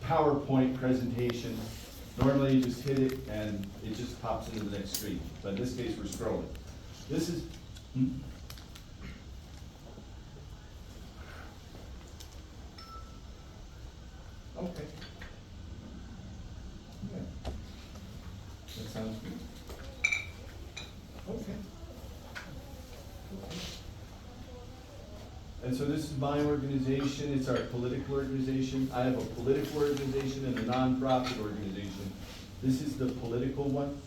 PowerPoint presentation. Normally you just hit it and it just pops into the next screen, but in this case we're scrolling. This is, okay. Yeah. That sounds good. Okay. And so this is my organization, it's our political organization. I have a political organization and a nonprofit organization. This is the political one,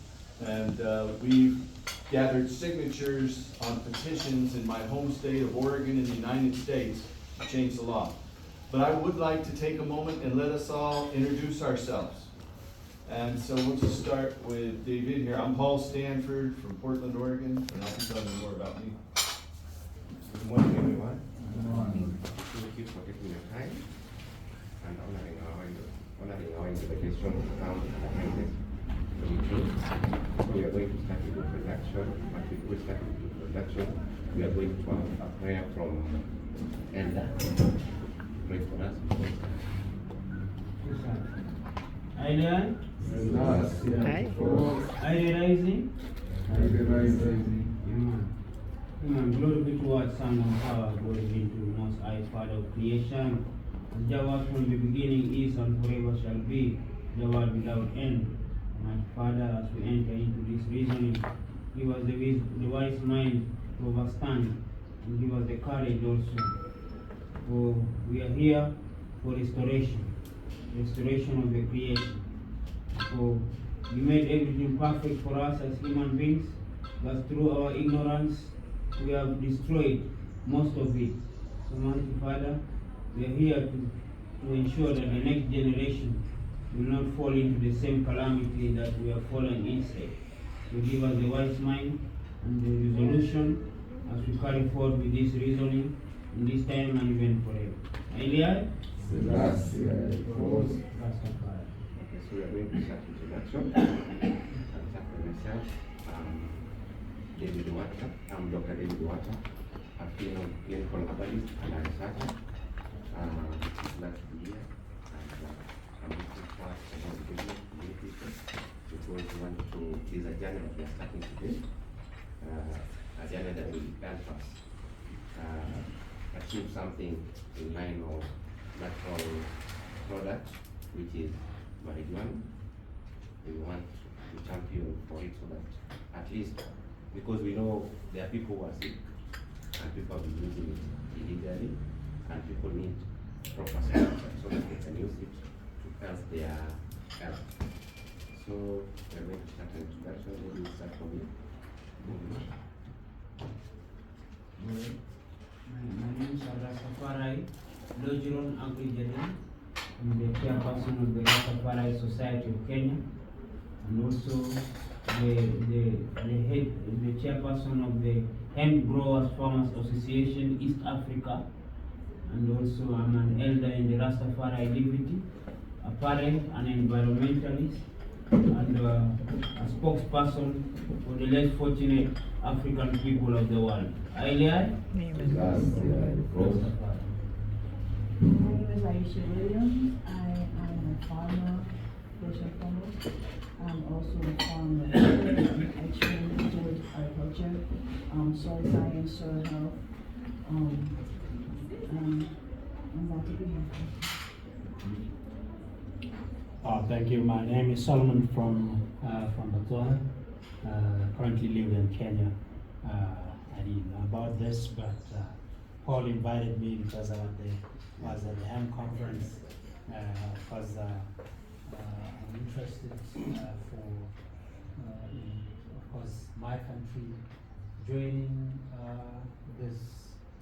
and we've gathered signatures on petitions in my home state of Oregon in the United States to change the law. But I would like to take a moment and let us all introduce ourselves. And so we'll just start with David here. I'm Paul Stanford from Portland, Oregon, and I'll be telling you more about me. Good morning, everyone. Thank you for taking your time and honoring our invitation to come and attend this meeting. We are going to start with the introduction. But before we start with the introduction, we are going to have a prayer from Elder. Pray for us. Island, rising. Glory be to God, Son and Power, glory be to the Most High Father of creation. As Thou art from the beginning, is, and forever shall be, Thou art without end. My Father, as we enter into this reasoning, give us the wise mind to understand, and give us the courage also. For we are here for restoration of the creation. For you made everything perfect for us as human beings, but through our ignorance, we have destroyed most of it. So, mighty Father, we are here to ensure that the next generation will not fall into the same calamity that we have fallen inside. So give us the wise mind and the resolution as we carry forward with this reasoning in this time and even forever. Hallelujah. Okay, so we are going to start introduction. I'll start with myself. David Water. I'm Dr. David Water. I've been a clinical herbalist and a researcher last year. And I'm looking forward to the business community because we want to, this is a journey that we are starting today. A journey that will help us achieve something in line of natural product, which is marijuana. We want to champion for it so that at least, because we know there are people who are sick and people have been using it illegally, and people need proper support so that they can use it to help their health. So we're going to start an introduction. Maybe we'll start from here. My name is Rastafari Lojiron Agrijaden. I'm the chairperson of the Rastafari Society of Kenya, and also the chairperson of the Hemp Growers Farmers Association East Africa, and also I'm an elder in the Rastafari Liberty, a parent, an environmentalist, and a spokesperson for the less fortunate African people of the world. Aye. My name is Aisha Williams. I am a farmer, fresh farmer. I'm also a farmer. I train in agriculture, soil science, soil health. I'm glad to be here. Thank you. My name is Solomon from Botswana. Currently live in Kenya. I didn't know about this, but Paul invited me because I was at the Hemp conference. Because I'm interested for, of course, my country joining this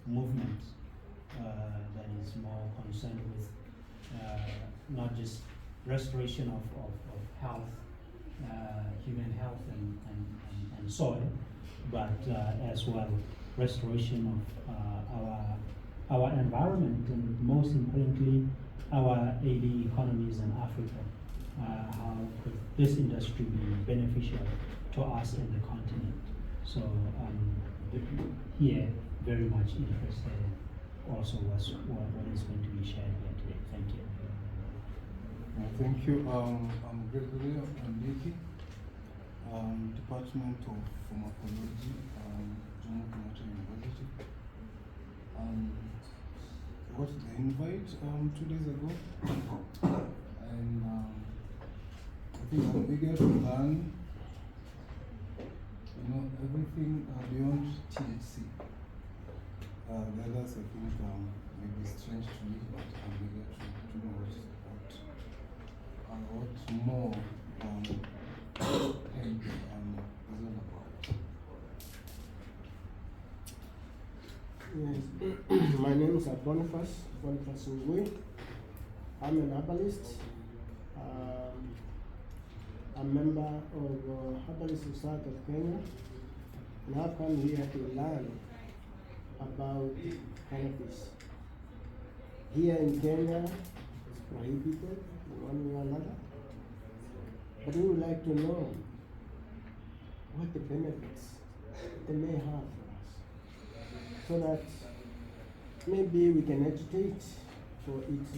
movement that is more concerned with not just restoration of health, human health and soil, but as well restoration of our environment, and most importantly our AD economies in Africa. How could this industry be beneficial to us in the continent? So here very much interested in also what is going to be shared here today. Thank you. Thank you. I'm Gregory Mbeki, Department of Pharmacology, Jomo Kenyatta University. Got the invite 2 days ago, and I think I'm eager to learn, everything beyond THC. The others I think may be strange to me, but I'm eager to know what more hemp is all about. Yes, my name is Boniface Ngui. I'm an herbalist. A member of Herbalist Society of Kenya, and I've come here to learn about cannabis. Here in Kenya, it's prohibited in one way or another, but we would like to know what the benefits they may have for us, so that maybe we can agitate for its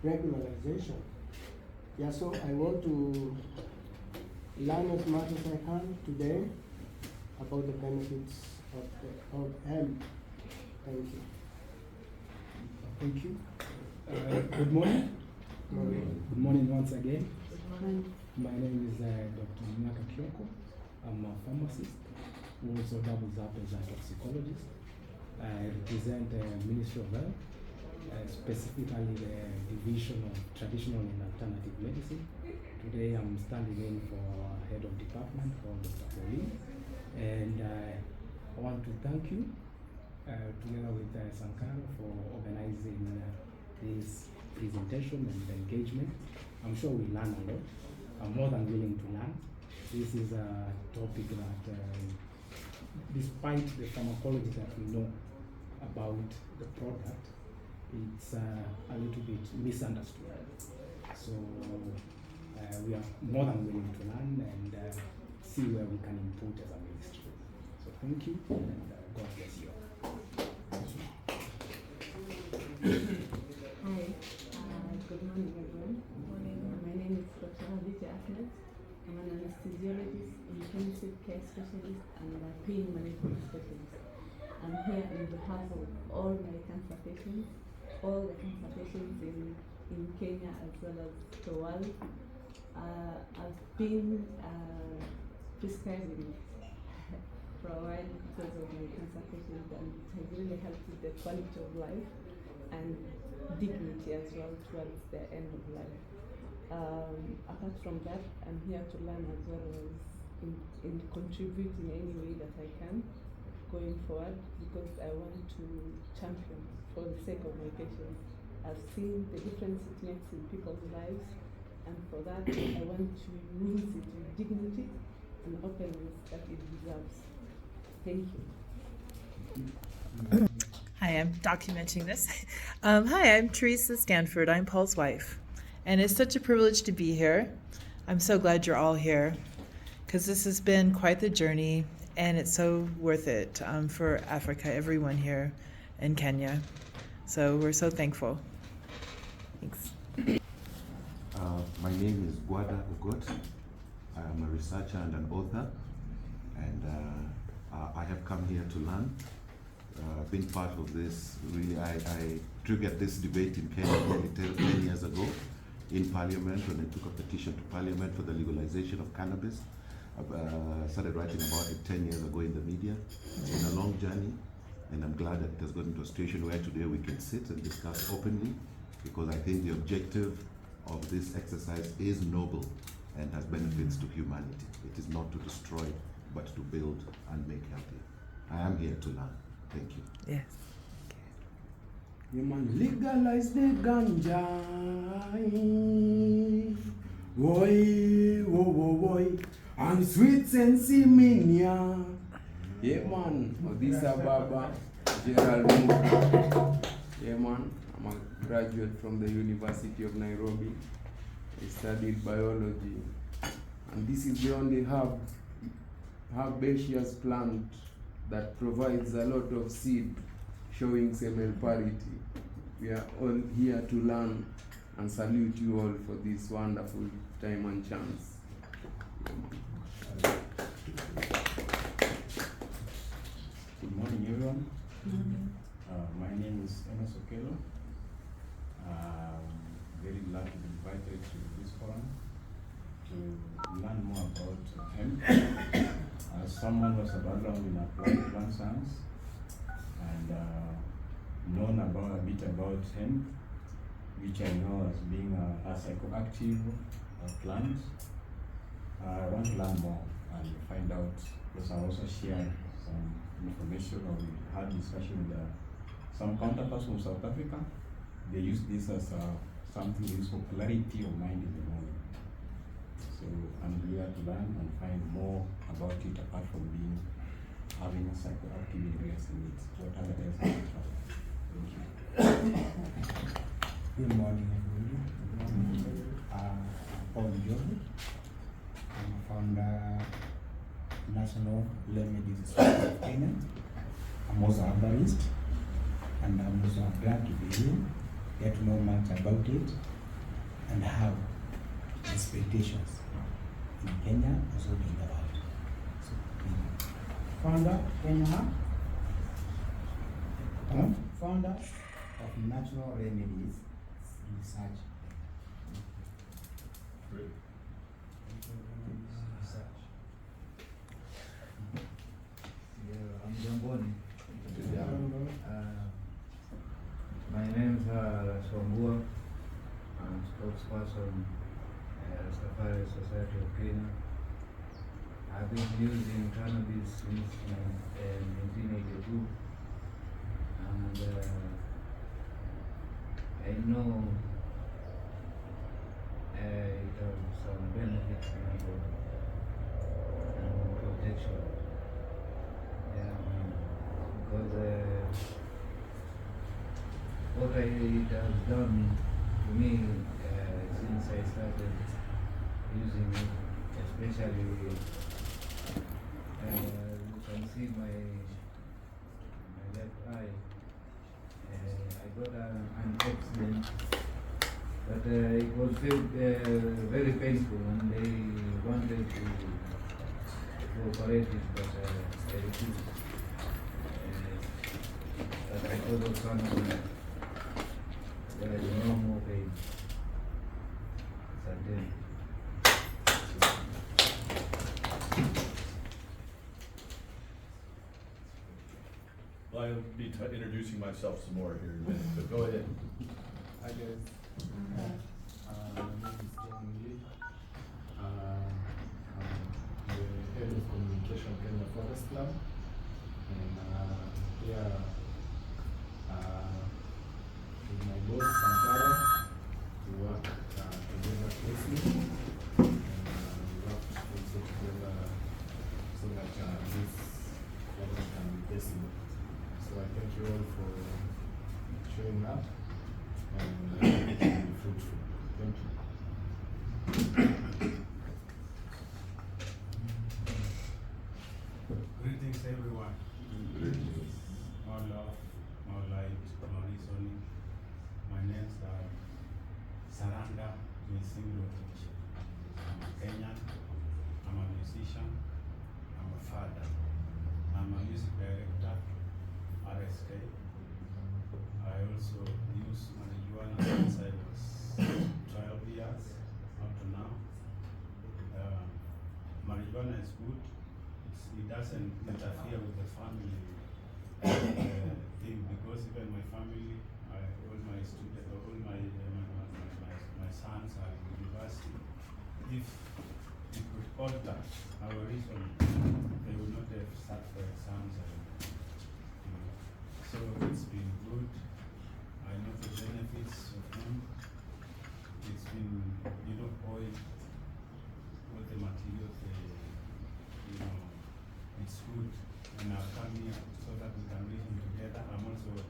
regularization. Yeah, so I want to learn as much as I can today about the benefits of hemp. Thank you. Thank you. Good morning. Good morning once again. My name is Dr. Nyaka Kyoko. I'm a pharmacist who also doubles up as a toxicologist. I represent the Ministry of Health, specifically the Division of Traditional and Alternative Medicine. Today I'm standing in for our Head of Department, for Dr. Pauline. And I want to thank you, together with Sankara, for organizing this presentation and engagement. I'm sure we learn a lot. I'm more than willing to learn. This is a topic that, despite the pharmacology that we know about the product, it's a little bit misunderstood. So we are more than willing to learn and see where we can input as a ministry. So thank you, and God bless you. Hi, good morning everyone. My name is Dr. Avita Ahmed. I'm an anesthesiologist, intensive care specialist, and a pain management specialist. I'm here on behalf of all my cancer patients, all the cancer patients in Kenya as well as the world. I've been prescribing for a while because of my cancer patients, and it has really helped with the quality of life and dignity as well towards the end of life. Apart from that, I'm here to learn as well as in contribute in any way that I can going forward, because I want to champion for the sake of my patients. I've seen the difference it makes in people's lives, and for that I want to use it with dignity and openness that it deserves. Thank you. Hi, I'm documenting this. Hi, I'm Theresa Stanford. I'm Paul's wife. And it's such a privilege to be here. I'm so glad you're all here, because this has been quite the journey, and it's so worth it for Africa, everyone here in Kenya. So we're so thankful. Thanks. My name is Gwada Ugot. I am a researcher and an author, and I have come here to learn. Been part of this, really, I triggered this debate in Kenya nearly 10 years ago in Parliament, when I took a petition to Parliament for the legalization of cannabis. I started writing about it 10 years ago in the media. It's been a long journey, and I'm glad that it has gotten to a situation where today we can sit and discuss openly, because I think the objective of this exercise is noble and has benefits to humanity. It is not to destroy, but to build and make healthy. I am here to learn. Thank you. Yes. You man legalize the ganja. Boy, whoa, whoa, boy. And sweet sensimania. Yeah, man. Addis Ababa, Gerald Muka. Yeah, man. I'm a graduate from the University of Nairobi. I studied biology. And this is the only herbaceous plant that provides a lot of seed showing semen parity. We are all here to learn and salute you all for this wonderful time and chance. Good morning, everyone. My name is Enos Okelo. Very glad to be invited to this forum to learn more about hemp. As someone who has a background in applied plant science and known about a bit about hemp, which I know as being a psychoactive plant, I want to learn more and find out, because I also share some information, or we had discussion with some counterparts from South Africa. They use this as something that is for clarity of mind in the morning. So I'm here to learn and find more about it, apart from having a psychoactive ingredients in it. What other else can we try? Thank you. Good morning, everybody. I'm Paul Johnny. I'm a founder National Remedies Society of Kenya. I'm also a herbalist, and I'm also glad to be here, get to know much about it, and how expectations in Kenya, also in the world. So, founder Kenya, founder of Natural Remedies Research. Great. I'm Jamboni. Yeah. My name is Swambua. I'm spokesperson at Rastafari Society of Kenya. I've been using cannabis since 1982, and I know it has some benefits and protection. Yeah, because what it has done to me since I started using it, especially you can see my left eye. I got an accident, but it was very painful, and they wanted to operate it, but I refused. But I told the family there is no more pain. Certain. Well, I'll be introducing myself some more here in a minute, but go ahead. Hi guys. My name is John Lee. I'm the head of communication Kenya Forest Club. And here with my boss Sankara, we work together closely. And we work also together so that this forest can be possible. So I thank you all for showing up and it will be fruitful. Thank you. Greetings, everyone. More love, more light, more reasoning. My name's Saranda Misingotich. I'm a Kenyan, I'm a musician, I'm a father, I'm a music director, RSK. I also use marijuana since I was 12 years up to now. Marijuana is good. It doesn't interfere with the family thing, because even my family, all my students, all my sons are in university. If it could alter our reason, they would not have sat for exams. So it's been good. I know the benefits of hemp. It's been, oil, all the materials, it's good. And I've come here so that we can reason together. I'm also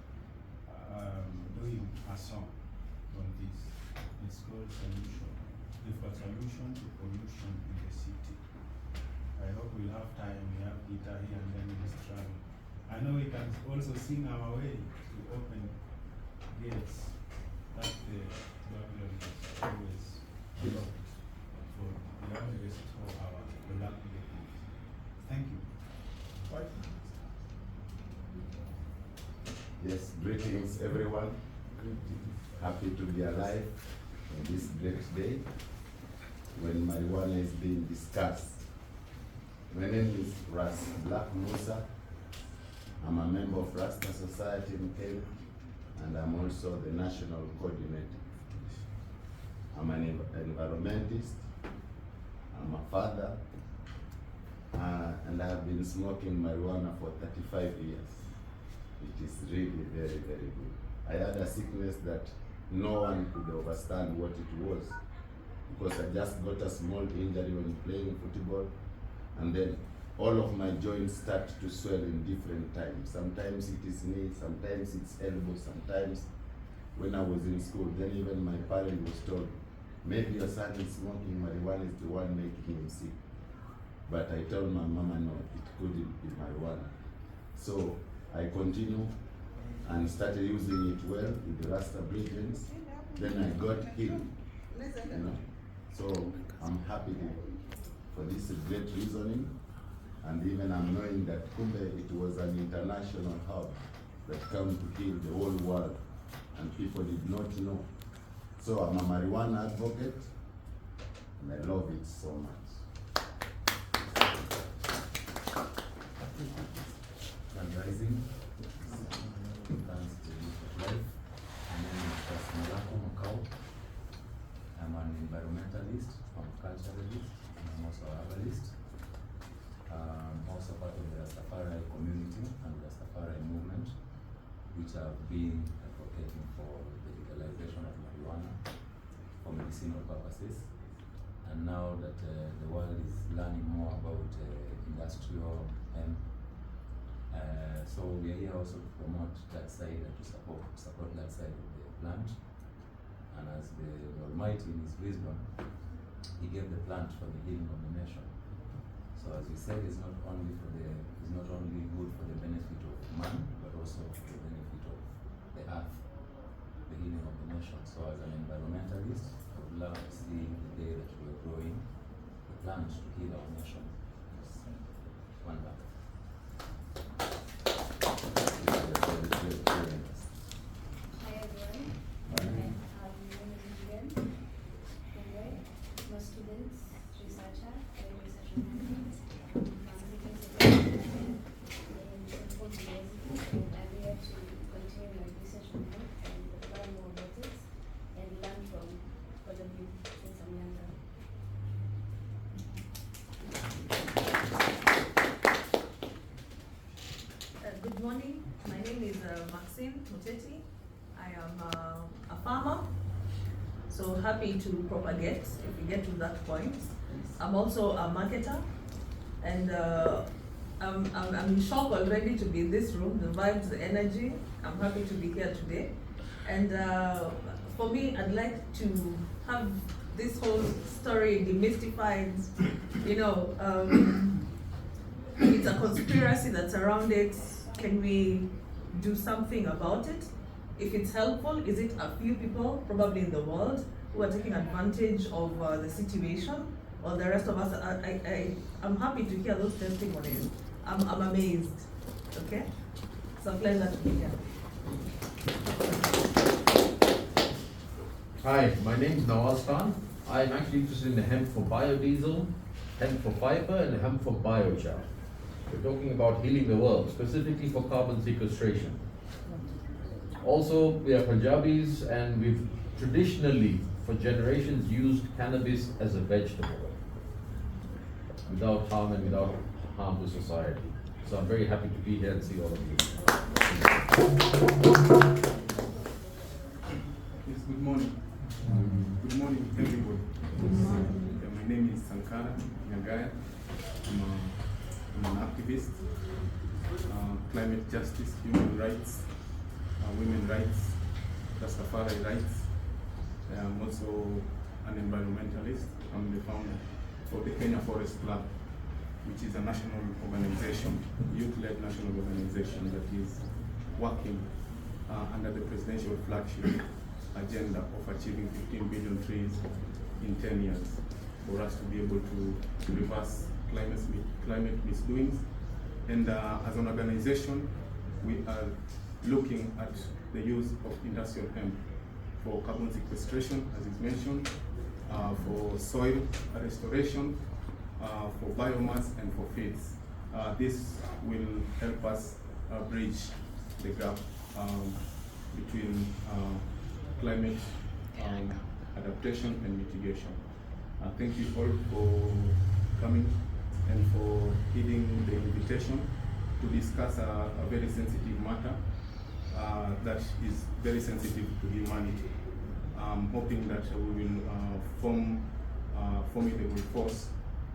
doing a song on this. It's called Solution. We've got solution to pollution in the city. I hope we'll have time. We have guitar here and then we'll travel. I know we can also sing our way to open Yes, that's the Babylon has always belonged for the longest for our black people. Thank you. Yes, greetings everyone. Happy to be alive on this great day when marijuana is being discussed. My name is Ras Black Musa. I'm a member of Rasta Society in Kenya, and I'm also the national coordinator. I'm an environmentalist, I'm a father, and I've been smoking marijuana for 35 years. It is really very, very good. I had a sickness that no one could understand what it was, because I just got a small injury when playing football, and then all of my joints start to swell in different times. Sometimes it is knee, sometimes it's elbow, sometimes when I was in school, then even my parent was told, maybe your son is smoking marijuana is the one making him sick. But I told my mama, no, it couldn't be marijuana. So I continued and started using it well with the Rasta brethren. Then I got healed, you know. So I'm happy for this great reasoning, and even I'm knowing that Kumbe, it was an international hub that came to heal the whole world, and people did not know. So I'm a marijuana advocate, and I love it so much. Rising. Thanks to life. My name is Malako Makau. I'm an environmentalist, I'm a culturalist, and I'm also a herbalist. I'm also part of the Rastafari community and the Rastafari movement, which have been advocating for the legalization of marijuana for medicinal purposes. And now that the world is learning more about industrial hemp, so we are here also to promote that side and to support that side of the plant. And as the Almighty in His wisdom, He gave the plant for the healing of the nation. So as we said, it's not only good for the benefit of man, but also for the benefit of the earth, the healing of the nation. So as an environmentalist, I would love to see the day that we are growing the plant to heal our nation. One back. Hi everyone. My name is Vivian. I'm a student, researcher, and research on in Anthropology, and I'm here to continue my research on health and learn more about it and learn from all of you since I'm younger. Good morning. My name is Maxine Muteti. I am a farmer, so happy to propagate if we get to that point. I'm also a marketer, and I'm in shock already to be in this room, the vibes, the energy. I'm happy to be here today. And for me, I'd like to have this whole story demystified. You know, it's a conspiracy that's around it. Can we do something about it? If it's helpful, is it a few people, probably in the world, who are taking advantage of the situation, or the rest of us? I'm happy to hear those testimonies. I'm amazed. Okay, it's a pleasure to be here. Hi, my name is Nawaz Khan. I'm actually interested in the hemp for biodiesel, hemp for fiber, and hemp for biochar. We're talking about healing the world, specifically for carbon sequestration. Also, we are Punjabis, and we've traditionally, for generations, used cannabis as a vegetable, without harm and without harm to society. So I'm very happy to be here and see all of you. Yes, good morning. Good morning, everybody. My name is Sankara Nyagaya. I'm an activist, climate justice, human rights, women rights, Rastafari rights. I'm also an environmentalist. I'm the founder of the Kenya Forest Club, which is a national organization, youth-led national organization that is working under the presidential flagship agenda of achieving 15 billion trees in 10 years, for us to be able to reverse climate misdoings. And as an organization, we are looking at the use of industrial hemp for carbon sequestration, as is mentioned, for soil restoration, for biomass, and for feeds. This will help us bridge the gap between climate adaptation and mitigation. Thank you all for coming and for heeding the invitation to discuss a very sensitive matter that is very sensitive to humanity. I'm hoping that we will form formidable force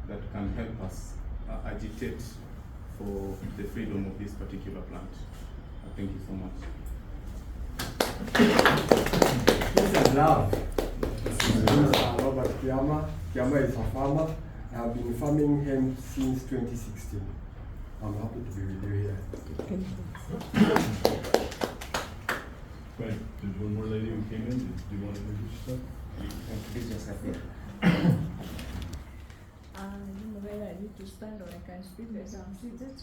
that can help us agitate for the freedom of this particular plant. Thank you so much. Peace and love. This is Robert Kiama. Kiama is a farmer. I have been farming hemp since 2016. I'm happy to be with you here. Right, there's one more lady who came in. Do you want to introduce yourself? I don't know whether I need to stand or I can speak as I'm seated.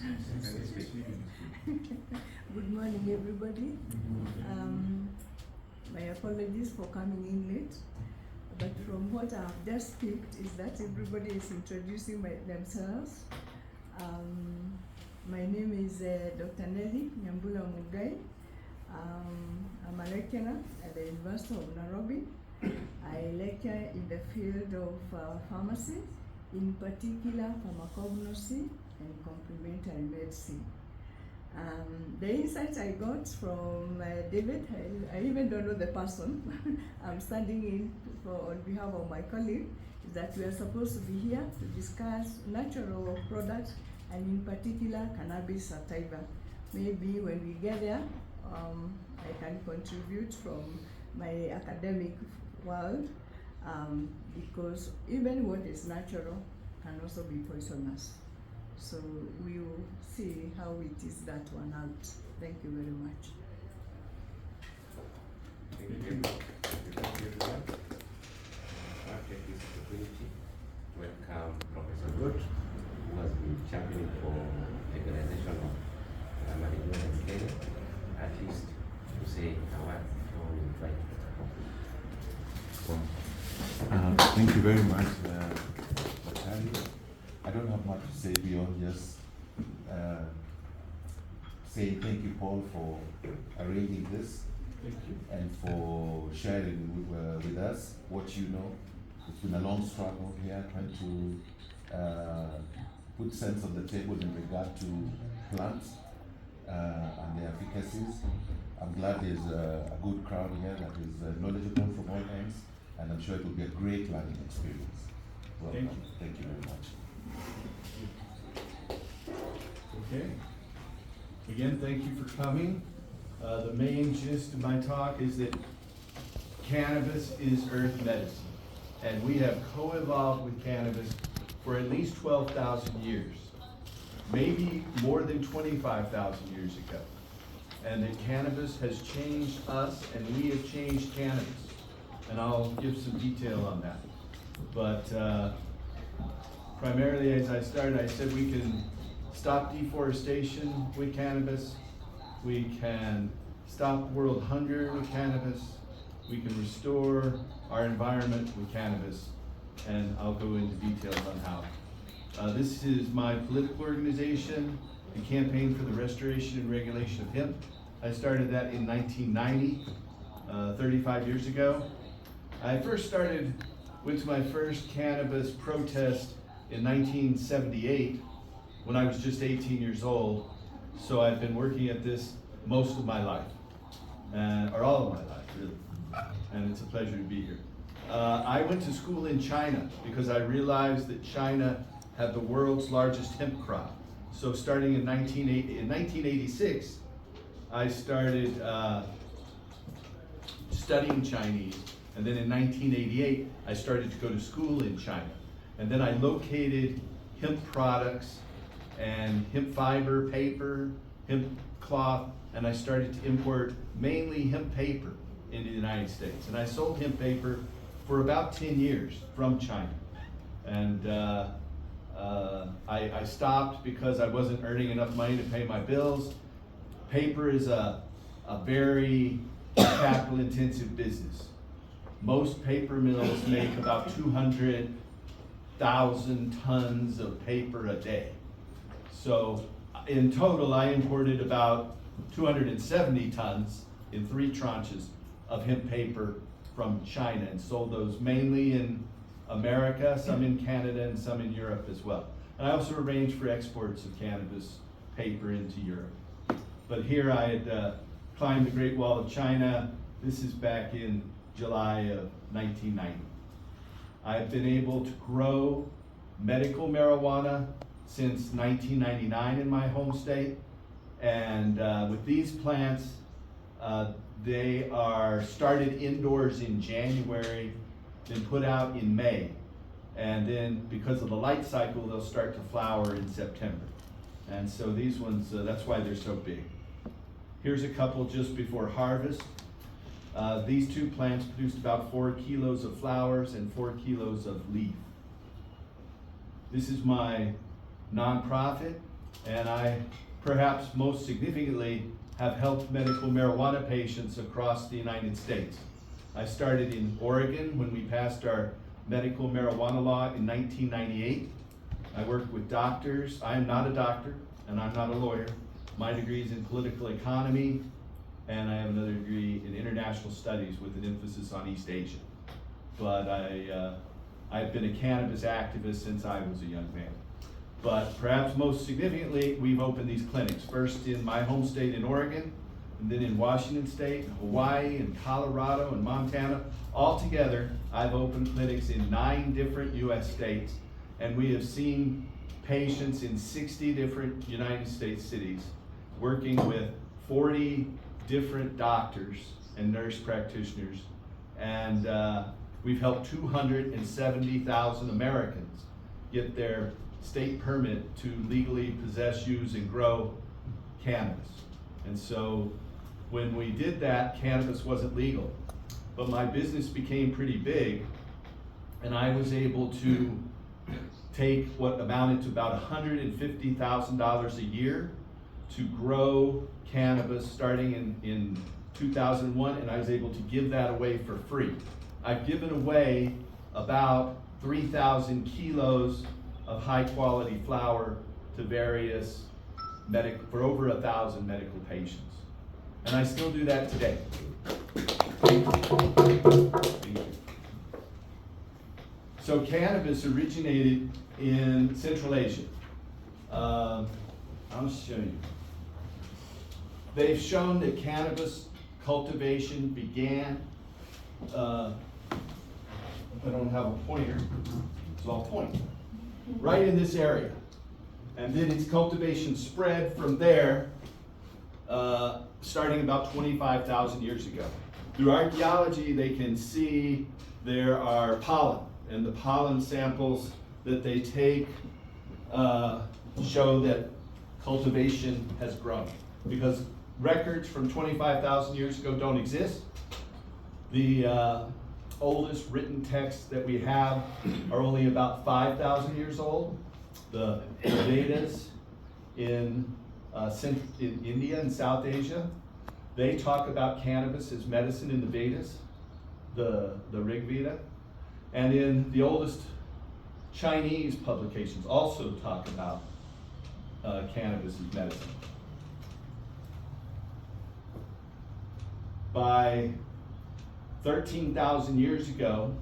Good morning, everybody. My apologies for coming in late, but from what I've just picked is that everybody is introducing themselves. My name is Dr. Nelly Nyambula Mugai. I'm a lecturer at the University of Nairobi. I lecture in the field of pharmacy, in particular pharmacognosy and complementary medicine. The insight I got from David, I even don't know the person I'm standing in on behalf of my colleague, is that we are supposed to be here to discuss natural products and in particular cannabis sativa. Maybe when we get there, I can contribute from my academic world, because even what is natural can also be poisonous. So we will see how it is that one out. Thank you very much. Thank you. Thank you, everyone. I'll take this opportunity to welcome Professor Good, who has been championing for legalization of marijuana in Kenya, at least to say a word before we invite Thank you very much, Batali. I don't have much to say beyond just saying thank you, Paul, for arranging this. Thank you. And for sharing with us what you know. It's been a long struggle here, trying to put sense on the table in regard to plants and their efficacies. I'm glad there's a good crowd here that is knowledgeable from all ends, and I'm sure it will be a great learning experience. Welcome. Thank you very much. Okay. Again, thank you for coming. The main gist of my talk is that cannabis is earth medicine, and we have co-evolved with cannabis for at least 12,000 years, maybe more than 25,000 years ago. And that cannabis has changed us, and we have changed cannabis. And I'll give some detail on that. But primarily, as I started, I said we can stop deforestation with cannabis. We can stop world hunger with cannabis. We can restore our environment with cannabis. And I'll go into details on how. This is my political organization, the Campaign for the Restoration and Regulation of Hemp. I started that in 1990, 35 years ago. I first went to my first cannabis protest in 1978 when I was just 18 years old. So I've been working at this most of my life, or all of my life, really. And it's a pleasure to be here. I went to school in China because I realized that China had the world's largest hemp crop. So starting in 1986, I started studying Chinese. And then in 1988, I started to go to school in China. And then I located hemp products and hemp fiber, paper, hemp cloth, and I started to import mainly hemp paper into the United States. And I sold hemp paper for about 10 years from China. And I stopped because I wasn't earning enough money to pay my bills. Paper is a very capital intensive business. Most paper mills make about 200,000 tons of paper a day. So in total, I imported about 270 tons in 3 tranches of hemp paper from China and sold those mainly in America, some in Canada, and some in Europe as well. And I also arranged for exports of cannabis paper into Europe. But here I had climbed the Great Wall of China. This is back in July of 1990. I've been able to grow medical marijuana since 1999 in my home state. And with these plants, they are started indoors in January, then put out in May. And then because of the light cycle, they'll start to flower in September. And so these ones, that's why they're so big. Here's a couple just before harvest. These 2 plants produced about 4 kilos of flowers and 4 kilos of leaf. This is my nonprofit, and I, perhaps most significantly, have helped medical marijuana patients across the United States. I started in Oregon when we passed our medical marijuana law in 1998. I worked with doctors. I am not a doctor, and I'm not a lawyer. My degree is in political economy, and I have another degree in international studies with an emphasis on East Asia. But I've been a cannabis activist since I was a young man. But perhaps most significantly, we've opened these clinics, first in my home state in Oregon, and then in Washington State, Hawaii, and Colorado, and Montana. Altogether, I've opened clinics in 9 different US states, and we have seen patients in 60 different United States cities, working with 40 different doctors and nurse practitioners. And we've helped 270,000 Americans get their state permit to legally possess, use, and grow cannabis. And so when we did that, cannabis wasn't legal. But my business became pretty big, and I was able to take what amounted to about $150,000 a year to grow cannabis starting in 2001, and I was able to give that away for free. I've given away about 3,000 kilos of high quality flower to various for over 1,000 medical patients. And I still do that today. Thank you. So cannabis originated in Central Asia. I'll show you. They've shown that cannabis cultivation began, I don't have a pointer, so I'll point, right in this area. And then its cultivation spread from there, starting about 25,000 years ago. Through archaeology, they can see there are pollen, and the pollen samples that they take show that cultivation has grown, because records from 25,000 years ago don't exist. The oldest written texts that we have are only about 5,000 years old. The Vedas in India and South Asia, they talk about cannabis as medicine in the Vedas, the Rig Veda. And in the oldest Chinese publications also talk about cannabis as medicine. By 13,000 years ago,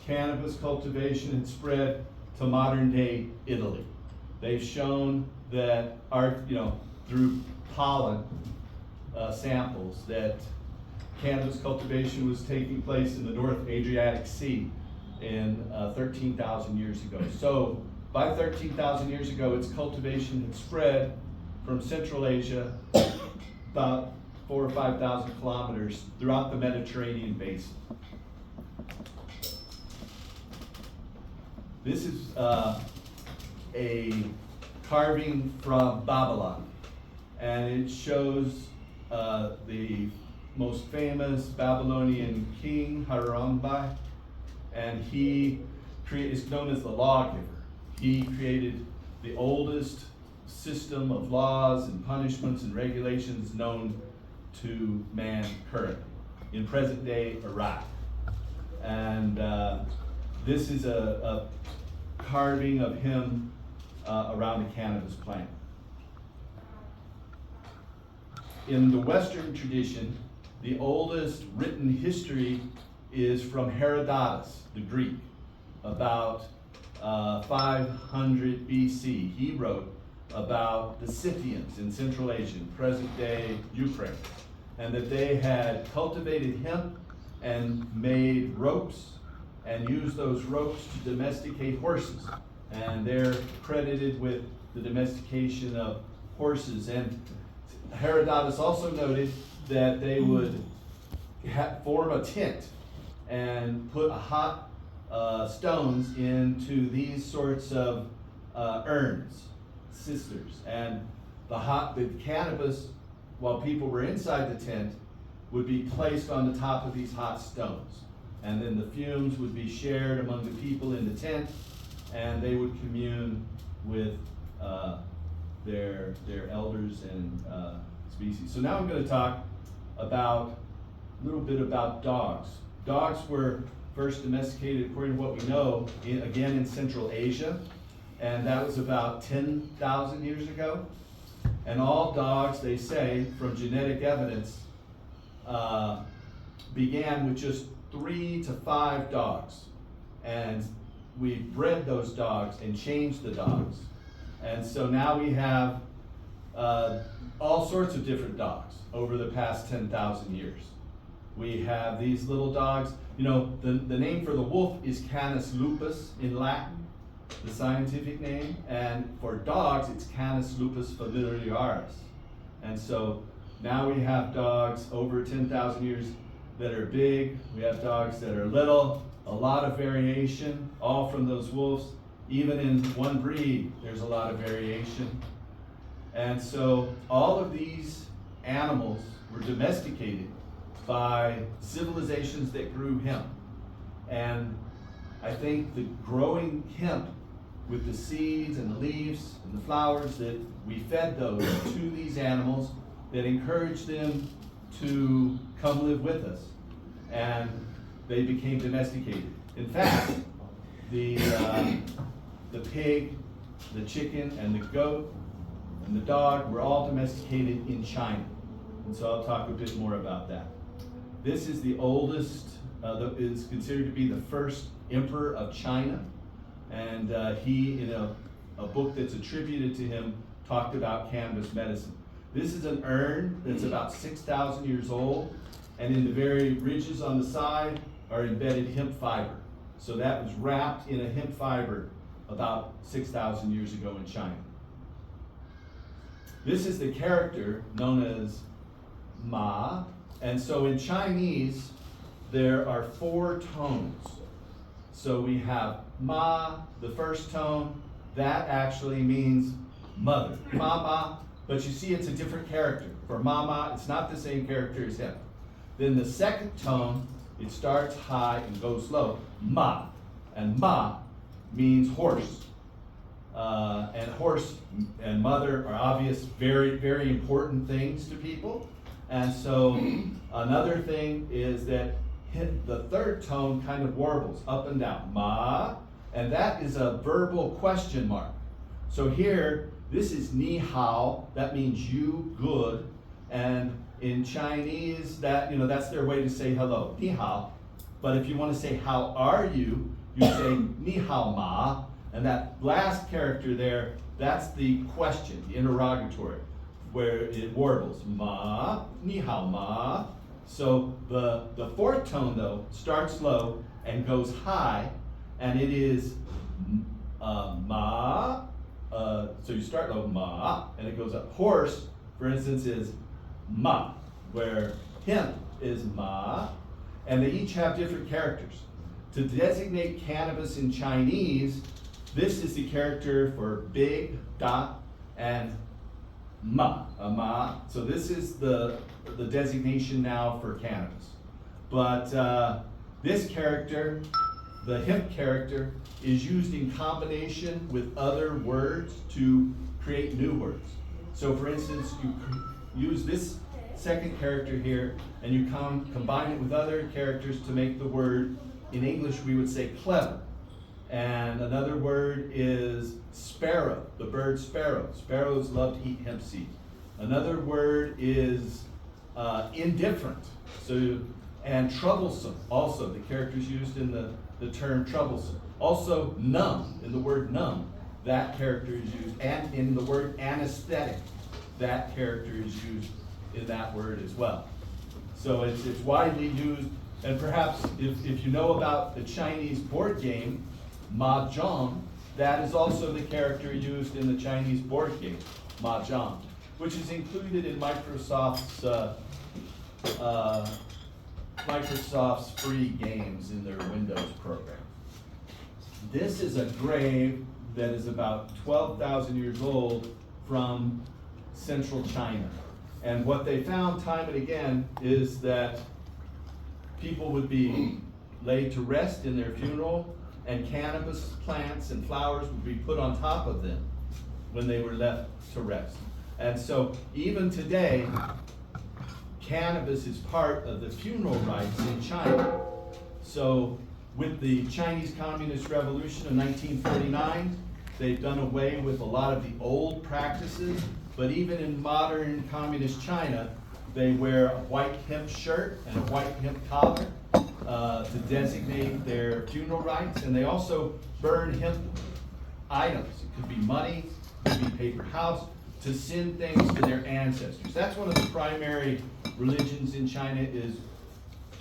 cannabis cultivation had spread to modern day Italy. They've shown that through pollen samples that cannabis cultivation was taking place in the North Adriatic Sea in 13,000 years ago. So by 13,000 years ago, its cultivation had spread from Central Asia about 4,000 or 5,000 kilometers throughout the Mediterranean basin. This is a carving from Babylon. and it shows the most famous Babylonian king, Harambe, and he is known as the lawgiver. He created the oldest system of laws and punishments and regulations known to man currently in present day Iraq. And this is a carving of him around a cannabis plant. In the Western tradition, the oldest written history is from Herodotus, the Greek, about 500 BC. He wrote about the Scythians in Central Asia, present-day Ukraine, and that they had cultivated hemp and made ropes and used those ropes to domesticate horses. And they're credited with the domestication of horses. And Herodotus also noted that they would form a tent and put hot stones into these sorts of urns, cisters, and the cannabis, while people were inside the tent, would be placed on the top of these hot stones, and then the fumes would be shared among the people in the tent, and they would commune with their elders and species. So now I'm going to talk about a little bit about dogs. Dogs were first domesticated, according to what we know, again in Central Asia, and that was about 10,000 years ago. And all dogs, they say, from genetic evidence, began with just 3 to 5 dogs. And we bred those dogs and changed the dogs. And so now we have all sorts of different dogs over the past 10,000 years. We have these little dogs. You know, the name for the wolf is Canis lupus in Latin, the scientific name. And for dogs, it's Canis lupus familiaris. And so now we have dogs over 10,000 years that are big. We have dogs that are little, a lot of variation, all from those wolves. Even in one breed, there's a lot of variation. And so all of these animals were domesticated by civilizations that grew hemp. And I think the growing hemp with the seeds and the leaves and the flowers, that we fed those to these animals, that encouraged them to come live with us. And they became domesticated. In fact, the pig, the chicken, and the goat, and the dog were all domesticated in China. And so I'll talk a bit more about that. This is the oldest, is considered to be the first emperor of China. And he, in a book that's attributed to him, talked about cannabis medicine. This is an urn that's about 6,000 years old, and in the very ridges on the side are embedded hemp fiber. So that was wrapped in a hemp fiber about 6,000 years ago in China. This is the character known as Ma, and so in Chinese there are 4 tones. So we have Ma, the first tone, that actually means mother, mama, but you see it's a different character. For mama, it's not the same character as him. Then the second tone, it starts high and goes low, ma, and ma means horse. And horse and mother are obvious, very, very important things to people. And so another thing is that the third tone kind of warbles up and down, ma, and that is a verbal question mark. So here, this is ni hao, that means you, good, and in Chinese, that's their way to say hello, ni hao. But if you want to say how are you, you say ni hao ma, and that last character there, that's the question, the interrogatory, where it warbles, ma, ni hao ma. So the fourth tone, though, starts low and goes high, and it is ma. So you start low, ma, and it goes up. Horse, for instance, is ma, where hemp is ma, and they each have different characters. To designate cannabis in Chinese, this is the character for big, da, and ma. So this is the designation now for cannabis. But this character, the hemp character, is used in combination with other words to create new words. So for instance, you use this second character here and you combine it with other characters to make the word, in English we would say clever. And another word is sparrow, the bird sparrow. Sparrows love to eat hemp seeds. Another word is indifferent. And troublesome, also, the character's used in the term troublesome. Also numb, in the word numb, that character is used. And in the word anesthetic, that character is used in that word as well. So it's widely used, and perhaps if you know about the Chinese board game, Mahjong, that is also the character used in the Chinese board game, Mahjong, which is included in Microsoft's free games in their Windows program. This is a grave that is about 12,000 years old from central China. And what they found time and again is that people would be laid to rest in their funeral, and cannabis plants and flowers would be put on top of them when they were left to rest. And so even today, cannabis is part of the funeral rites in China. So with the Chinese Communist Revolution of 1949, they've done away with a lot of the old practices, but even in modern communist China, they wear a white hemp shirt and a white hemp collar to designate their funeral rites, and they also burn hemp items. It could be money, it could be paper house, to send things to their ancestors. That's one of the primary religions in China, is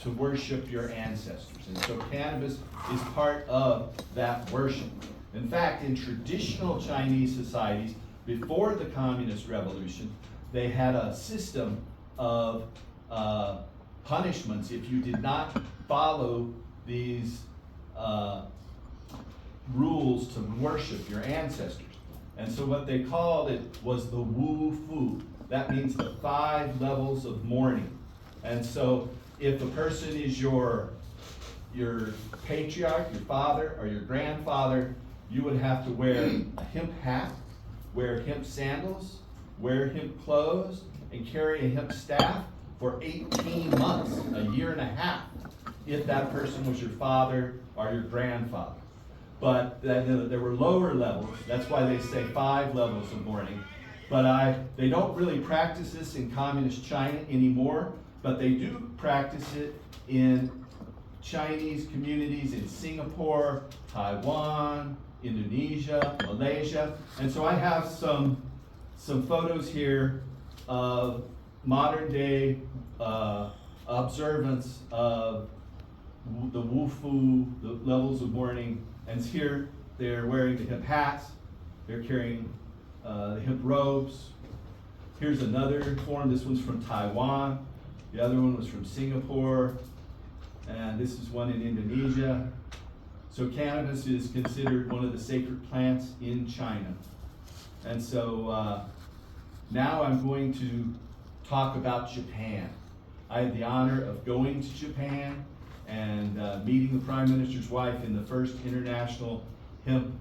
to worship your ancestors. And so cannabis is part of that worship. In fact, in traditional Chinese societies, before the Communist Revolution, they had a system of punishments if you did not follow these rules to worship your ancestors. And so what they called it was the Wu Fu. That means the 5 levels of mourning. And so if a person is your patriarch, your father, or your grandfather, you would have to wear a hemp hat, wear hemp sandals, wear hemp clothes, and carry a hemp staff for 18 months, a year and a half, if that person was your father or your grandfather. But there were lower levels. That's why they say 5 levels of mourning. But they don't really practice this in communist China anymore, but they do practice it in Chinese communities in Singapore, Taiwan, Indonesia, Malaysia. And so I have some photos here of modern day observance of the Wu Fu, the levels of mourning. And here they're wearing the hemp hats, they're carrying the hemp robes. Here's another form. This one's from Taiwan. The other one was from Singapore. And this is one in Indonesia. So cannabis is considered one of the sacred plants in China. And so now I'm going to talk about Japan. I had the honor of going to Japan and meeting the Prime Minister's wife in the first International Hemp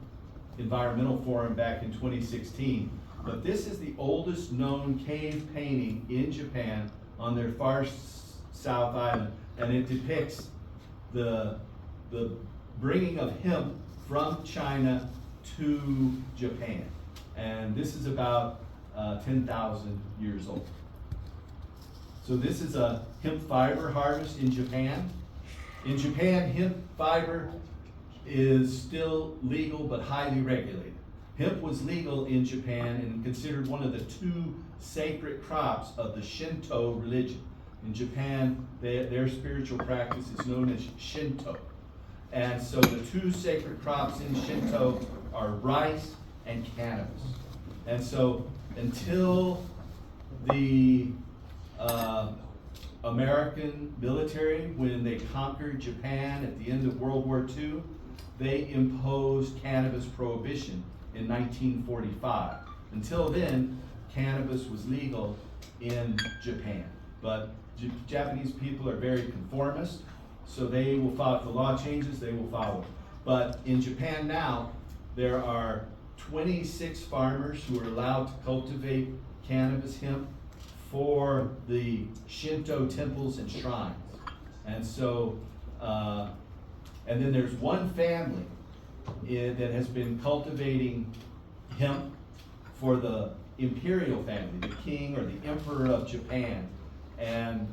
Environmental Forum back in 2016. But this is the oldest known cave painting in Japan on their far south island, and it depicts the bringing of hemp from China to Japan. And this is about 10,000 years old. So this is a hemp fiber harvest in Japan. In Japan, hemp fiber is still legal but highly regulated. Hemp was legal in Japan and considered one of the 2 sacred crops of the Shinto religion. In Japan, their spiritual practice is known as Shinto. And so the 2 sacred crops in Shinto are rice and cannabis. And so until the American military, when they conquered Japan at the end of World War II, they imposed cannabis prohibition in 1945. Until then, cannabis was legal in Japan. But Japanese people are very conformist, so they will follow, if the law changes, they will follow. But in Japan now, there are 26 farmers who are allowed to cultivate cannabis hemp for the Shinto temples and shrines. And so, and then there's one family that has been cultivating hemp for the imperial family, the king or the emperor of Japan. And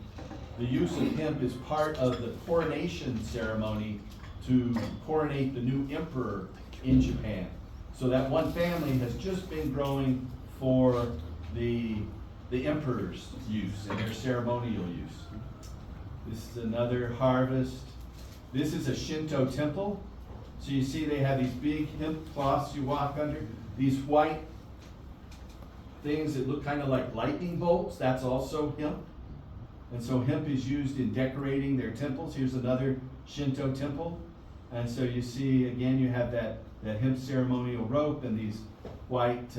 the use of hemp is part of the coronation ceremony to coronate the new emperor in Japan. So that one family has just been growing for the emperor's use and their ceremonial use. This is another harvest. This is a Shinto temple. So you see they have these big hemp cloths you walk under, these white things that look kind of like lightning bolts, that's also hemp. And so hemp is used in decorating their temples. Here's another Shinto temple. And so you see, again, you have that hemp ceremonial rope and these white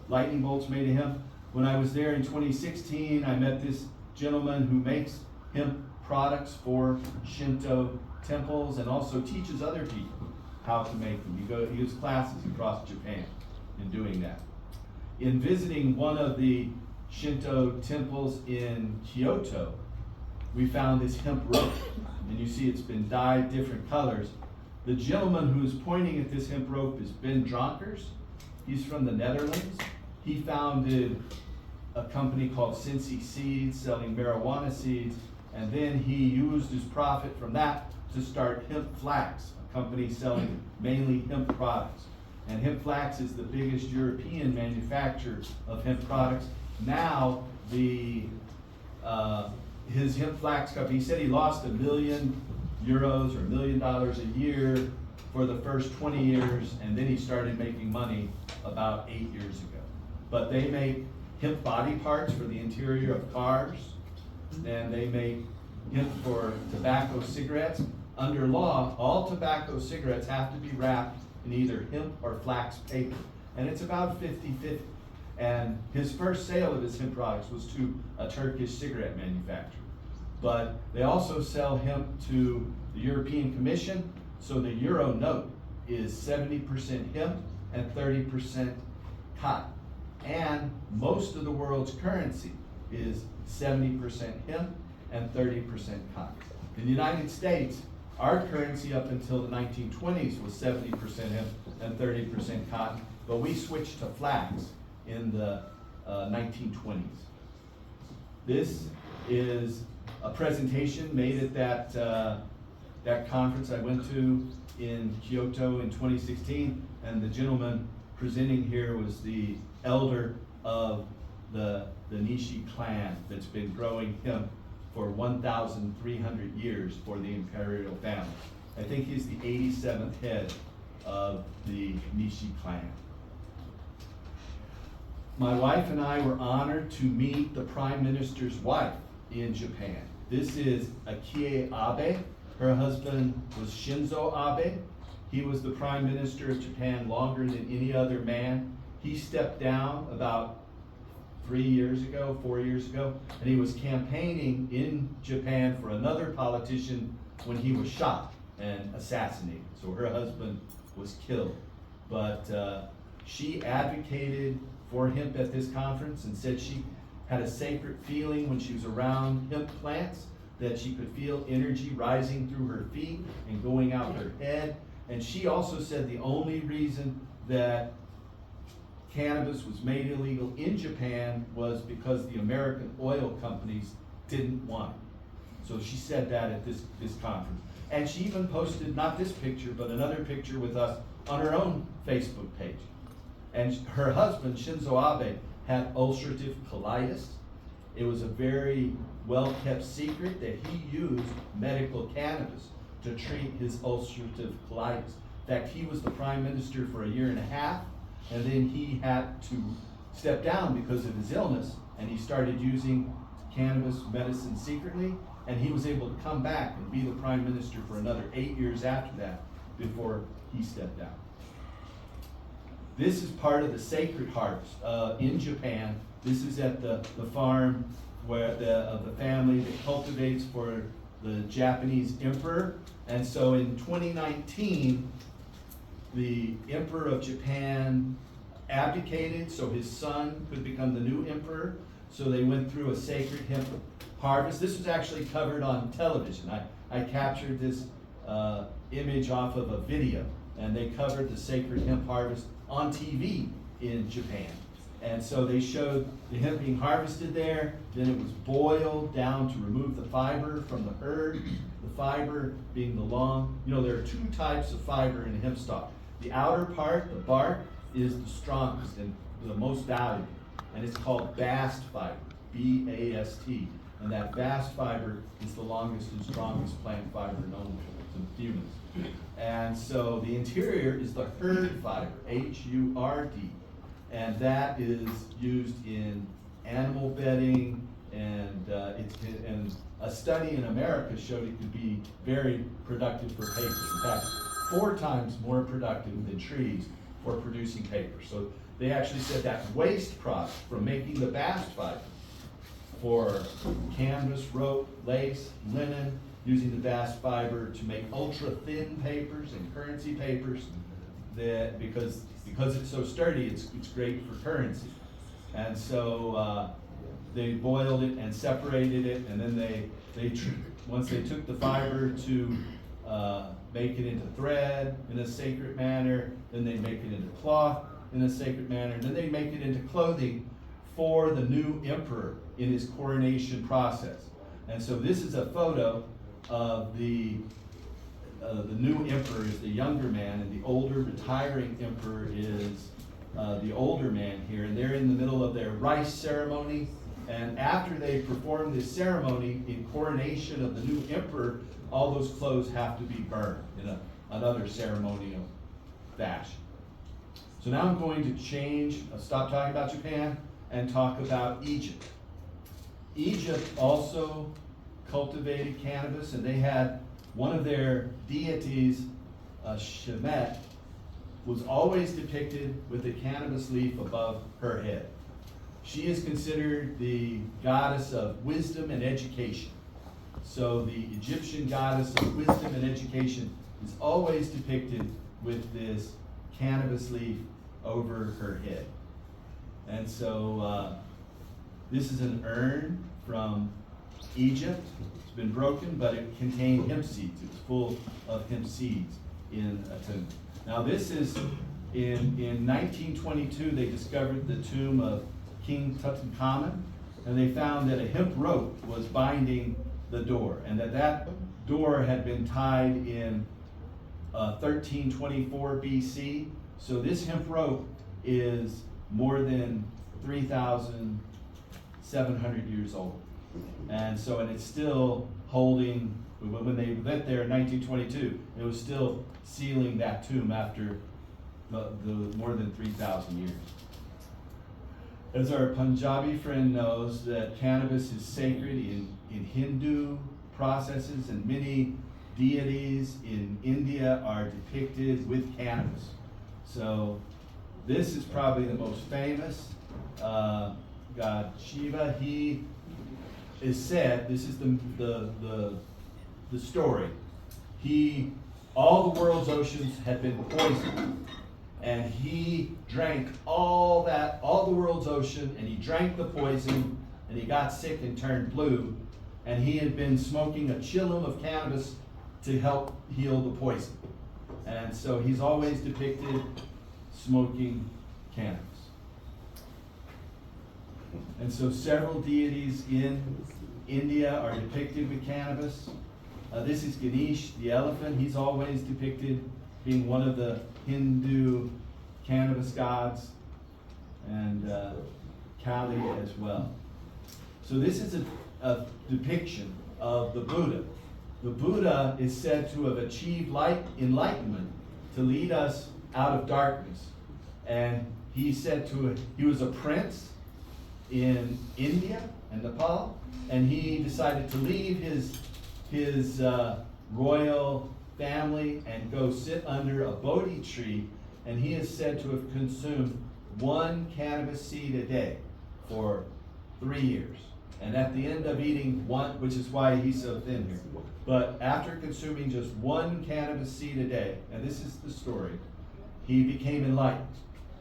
lightning bolts made of hemp. When I was there in 2016, I met this gentleman who makes hemp products for Shinto temples and also teaches other people how to make them. He gives classes across Japan in doing that. In visiting one of the Shinto temples in Kyoto, we found this hemp rope, and you see it's been dyed different colors. The gentleman who's pointing at this hemp rope is Ben Dronkers. He's from the Netherlands. He founded a company called Cincy Seeds, selling marijuana seeds, and then he used his profit from that to start Hemp Flax, a company selling mainly hemp products. And Hemp Flax is the biggest European manufacturer of hemp products. Now, his Hemp Flax company, he said he lost €1 million or $1 million a year for the first 20 years, and then he started making money about 8 years ago. But they make hemp body parts for the interior of cars, and they make hemp for tobacco cigarettes. Under law, all tobacco cigarettes have to be wrapped in either hemp or flax paper, and it's about 50-50. And his first sale of his hemp products was to a Turkish cigarette manufacturer. But they also sell hemp to the European Commission, so the Euro note is 70% hemp and 30% cotton. And most of the world's currency is 70% hemp and 30% cotton. In the United States, our currency up until the 1920s was 70% hemp and 30% cotton, but we switched to flax in the 1920s. This is a presentation made at that conference I went to in Kyoto in 2016, and the gentleman presenting here was the elder of the Nishi clan that's been growing hemp for 1,300 years for the imperial family. I think he's the 87th head of the Nishi clan. My wife and I were honored to meet the Prime Minister's wife in Japan. This is Akie Abe. Her husband was Shinzo Abe. He was the Prime Minister of Japan longer than any other man. He stepped down about 4 years ago, and he was campaigning in Japan for another politician when he was shot and assassinated. So her husband was killed. But she advocated for hemp at this conference and said she had a sacred feeling when she was around hemp plants, that she could feel energy rising through her feet and going out her head. And she also said the only reason that cannabis was made illegal in Japan was because the American oil companies didn't want it. So she said that at this conference. And she even posted, not this picture, but another picture with us on her own Facebook page. And her husband, Shinzo Abe, had ulcerative colitis. It was a very well-kept secret that he used medical cannabis to treat his ulcerative colitis. In fact, he was the prime minister for 1.5 years, and then he had to step down because of his illness, and he started using cannabis medicine secretly, and he was able to come back and be the prime minister for another 8 years after that before he stepped down. This is part of the sacred harvest in Japan. This is at the farm where of the family that cultivates for the Japanese emperor. And so in 2019, the emperor of Japan abdicated so his son could become the new emperor. So they went through a sacred hemp harvest. This was actually covered on television. I captured this image off of a video, and they covered the sacred hemp harvest on TV in Japan. And so they showed the hemp being harvested there, then it was boiled down to remove the fiber from the herd, the fiber being the long. You know, there are two types of fiber in hemp stalk. The outer part, the bark, is the strongest and the most valuable, and it's called bast fiber, B-A-S-T. And that bast fiber is the longest and strongest plant fiber known to humans. And so the interior is the hurd fiber, H-U-R-D. And that is used in animal bedding, and and a study in America showed it could be very productive for paper. In fact, 4 times more productive than trees for producing paper. So they actually said that waste product from making the bast fiber for canvas, rope, lace, linen, using the bast fiber to make ultra thin papers and currency papers, that because it's so sturdy, it's great for currency. And so they boiled it and separated it, and then once they took the fiber to make it into thread in a sacred manner, then they make it into cloth in a sacred manner, and then they make it into clothing for the new emperor in his coronation process. And so this is a photo of the new emperor is the younger man, and the older retiring emperor is the older man here, and they're in the middle of their rice ceremony. And after they perform this ceremony in coronation of the new emperor, all those clothes have to be burned in another ceremonial fashion. So now I'm going to stop talking about Japan and talk about Egypt. Egypt also cultivated cannabis, and they had one of their deities, Shemet, was always depicted with a cannabis leaf above her head. She is considered the goddess of wisdom and education. So the Egyptian goddess of wisdom and education is always depicted with this cannabis leaf over her head. And so this is an urn from Egypt. It's been broken, but it contained hemp seeds. It was full of hemp seeds in a tomb. Now this is, in 1922, they discovered the tomb of King Tutankhamun, and they found that a hemp rope was binding the door, and that door had been tied in 1324 BC. So this hemp rope is more than 3,700 years old. And so, and it's still holding, when they went there in 1922, it was still sealing that tomb after the more than 3,000 years. As our Punjabi friend knows, that cannabis is sacred in Hindu processes, and many deities in India are depicted with cannabis. So this is probably the most famous god Shiva. He is said, this is the story. All the world's oceans had been poisoned, and he drank all the world's ocean, and he drank the poison, and he got sick and turned blue, and he had been smoking a chillum of cannabis to help heal the poison. And so he's always depicted smoking cannabis. And so several deities in India are depicted with cannabis. This is Ganesh, the elephant. He's always depicted being one of the Hindu cannabis gods, and Kali as well. So this is a depiction of the Buddha. The Buddha is said to have achieved enlightenment to lead us out of darkness. And he was a prince in India and Nepal, and he decided to leave his royal family and go sit under a Bodhi tree and he is said to have consumed 1 cannabis seed a day for 3 years. And at the end of eating one, which is why he's so thin here, but after consuming just 1 cannabis seed a day, and this is the story, he became enlightened.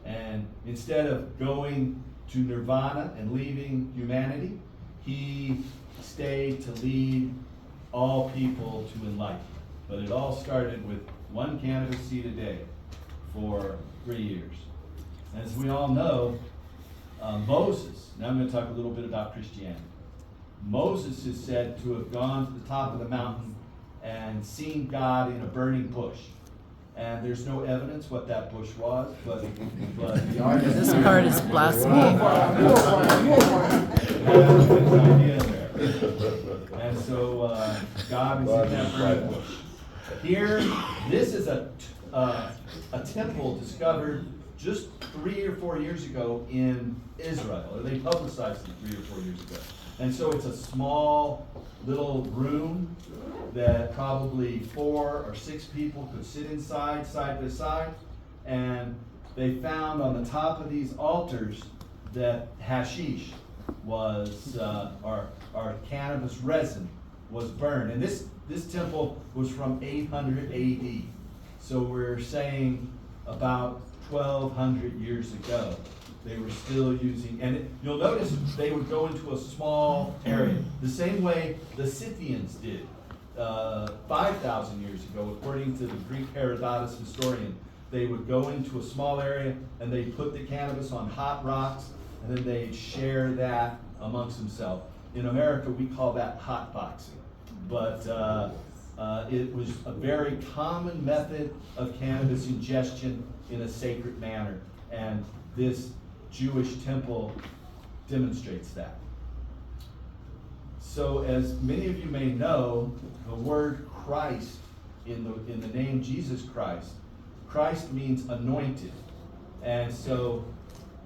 And instead of going to nirvana and leaving humanity, he stayed to lead all people to enlightenment. But it all started with 1 cannabis seed a day for 3 years. As we all know, Moses, now I'm going to talk a little bit about Christianity. Moses is said to have gone to the top of the mountain and seen God in a burning bush. And there's no evidence what that bush was, but the artist... This part is blasphemy. And so God is in that burning bush. Here, this is a temple discovered just 3 or 4 years ago in Israel, or they publicized it 3 or 4 years ago. And so it's a small little room that probably 4 or 6 people could sit inside, side by side. And they found on the top of these altars that hashish was, or cannabis resin was burned. And this temple was from 800 AD. So we're saying about 1,200 years ago. They were still using, and you'll notice they would go into a small area, the same way the Scythians did 5,000 years ago, according to the Greek Herodotus historian. They would go into a small area and they'd put the cannabis on hot rocks, and then they'd share that amongst themselves. In America, we call that hot boxing, but it was a very common method of cannabis ingestion in a sacred manner, and this Jewish temple demonstrates that. So as many of you may know, the word Christ in the name Jesus Christ, Christ means anointed. And so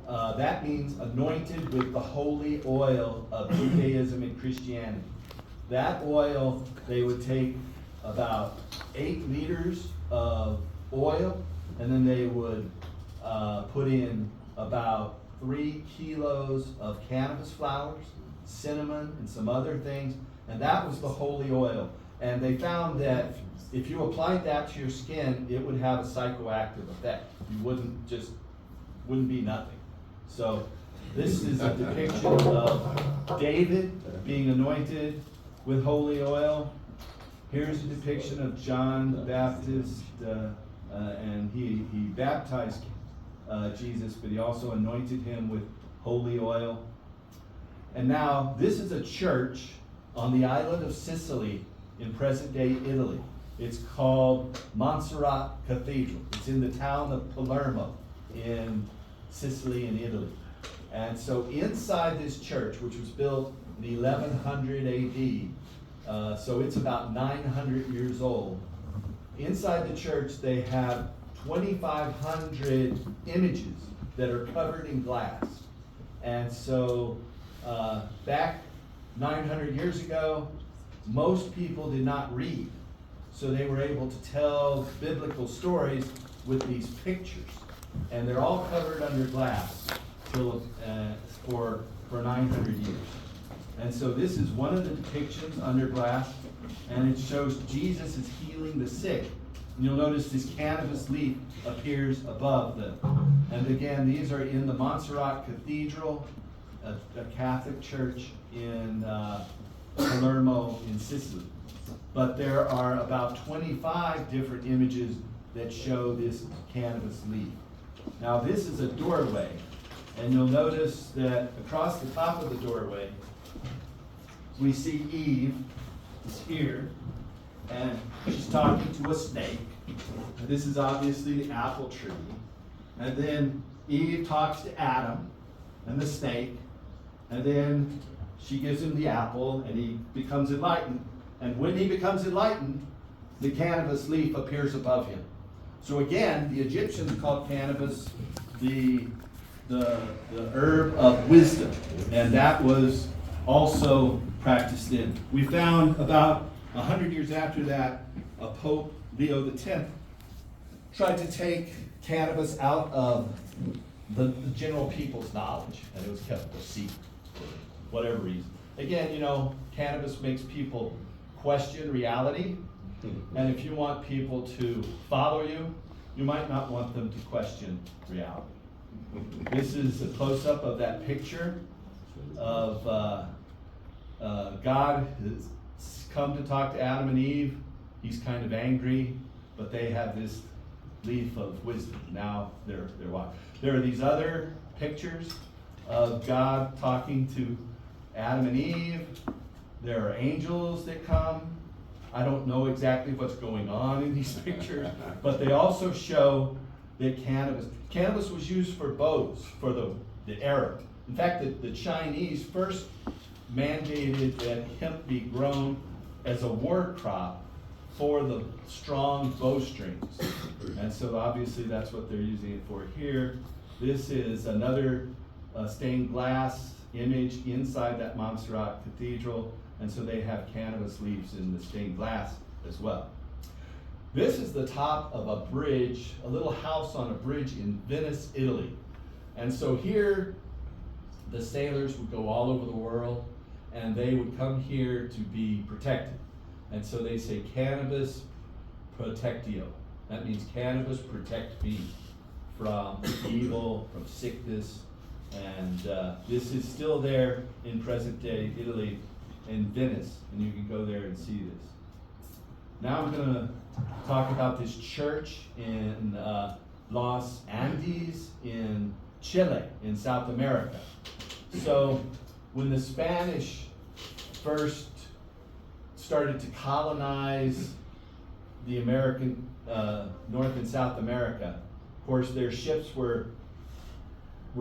that means anointed with the holy oil of Judaism and Christianity. That oil, they would take about 8 liters of oil, and then they would put in about 3 kilos of cannabis flowers, cinnamon, and some other things, and that was the holy oil. And they found that if you applied that to your skin, it would have a psychoactive effect. You wouldn't be nothing. So this is a depiction of David being anointed with holy oil. Here's a depiction of John the Baptist, and he baptized Jesus, but he also anointed him with holy oil. And now this is a church on the island of Sicily in present-day Italy. It's called Montserrat Cathedral. It's in the town of Palermo in Sicily in Italy. And so inside this church, which was built in 1100 AD, so it's about 900 years old, inside the church they have 2,500 images that are covered in glass. And so back 900 years ago, most people did not read. So they were able to tell biblical stories with these pictures. And they're all covered under glass for 900 years. And so this is one of the depictions under glass, and it shows Jesus is healing the sick. And you'll notice this cannabis leaf appears above them. And again, these are in the Montserrat Cathedral, a Catholic church in Palermo in Sicily. But there are about 25 different images that show this cannabis leaf. Now this is a doorway, and you'll notice that across the top of the doorway, we see Eve is here, and she's talking to a snake. And this is obviously the apple tree. And then Eve talks to Adam and the snake, and then she gives him the apple, and he becomes enlightened. And when he becomes enlightened, the cannabis leaf appears above him. So again, the Egyptians called cannabis the herb of wisdom, and that was also practiced in. We found about 100 years after that, a Pope Leo X tried to take cannabis out of the general people's knowledge, and it was kept a secret for whatever reason. Again, you know, cannabis makes people question reality, and if you want people to follow you, you might not want them to question reality. This is a close-up of that picture of God has come to talk to Adam and Eve. He's kind of angry, but they have this leaf of wisdom. Now they're wise. There are these other pictures of God talking to Adam and Eve. There are angels that come. I don't know exactly what's going on in these pictures, but they also show that cannabis was used for bows for the Arab. In fact, the Chinese first mandated that hemp be grown as a war crop for the strong bowstrings. And so obviously that's what they're using it for here. This is another stained glass image inside that Montserrat Cathedral. And so they have cannabis leaves in the stained glass as well. This is the top of a bridge, a little house on a bridge in Venice, Italy. And so here, the sailors would go all over the world, and they would come here to be protected. And so they say, cannabis protectio. That means cannabis protect me from evil, from sickness. And this is still there in present day Italy, in Venice, and you can go there and see this. Now I'm going to talk about this church in Los Andes in Chile, in South America. So when the Spanish first started to colonize the American North and South America, of course their ships were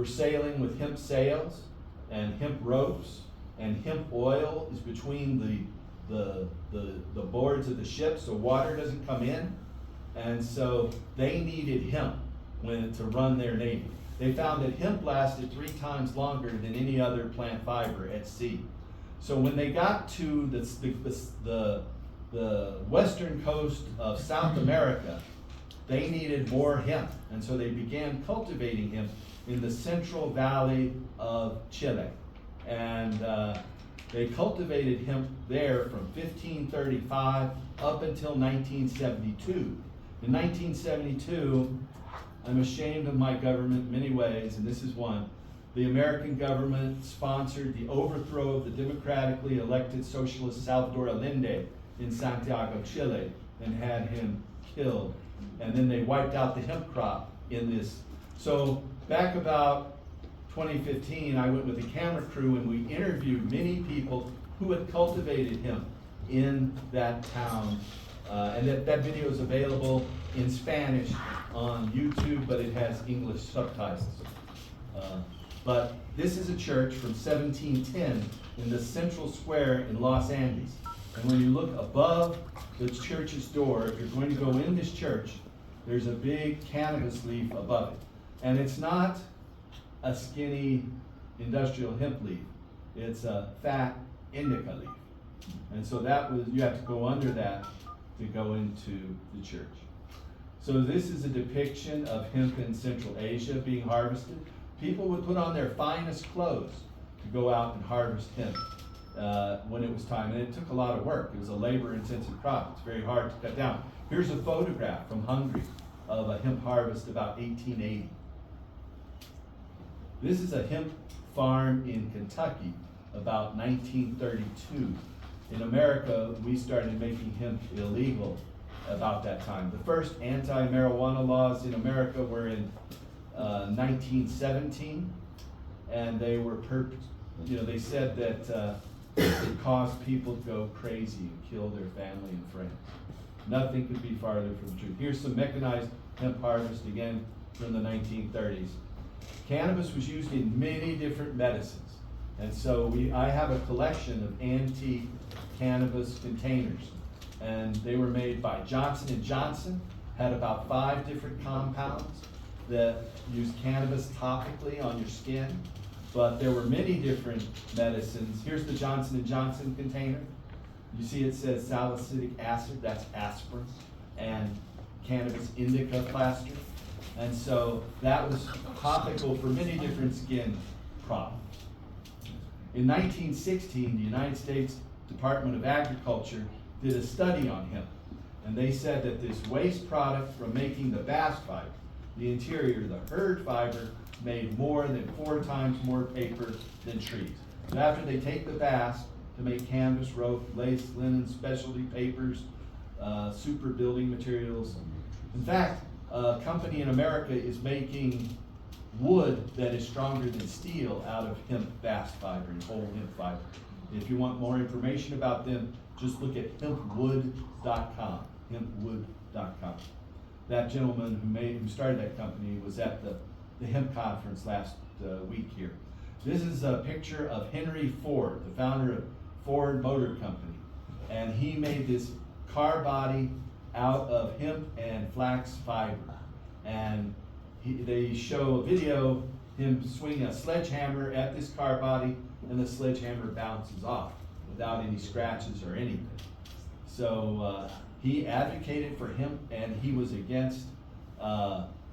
sailing with hemp sails and hemp ropes, and hemp oil is between the boards of the ship, so water doesn't come in. And so they needed hemp to run their navy. They found that hemp lasted 3 times longer than any other plant fiber at sea. So when they got to the western coast of South America, they needed more hemp. And so they began cultivating hemp in the Central Valley of Chile. And they cultivated hemp there from 1535 up until 1972. In 1972, I'm ashamed of my government in many ways, and this is one. The American government sponsored the overthrow of the democratically elected socialist Salvador Allende in Santiago, Chile, and had him killed. And then they wiped out the hemp crop in this. So back about 2015, I went with a camera crew and we interviewed many people who had cultivated hemp in that town. And that video is available in Spanish on YouTube, but it has English subtitles. But this is a church from 1710 in the central square in Los Andes. And when you look above the church's door, if you're going to go in this church, there's a big cannabis leaf above it. And it's not a skinny industrial hemp leaf. It's a fat indica leaf. And so you have to go under that to go into the church. So this is a depiction of hemp in Central Asia being harvested. People would put on their finest clothes to go out and harvest hemp when it was time. And it took a lot of work. It was a labor-intensive crop. It's very hard to cut down. Here's a photograph from Hungary of a hemp harvest about 1880. This is a hemp farm in Kentucky about 1932. In America, we started making hemp illegal about that time. The first anti-marijuana laws in America were in 1917, and they were they said that it caused people to go crazy and kill their family and friends. Nothing could be farther from the truth. Here's some mechanized hemp harvest again from the 1930s. Cannabis was used in many different medicines, and so I have a collection of antique cannabis containers, and they were made by Johnson & Johnson, had about 5 different compounds that use cannabis topically on your skin, but there were many different medicines. Here's the Johnson & Johnson container. You see it says salicylic acid, that's aspirin, and cannabis indica plaster. And so that was topical for many different skin problems. In 1916, the United States Department of Agriculture did a study on hemp. And they said that this waste product from making the bast fiber, the interior, the hurd fiber, made more than 4 times more paper than trees. So after they take the bast to make canvas, rope, lace, linen, specialty papers, super building materials. In fact, a company in America is making wood that is stronger than steel out of hemp bast fiber and whole hemp fiber. If you want more information about them, just look at hempwood.com. Hempwood.com. That gentleman who started that company was at the hemp conference last week here. This is a picture of Henry Ford, the founder of Ford Motor Company, and he made this car body out of hemp and flax fiber. And they show a video him swing a sledgehammer at this car body, and the sledgehammer bounces off without any scratches or anything. So he advocated for hemp, and he was against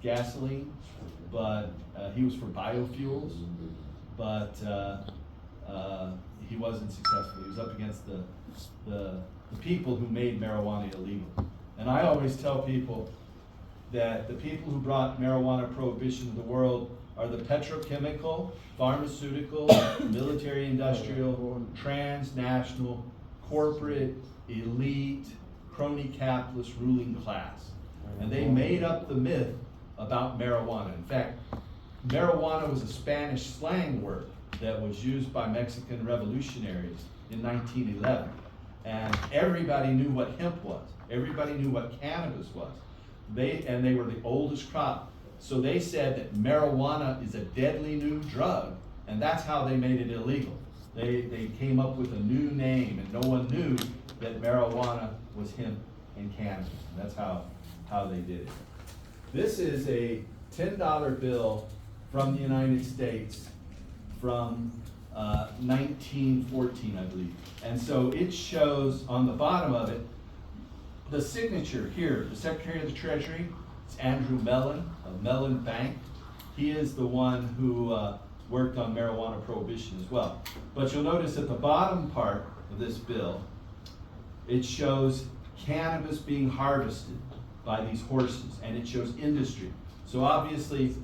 gasoline, but he was for biofuels, but he wasn't successful. He was up against the people who made marijuana illegal. And I always tell people that the people who brought marijuana prohibition to the world are the petrochemical, pharmaceutical, military industrial, transnational, corporate, elite, crony capitalist ruling class. And they made up the myth about marijuana. In fact, marijuana was a Spanish slang word that was used by Mexican revolutionaries in 1911. And everybody knew what hemp was. Everybody knew what cannabis was. They were the oldest crop. So they said that marijuana is a deadly new drug, and that's how they made it illegal. They came up with a new name, and no one knew that marijuana was hemp and cannabis. And that's how they did it. This is a $10 bill from the United States from 1914, I believe. And so it shows on the bottom of it, the signature here, the Secretary of the Treasury, it's Andrew Mellon of Mellon Bank. He is the one who worked on marijuana prohibition as well. But you'll notice at the bottom part of this bill, it shows cannabis being harvested by these horses, and it shows industry. So obviously,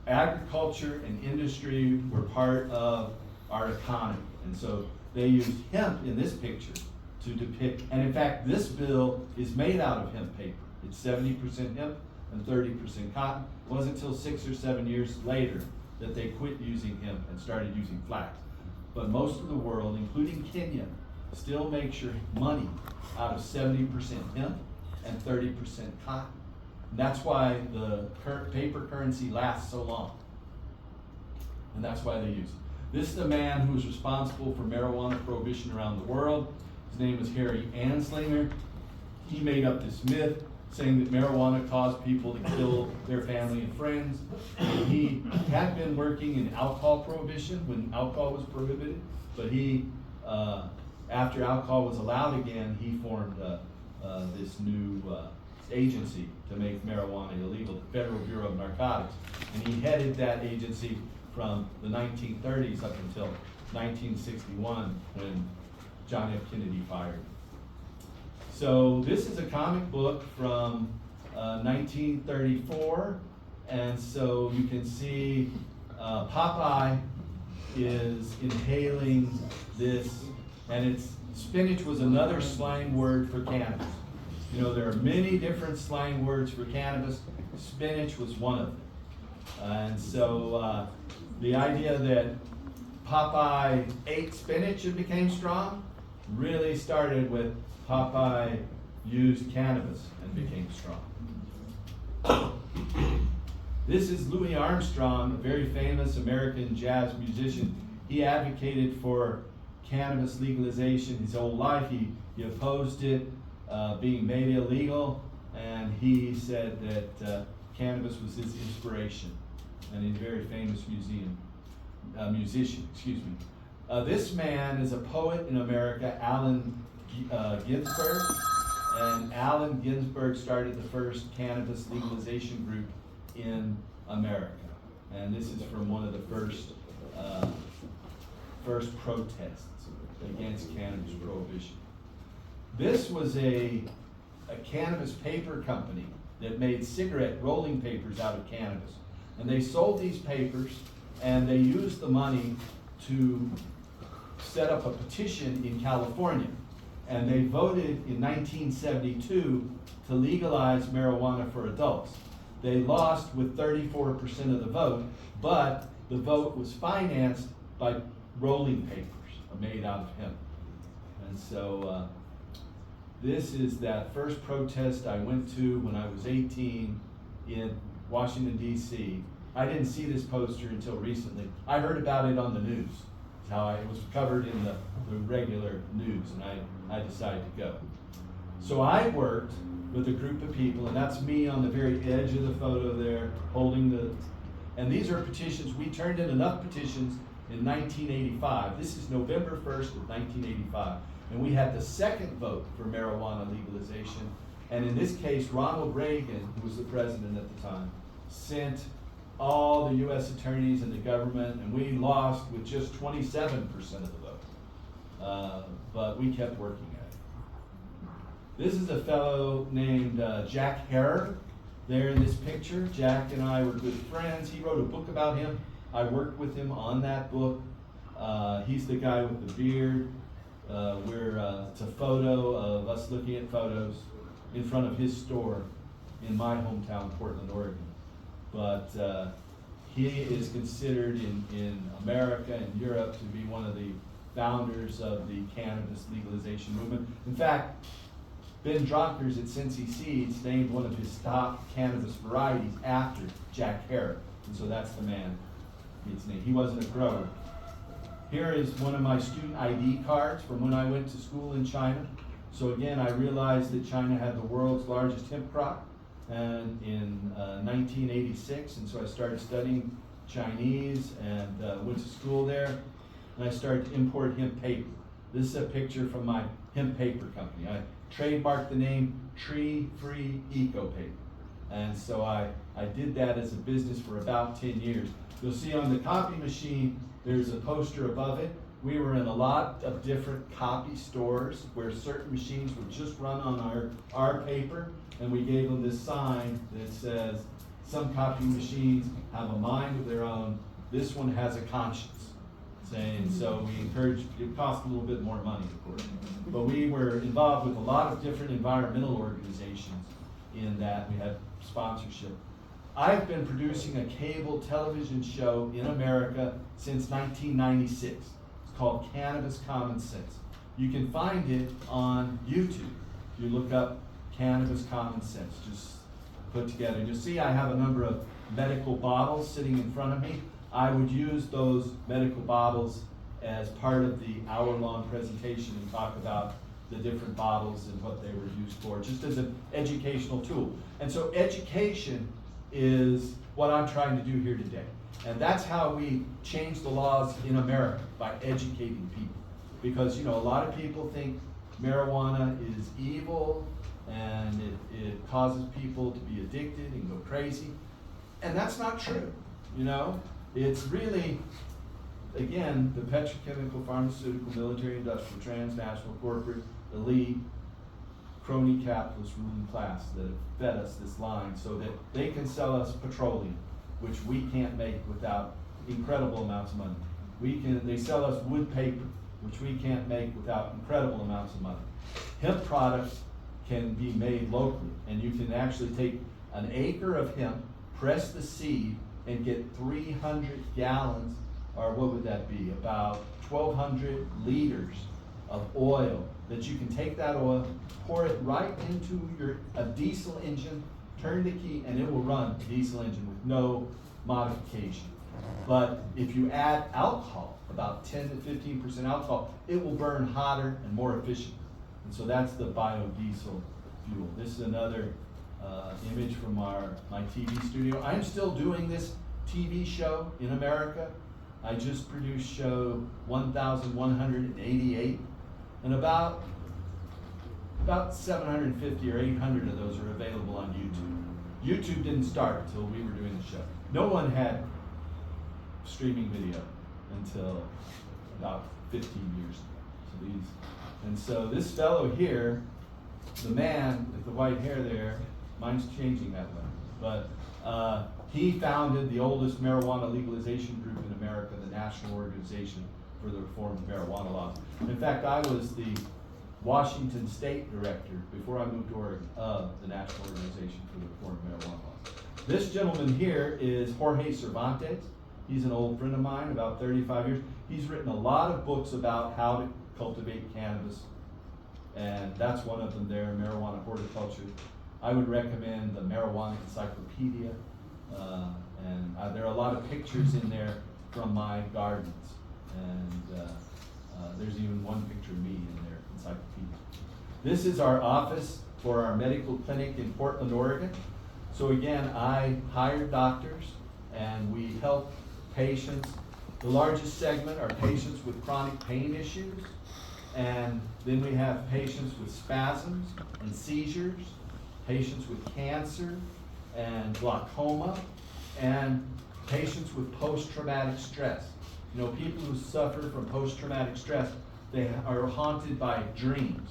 agriculture and industry were part of our economy. And so they used hemp in this picture to depict, and in fact, this bill is made out of hemp paper. It's 70% hemp and 30% cotton. It wasn't until 6 or 7 years later that they quit using hemp and started using flax. But most of the world, including Kenya, still makes your money out of 70% hemp and 30% cotton. And that's why the paper currency lasts so long. And that's why they use it. This is the man who was responsible for marijuana prohibition around the world. His name was Harry Anslinger. He made up this myth saying that marijuana caused people to kill their family and friends. And he had been working in alcohol prohibition when alcohol was prohibited, but he, after alcohol was allowed again, he formed this new agency to make marijuana illegal, the Federal Bureau of Narcotics. And he headed that agency from the 1930s up until 1961 when John F. Kennedy fired him. So this is a comic book from 1934, and so you can see Popeye is inhaling this, and it's spinach was another slang word for cannabis. You know, there are many different slang words for cannabis. Spinach was one of them. And so the idea that Popeye ate spinach and became strong really started with Popeye used cannabis and became strong. This is Louis Armstrong, a very famous American jazz musician. He advocated for cannabis legalization his whole life. He opposed it being made illegal, and he said that cannabis was his inspiration, and he's a very famous musician. This man is a poet in America, Allen Ginsberg, And Allen Ginsberg started the first cannabis legalization group in America. And this is from one of the first protests against cannabis prohibition. This was a cannabis paper company that made cigarette rolling papers out of cannabis. And they sold these papers, and they used the money to set up a petition in California. And they voted in 1972 to legalize marijuana for adults. They lost with 34% of the vote, but the vote was financed by rolling papers made out of hemp. And so this is that first protest I went to when I was 18 in Washington, D.C. I didn't see this poster until recently. I heard about it on the news. It's how it was covered in the regular news, and I decided to go. So I worked with a group of people, and that's me on the very edge of the photo there, holding the, and these are petitions. We turned in enough petitions in 1985. This is November 1st of 1985. And we had the second vote for marijuana legalization. And in this case, Ronald Reagan, who was the president at the time, sent all the U.S. attorneys and the government, and we lost with just 27% of the vote. But we kept working at it. This is a fellow named Jack Herer. There in this picture, Jack and I were good friends. He wrote a book about him. I worked with him on that book. He's the guy with the beard. It's a photo of us looking at photos in front of his store in my hometown, Portland, Oregon. But he is considered in America and Europe to be one of the founders of the cannabis legalization movement. In fact, Ben Dronkers at Cincy Seeds named one of his top cannabis varieties after Jack Herer. And so that's the man. He wasn't a grower. Here is one of my student ID cards from when I went to school in China. So again, I realized that China had the world's largest hemp crop and in 1986, and so I started studying Chinese and went to school there, and I started to import hemp paper. This is a picture from my hemp paper company. I trademarked the name Tree Free Eco Paper, and so I did that as a business for about 10 years. You'll see on the copy machine, there's a poster above it. We were in a lot of different copy stores where certain machines would just run on our paper, and we gave them this sign that says, some copy machines have a mind of their own, this one has a conscience. And so we encourage, it cost a little bit more money, of course. But we were involved with a lot of different environmental organizations in that. We had sponsorship. I've been producing a cable television show in America since 1996. It's called Cannabis Common Sense. You can find it on YouTube. If you look up Cannabis Common Sense, just put together. You'll see I have a number of medical bottles sitting in front of me. I would use those medical bottles as part of the hour-long presentation and talk about the different bottles and what they were used for, just as an educational tool. And so education is what I'm trying to do here today. And that's how we change the laws in America, by educating people. Because, you know, a lot of people think marijuana is evil and it causes people to be addicted and go crazy. And that's not true, you know? It's really, again, the petrochemical, pharmaceutical, military, industrial, transnational, corporate, elite, crony capitalist ruling class that have fed us this line so that they can sell us petroleum, which we can't make without incredible amounts of money. They sell us wood paper, which we can't make without incredible amounts of money. Hemp products can be made locally, and you can actually take an acre of hemp, press the seed, and get 300 gallons, or what would that be, about 1,200 liters of oil, that you can take that oil, pour it right into a diesel engine, turn the key, and it will run a diesel engine with no modification. But if you add alcohol, about 10 to 15% alcohol, it will burn hotter and more efficient. And so that's the biodiesel fuel. This is another image from my TV studio. I'm still doing this TV show in America. I just produced show 1188, and about about 750 or 800 of those are available on YouTube. YouTube didn't start until we were doing the show. No one had streaming video until about 15 years ago. So this fellow here, the man with the white hair there, mine's changing that way, but he founded the oldest marijuana legalization group in America, the National Organization for the Reform of Marijuana Laws. In fact, I was the Washington State Director, before I moved to Oregon, of the National Organization for the Reform of Marijuana Laws. This gentleman here is Jorge Cervantes. He's an old friend of mine, about 35 years. He's written a lot of books about how to cultivate cannabis, and that's one of them there, Marijuana Horticulture. I would recommend the Marijuana Encyclopedia, and there are a lot of pictures in there from my gardens, and there's even one picture of me in their encyclopedia. This is our office for our medical clinic in Portland, Oregon. So again, I hire doctors and we help patients. The largest segment are patients with chronic pain issues, and then we have patients with spasms and seizures, patients with cancer and glaucoma, and patients with post-traumatic stress. You know, people who suffer from post-traumatic stress, they are haunted by dreams.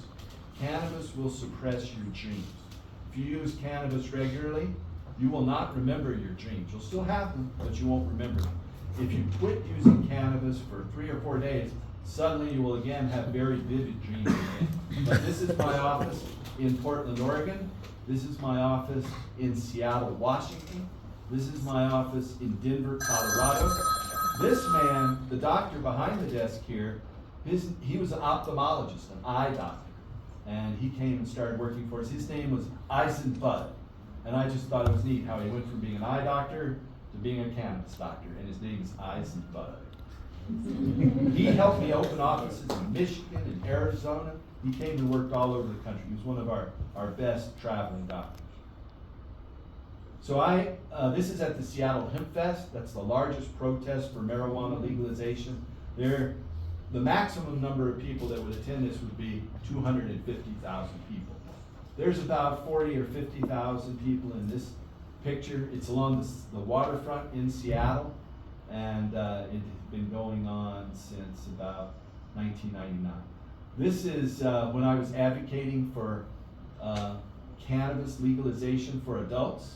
Cannabis will suppress your dreams. If you use cannabis regularly, you will not remember your dreams. You'll still have them, but you won't remember them. If you quit using cannabis for 3 or 4 days, suddenly you will again have very vivid dreams again. But this is my office in Portland, Oregon. This is my office in Seattle, Washington. This is my office in Denver, Colorado. This man, the doctor behind the desk here, he was an ophthalmologist, an eye doctor, and he came and started working for us. His name was Eisenbud, and I just thought it was neat how he went from being an eye doctor to being a cannabis doctor, and his name is Eisenbud. He helped me open offices in Michigan and Arizona. He came and worked all over the country. He was one of our best traveling doctors. So this is at the Seattle Hemp Fest. That's the largest protest for marijuana legalization. The maximum number of people that would attend this would be 250,000 people. There's about 40 or 50,000 people in this picture. It's along the waterfront in Seattle, and it has been going on since about 1999. This is when I was advocating for cannabis legalization for adults.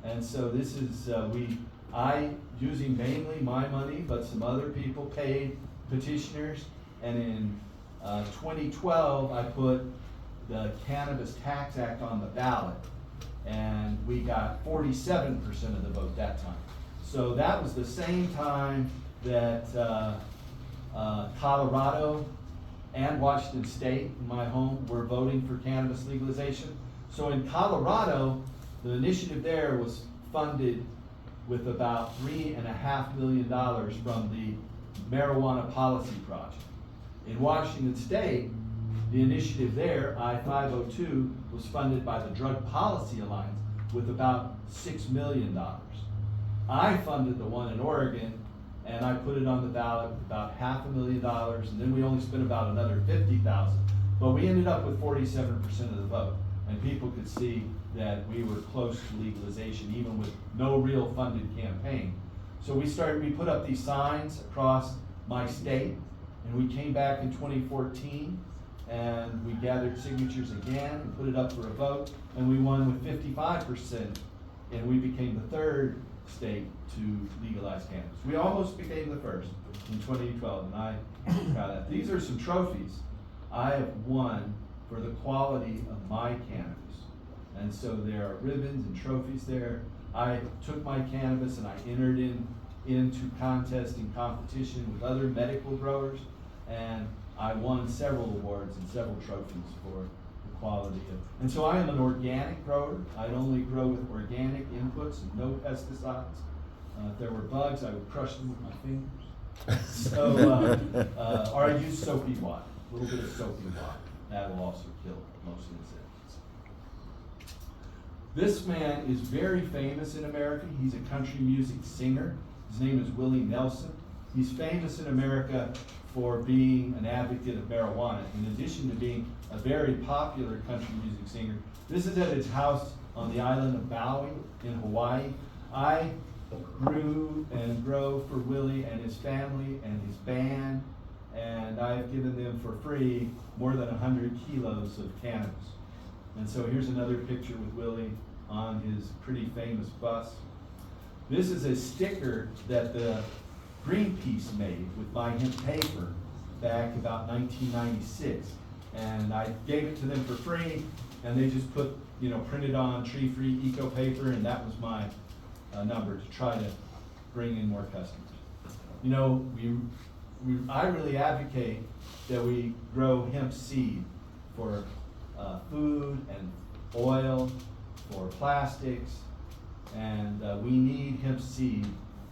And so this is, using mainly my money, but some other people paid petitioners. And in 2012, I put the Cannabis Tax Act on the ballot, and we got 47% of the vote that time. So that was the same time that Colorado and Washington State, my home, were voting for cannabis legalization. So in Colorado, the initiative there was funded with about $3.5 million from the Marijuana Policy Project. In Washington State, the initiative there, I-502, was funded by the Drug Policy Alliance with about $6 million. I funded the one in Oregon, and I put it on the ballot with about $500,000, and then we only spent about another $50,000. But we ended up with 47% of the vote, and people could see that we were close to legalization, even with no real funded campaign. So we put up these signs across my state, and we came back in 2014, and we gathered signatures again and put it up for a vote, and we won with 55%, and we became the third state to legalize cannabis. We almost became the first in 2012, and I'm proud of that. These are some trophies I have won for the quality of my cannabis. And so there are ribbons and trophies there. I took my cannabis and I entered into contest and competition with other medical growers, and I won several awards and several trophies for the quality of. And so I am an organic grower. I only grow with organic inputs and no pesticides. If there were bugs, I would crush them with my fingers. So, or I use soapy water, a little bit of soapy water. That will also kill most insects. This man is very famous in America. He's a country music singer. His name is Willie Nelson. He's famous in America for being an advocate of marijuana. In addition to being a very popular country music singer, this is at his house on the island of Maui in Hawaii. I grew and grow for Willie and his family and his band, and I've given them for free more than 100 kilos of cannabis. And so here's another picture with Willie on his pretty famous bus. This is a sticker that the Greenpeace made with my hemp paper back about 1996. And I gave it to them for free, and they just put, printed on tree-free eco paper, and that was my number to try to bring in more customers. I really advocate that we grow hemp seed for food and oil, for plastics, and we need hemp seed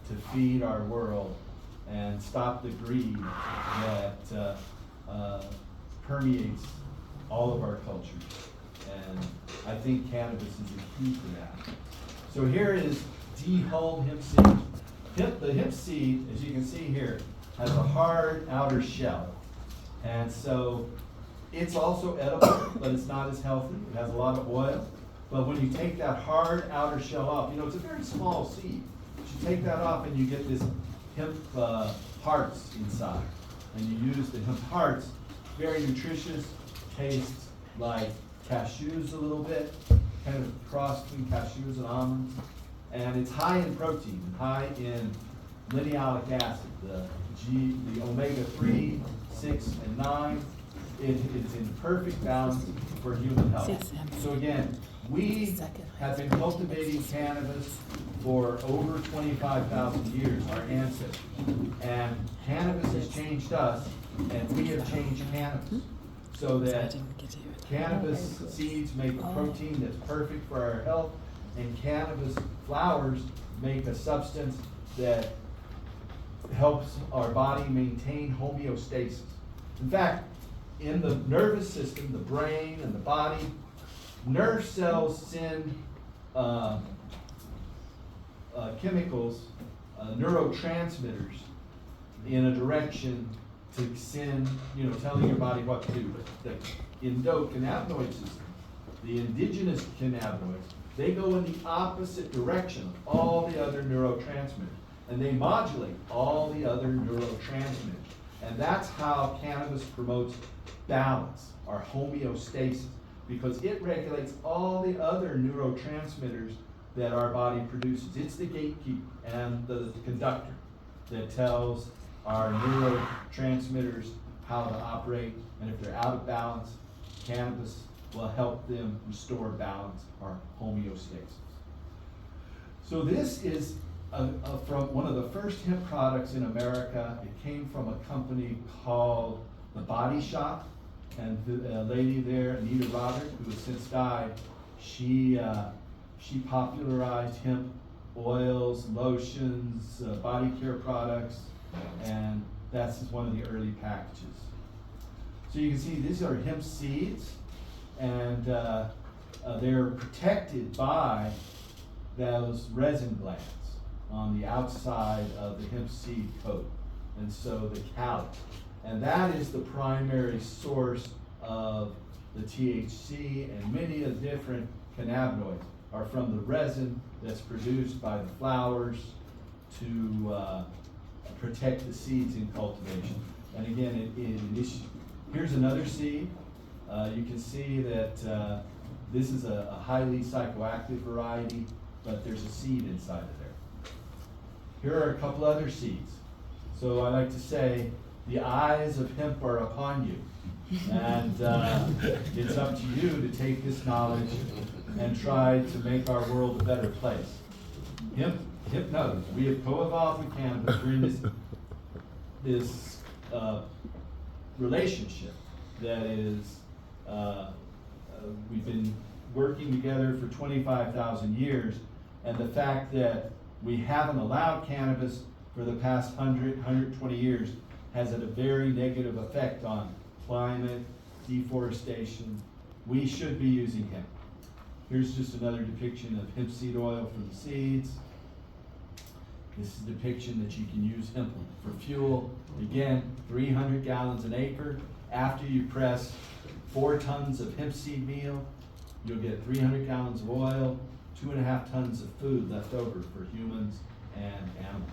to feed our world and stop the greed that permeates all of our cultures. And I think cannabis is a key to that. So here is dehulled hemp seed. The hemp seed, as you can see here, has a hard outer shell. And so it's also edible, but it's not as healthy. It has a lot of oil. But when you take that hard outer shell off, it's a very small seed. But you take that off and you get this hemp hearts inside. And you use the hemp hearts, very nutritious, tastes like cashews a little bit, kind of cross between cashews and almonds. And it's high in protein, high in linoleic acid, the omega-3, 6, and 9. It's in perfect balance for human health. So again, we have been cultivating cannabis for over 25,000 years, our ancestors. And cannabis has changed us, and we have changed cannabis. So that cannabis seeds make a protein that's perfect for our health, and cannabis flowers make a substance that helps our body maintain homeostasis. In fact, in the nervous system, the brain and the body, nerve cells send chemicals, neurotransmitters, in a direction to send, telling your body what to do. The endocannabinoid system, the indigenous cannabinoids, they go in the opposite direction of all the other neurotransmitters, and they modulate all the other neurotransmitters. And that's how cannabis promotes balance, or homeostasis, because it regulates all the other neurotransmitters that our body produces. It's the gatekeeper and the conductor that tells our neurotransmitters how to operate, and if they're out of balance, cannabis will help them restore balance, or homeostasis. So this is from one of the first hemp products in America. It came from a company called The Body Shop, and the lady there, Anita Roderick, who has since died, she popularized hemp oils, lotions, body care products, and that's one of the early packages. So you can see these are hemp seeds, and they're protected by those resin glands on the outside of the hemp seed coat, and so the calyx. And that is the primary source of the THC, and many of the different cannabinoids are from the resin that's produced by the flowers to protect the seeds in cultivation. And again, here's another seed. You can see that this is a highly psychoactive variety, but there's a seed inside of there. Here are a couple other seeds. So I like to say, the eyes of hemp are upon you. And it's up to you to take this knowledge and try to make our world a better place. Hemp knows. We have co-evolved with cannabis. We're in this relationship that is, we've been working together for 25,000 years, and the fact that we haven't allowed cannabis for the past 120 years has had a very negative effect on climate, deforestation. We should be using hemp. Here's just another depiction of hemp seed oil from the seeds. This is a depiction that you can use hemp for fuel. Again, 300 gallons an acre. After you press 4 tons of hemp seed meal, you'll get 300 gallons of oil, 2.5 tons of food left over for humans and animals.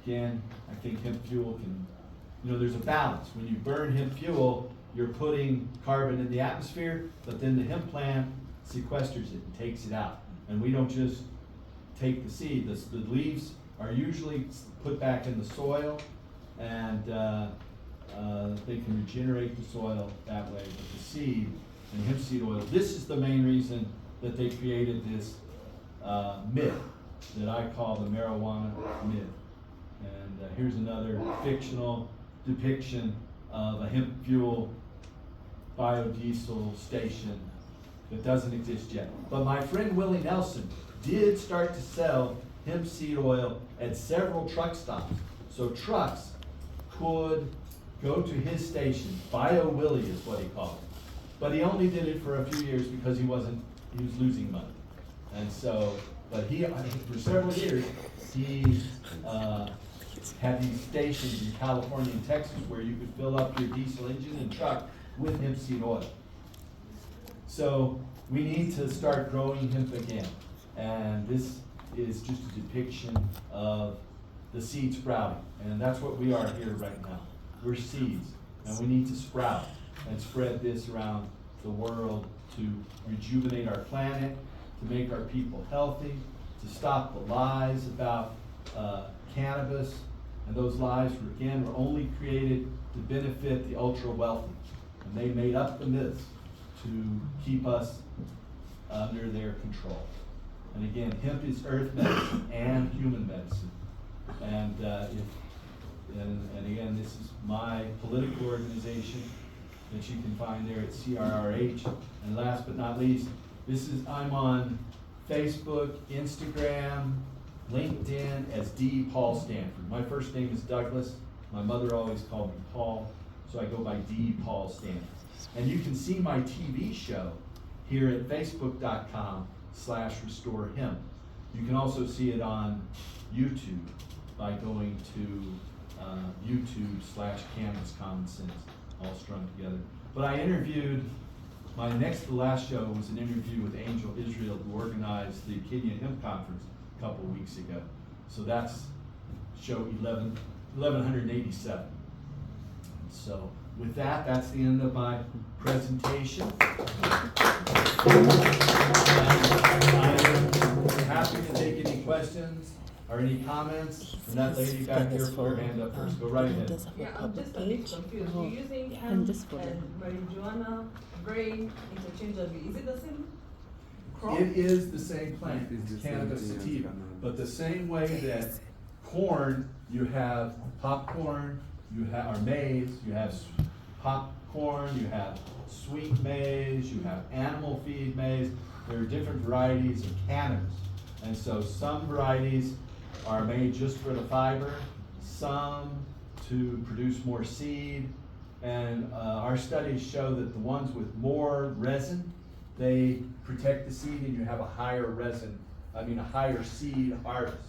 Again, I think hemp fuel can, there's a balance. When you burn hemp fuel, you're putting carbon in the atmosphere, but then the hemp plant sequesters it and takes it out. And we don't just take the seed. The leaves are usually put back in the soil, and they can regenerate the soil that way. But the seed and hemp seed oil, this is the main reason that they created this myth that I call the marijuana myth. And here's another fictional depiction of a hemp fuel biodiesel station that doesn't exist yet. But my friend Willie Nelson did start to sell hemp seed oil at several truck stops. So trucks could go to his station. Bio Willie is what he called it. But he only did it for a few years because he was losing money. And so, but for several years, he had these stations in California and Texas where you could fill up your diesel engine and truck with hemp seed oil. So we need to start growing hemp again. And this is just a depiction of the seed sprouting. And that's what we are here right now. We're seeds, and we need to sprout and spread this around the world to rejuvenate our planet, to make our people healthy, to stop the lies about cannabis. And those lies, again, were only created to benefit the ultra wealthy. And they made up the myths to keep us under their control. And again, hemp is earth medicine and human medicine. And and again, this is my political organization that you can find there at CRRH. And last but not least, I'm on Facebook, Instagram, LinkedIn as D. Paul Stanford. My first name is Douglas. My mother always called me Paul, so I go by D. Paul Stanford. And you can see my TV show here at facebook.com/RestoreHemp. You can also see it on YouTube by going to YouTube/Cannabis Common Sense, all strung together. But I interviewed, my next to last show was an interview with Angel Israel, who organized the Kenya Hemp Conference a couple of weeks ago. So that's show 1187. So with that, that's the end of my presentation. I'm happy to take any questions or any comments. And that lady back there, put her hand up first. Go right ahead. Yeah, I'm just a bit confused. You're using hemp and marijuana very interchangeably. Is it the same crop? It is the same plant. It's cannabis sativa. But the same way that corn, you have popcorn, you have maize, you have popcorn, you have sweet maize, you have animal feed maize. There are different varieties of cannabis. And so some varieties are made just for the fiber, some to produce more seed. And our studies show that the ones with more resin, they protect the seed and you have a higher seed harvest.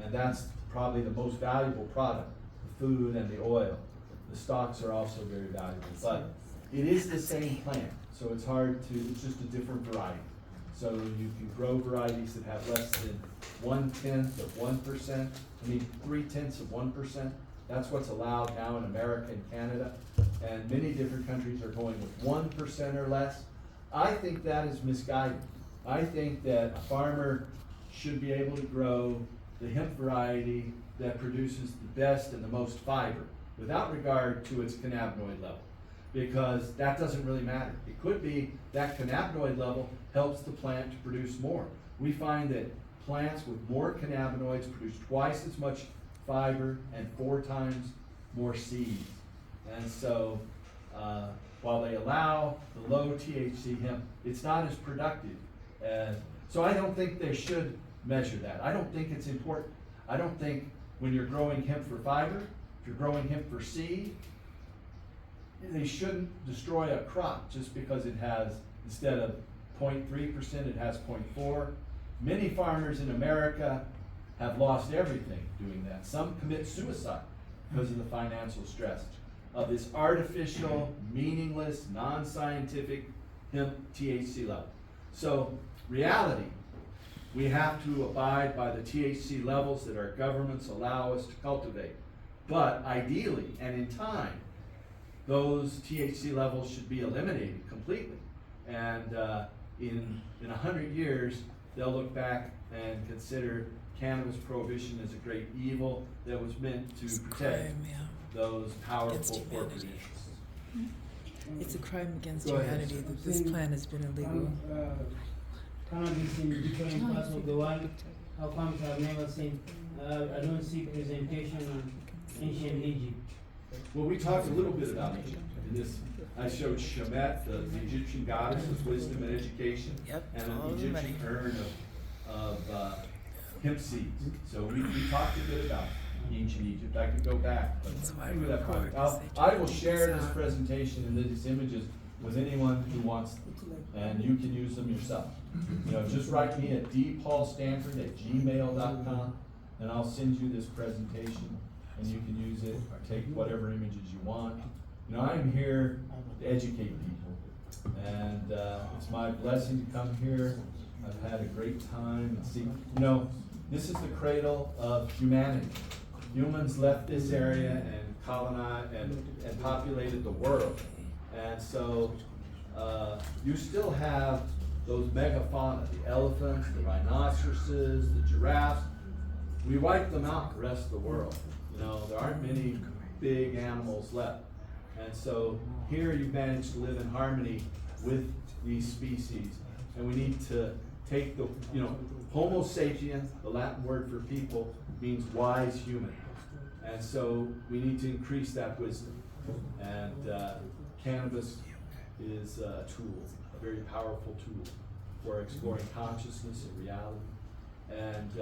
And that's probably the most valuable product, the food and the oil. The stalks are also very valuable, but it is the same plant. So it's just a different variety. So you can grow varieties that have less than 1/10 of 1%, 3/10 of 1%. That's what's allowed now in America and Canada. And many different countries are going with 1% or less. I think that is misguided. I think that a farmer should be able to grow the hemp variety that produces the best and the most fiber, without regard to its cannabinoid level, because that doesn't really matter. It could be that cannabinoid level helps the plant to produce more. We find that plants with more cannabinoids produce twice as much fiber and 4 times more seeds. And so while they allow the low THC hemp, it's not as productive so I don't think they should measure that. I don't think it's important. I don't think when you're growing hemp for fiber, if you're growing hemp for seed, they shouldn't destroy a crop just because it has, instead of 0.3%, it has 0.4. Many farmers in America have lost everything doing that. Some commit suicide because of the financial stress of this artificial, meaningless, non-scientific hemp THC level. So, reality, we have to abide by the THC levels that our governments allow us to cultivate. But ideally, and in time, those THC levels should be eliminated completely. And in 100 years, they'll look back and consider cannabis prohibition as a great evil that was meant to protect those powerful corporate interests. It's a crime against Go ahead, humanity sir. that this plant has been illegal. Cannabis in different parts of the world. How comes I've never seen? I don't see presentation on ancient Egypt. Well, we talked a little bit about Egypt. In this, I showed Shemet, the Egyptian goddess of wisdom and education, and an Egyptian urn of hemp seeds. So we talked a bit about ancient Egypt. I could go back, but maybe that probably. I will share this presentation and these images with anyone who wants them, and you can use them yourself. You know, just write me at dpaulstanford@gmail.com, and I'll send you this presentation, and you can use it or take whatever images you want. You know, I'm here to educate people, and it's my blessing to come here. I've had a great time and see. You know, this is the cradle of humanity. Humans left this area and colonized and populated the world. And so you still have those megafauna, the elephants, the rhinoceroses, the giraffes. We wiped them out the rest of the world. You know, there aren't many big animals left. And so here you've managed to live in harmony with these species. And we need to take the, you know, Homo sapiens, the Latin word for people, means wise human. And so we need to increase that wisdom. And cannabis is a tool, a very powerful tool for exploring consciousness and reality. And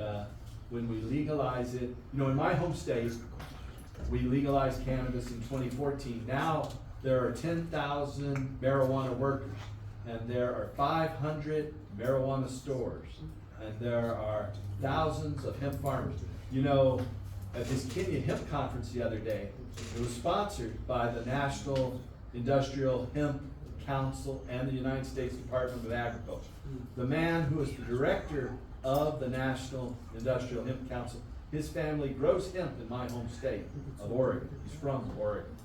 when we legalize it, you know, in my home state, we legalized cannabis in 2014. Now there are 10,000 marijuana workers, and there are 500 marijuana stores, and there are thousands of hemp farmers. You know, at this Kenya Hemp Conference the other day, it was sponsored by the National Industrial Hemp Council and the United States Department of Agriculture. The man who is the director of the National Industrial Hemp Council, his family grows hemp in my home state of Oregon. He's from Oregon.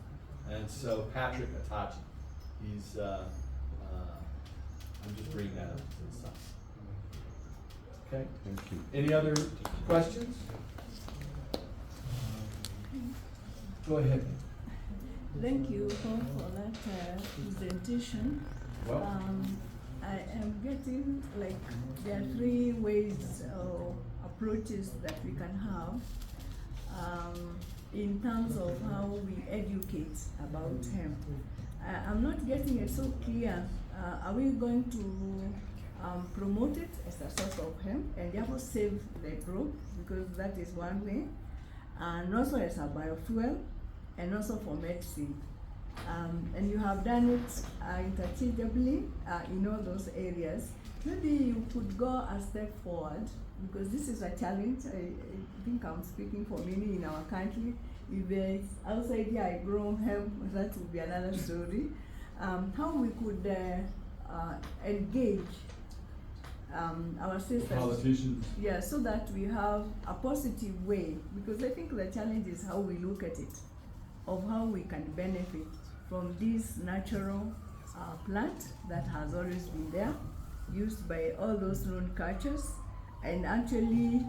And so Patrick Atachi, he's, I'm just bringing that up to the side. Okay? Thank you. Any other questions? Go ahead. Thank you for that presentation. I am getting like there are three ways or approaches that we can have in terms of how we educate about hemp. I'm not getting it so clear. Are we going to promote it as a source of hemp and therefore save the crop, because that is one way, and also as a biofuel, and also for medicine. And you have done it interchangeably in all those areas. Maybe you could go a step forward, because this is a challenge. I think I'm speaking for many in our country. If there's outside here I grow hemp, that would be another story. How we could engage our sisters, politicians. Yeah, so that we have a positive way, because I think the challenge is how we look at it, of how we can benefit from this natural plant that has always been there, used by all those known cultures, and actually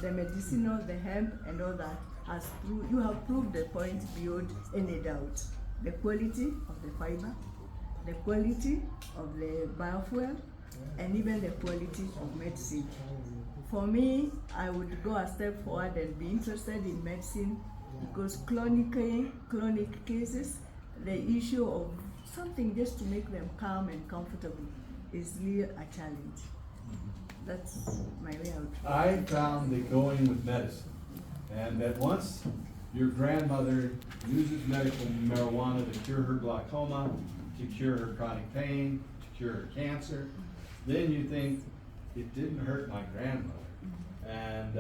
the medicinal, the hemp and all that has proved, you have proved the point beyond any doubt. The quality of the fiber, the quality of the biofuel, and even the quality of medicine. For me, I would go a step forward and be interested in medicine, because chronic cases, the issue of something just to make them calm and comfortable is really a challenge. That's my way out. I found that going with medicine, and that once your grandmother uses medical marijuana to cure her glaucoma, to cure her chronic pain, to cure her cancer, then you think, it didn't hurt my grandmother. And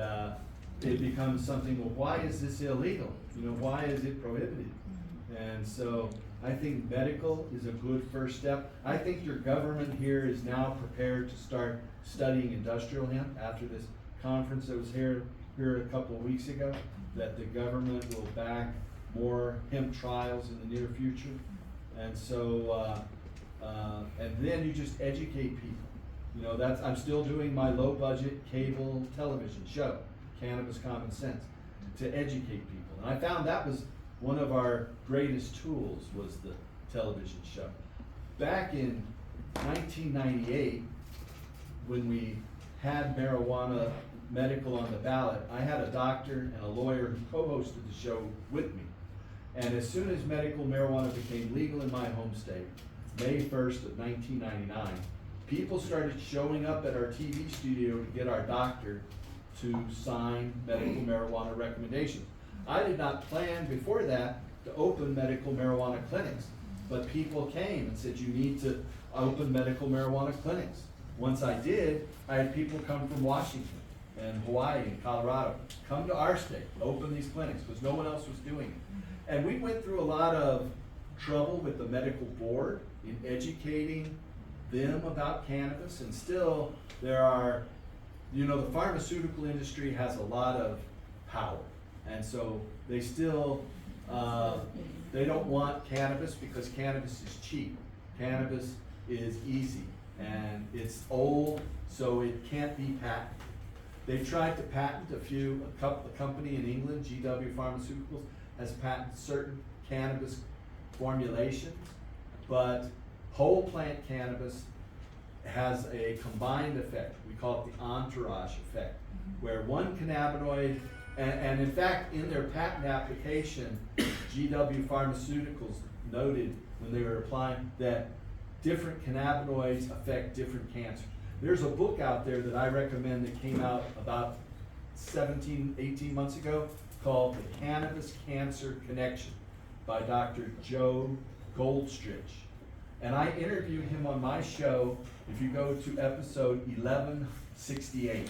it becomes something, well, why is this illegal? You know, why is it prohibited? And so I think medical is a good first step. I think your government here is now prepared to start studying industrial hemp after this conference that was here a couple of weeks ago, that the government will back more hemp trials in the near future. And so, and then you just educate people. You know, I'm still doing my low budget cable television show, Cannabis Common Sense, to educate people. And I found that was one of our greatest tools, was the television show. Back in 1998, when we had marijuana medical on the ballot, I had a doctor and a lawyer who co-hosted the show with me. And as soon as medical marijuana became legal in my home state, May 1st of 1999, people started showing up at our TV studio to get our doctor to sign medical marijuana recommendations. I did not plan before that to open medical marijuana clinics, but people came and said, you need to open medical marijuana clinics. Once I did, I had people come from Washington and Hawaii and Colorado, come to our state, open these clinics, because no one else was doing it. And we went through a lot of trouble with the medical board in educating them about cannabis, and still there are, you know, the pharmaceutical industry has a lot of power, and so they still, they don't want cannabis because cannabis is cheap. Cannabis is easy, and it's old, so it can't be patented. They tried to patent a company in England, GW Pharmaceuticals, has patented certain cannabis formulations, but whole plant cannabis has a combined effect. We call it the entourage effect, where one cannabinoid, and in fact, in their patent application, GW Pharmaceuticals noted when they were applying that different cannabinoids affect different cancers. There's a book out there that I recommend that came out about 17, 18 months ago called The Cannabis Cancer Connection by Dr. Joe Goldstritch. And I interviewed him on my show. If you go to episode 1168,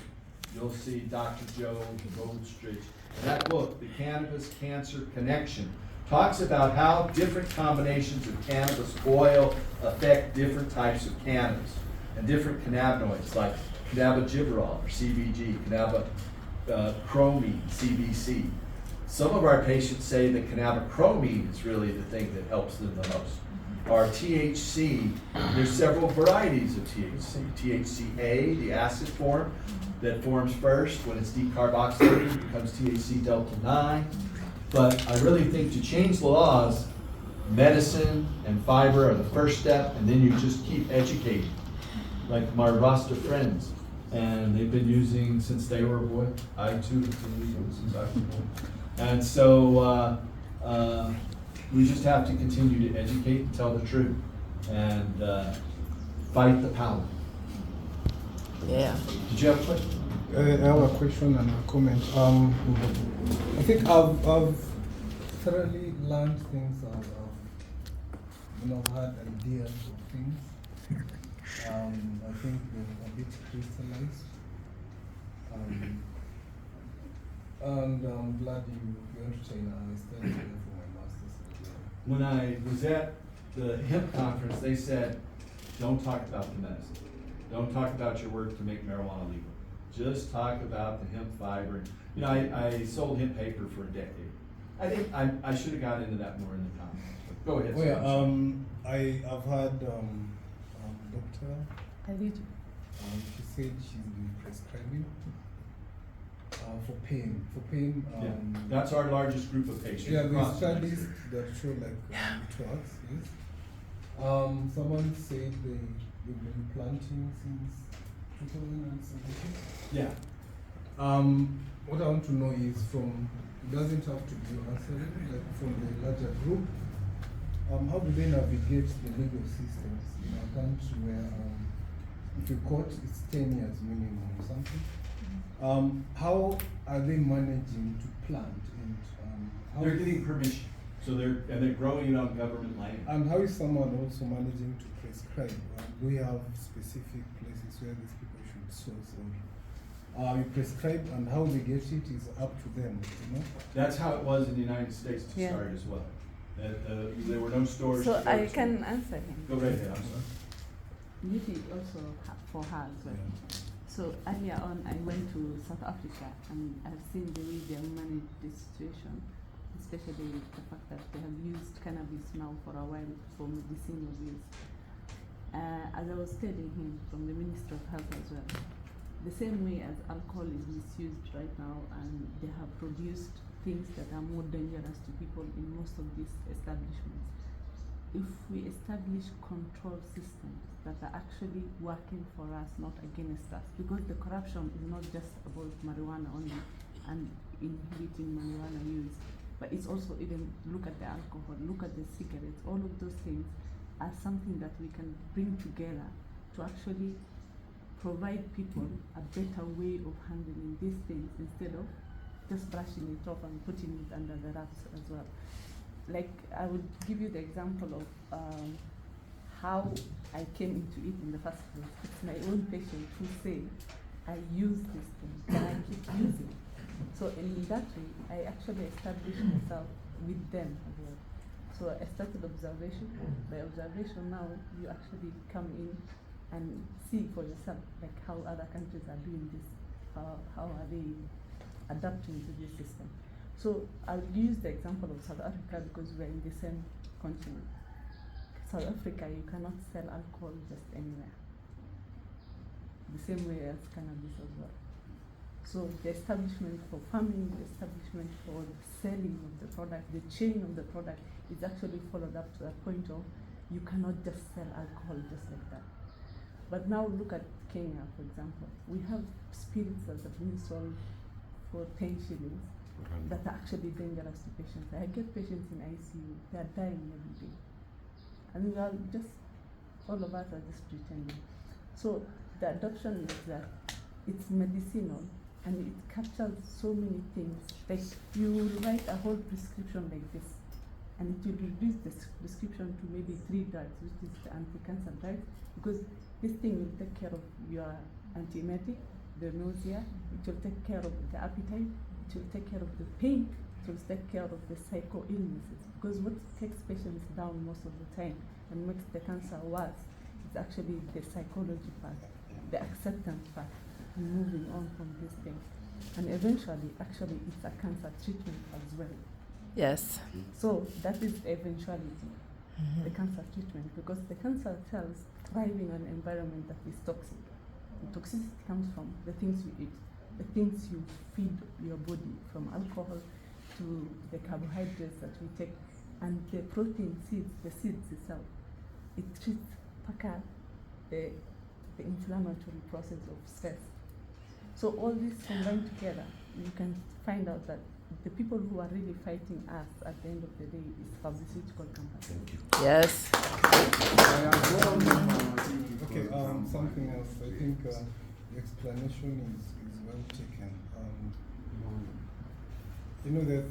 you'll see Dr. Joe Goldstritch. That book, The Cannabis Cancer Connection, talks about how different combinations of cannabis oil affect different types of cannabis and different cannabinoids like cannabidiol or CBG, cannabichromine, CBC. Some of our patients say that cannabichromine is really the thing that helps them the most. Or THC, there's several varieties of THC. THCA, the acid form, that forms first. When it's decarboxylated, it becomes THC delta 9. But I really think to change the laws, medicine and fiber are the first step, and then you just keep educating. Like my Rasta friends, and they've been using since they were a boy. I too have been using since I was a boy. And so we just have to continue to educate and tell the truth and fight the power. Yeah. Did you have a question? I have a question and a comment. I think I've thoroughly learned things. I've had ideas of things. I think they're a bit crystallized. And I'm glad you entertained. I studied there for my master's. When I was at the hemp conference, they said, don't talk about the medicine. Don't talk about your work to make marijuana legal. Just talk about the hemp fiber. You know, I sold hemp paper for a decade. I think I should have got into that more in the conference. But go ahead. Oh, yeah, I've had doctor. She said she's been prescribing for pain. Yeah, that's our largest group of patients. Yeah, the studies that show like it works. Yes. Someone said they've been planting since 2017. Yeah. What I want to know is it doesn't have to be answering, like from the larger group. How do they navigate the legal systems in a country where if you're caught, it's 10 years minimum or something? How are they managing to plant? And they're getting permission, so they're growing it on government land. And how is someone also managing to prescribe? do we have specific places where these people should source or you prescribe, and how they get it is up to them, you know? That's how it was in the United States to Yeah. start as well. There were no stores. So to go I to. can answer him. Go right ahead, I'm sorry. Maybe also for her as well. So earlier on, I went to South Africa and I've seen the way they have managed the situation, especially with the fact that they have used cannabis now for a while for medicinal use. As I was telling him from the Ministry of Health as well, the same way as alcohol is misused right now and they have produced things that are more dangerous to people in most of these establishments. If we establish control systems that are actually working for us, not against us, because the corruption is not just about marijuana only and inhibiting marijuana use, but it's also even look at the alcohol, look at the cigarettes, all of those things are something that we can bring together to actually provide people a better way of handling these things instead of just brushing it off and putting it under the wraps as well. Like, I would give you the example of how I came into it in the first place. It's my own patient who say, I use this thing and I keep using it. So in that way, I actually established myself with them as well. So I started observation. By observation now, you actually come in and see for yourself, like how other countries are doing this, how are they adapting to this system. So I'll use the example of South Africa because we're in the same continent. South Africa, you cannot sell alcohol just anywhere. The same way as cannabis as well. So the establishment for farming, the establishment for selling of the product, the chain of the product is actually followed up to the point of you cannot just sell alcohol just like that. But now look at Kenya, for example. We have spirits that are being sold for 10 shillings that are actually dangerous to patients. I get patients in ICU, they are dying every day. And we are just, all of us are just pretending. So the adoption is that it's medicinal and it captures so many things. Like you will write a whole prescription like this and it will reduce the prescription to maybe 3 drugs, which is the anti-cancer drugs, because this thing will take care of your antiemetic, the nausea, it will take care of the appetite, it will take care of the pain, it will take care of the psycho illnesses. Because what takes patients down most of the time and makes the cancer worse is actually the psychology part, the acceptance part, and moving on from this thing. And eventually, actually, it's a cancer treatment as well. Yes. So that is eventuality, the cancer treatment, because the cancer cells thrive in an environment that is toxic. The toxicity comes from the things you eat, the things you feed your body, from alcohol to the carbohydrates that we take, and the protein seeds, the seeds itself. It treats the inflammatory process of stress. So all this combined together, you can find out that the people who are really fighting us at the end of the day is pharmaceutical companies. Yes. Okay, something else. I think the explanation is well taken. You know that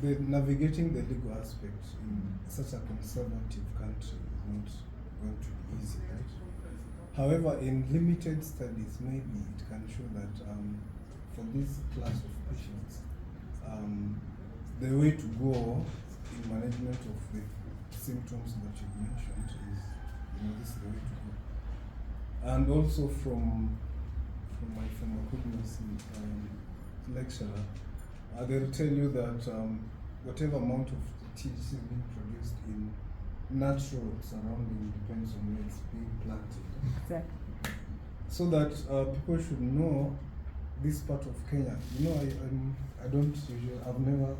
the navigating the legal aspect in such a conservative country is not going to be easy, right? However, in limited studies, maybe it can show that for this class of patients, the way to go in management of the symptoms that you mentioned is, this is the way to go. And also from my pharmacognosy lecturer, they'll tell you that whatever amount of THC is being produced in natural surrounding depends on where it's being planted. Exactly. So that people should know this part of Kenya. I don't usually, I've never,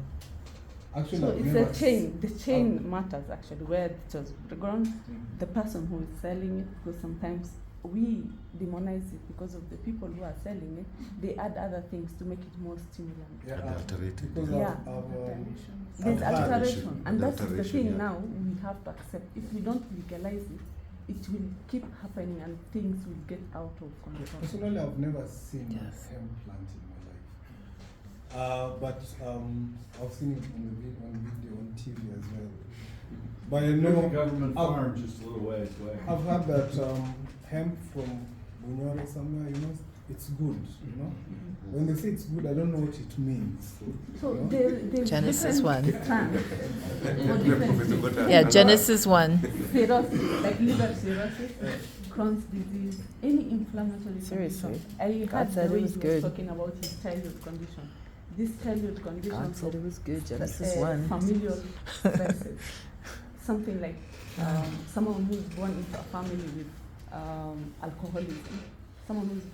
actually So I've it's never a chain. The chain matters actually, where it was grown, the person who is selling it, because sometimes we demonize it because of the people who are selling it. They add other things to make it more stimulant. Adulterated. There's alteration, and that's the thing now we have to accept. If we don't legalize it, it will keep happening and things will get out of control. Personally, I've never seen hemp plant in my life. But I've seen it on video, on TV as well. But I There's know a government I've- farm just a little ways away. I've heard that hemp from Bunyore somewhere, it's good, When they say it's good, I don't know what it means. So you know? there's Genesis 1. different plants for different Yeah, Genesis 1. cirrhosis, like liver cirrhosis, Crohn's disease, any inflammatory Seriously? condition. I God heard said the it way was he was good. talking about his childhood condition. This childhood condition God said it was good, Genesis from, 1. familial stresses. Something like someone who's born into a family with alcoholism, someone who's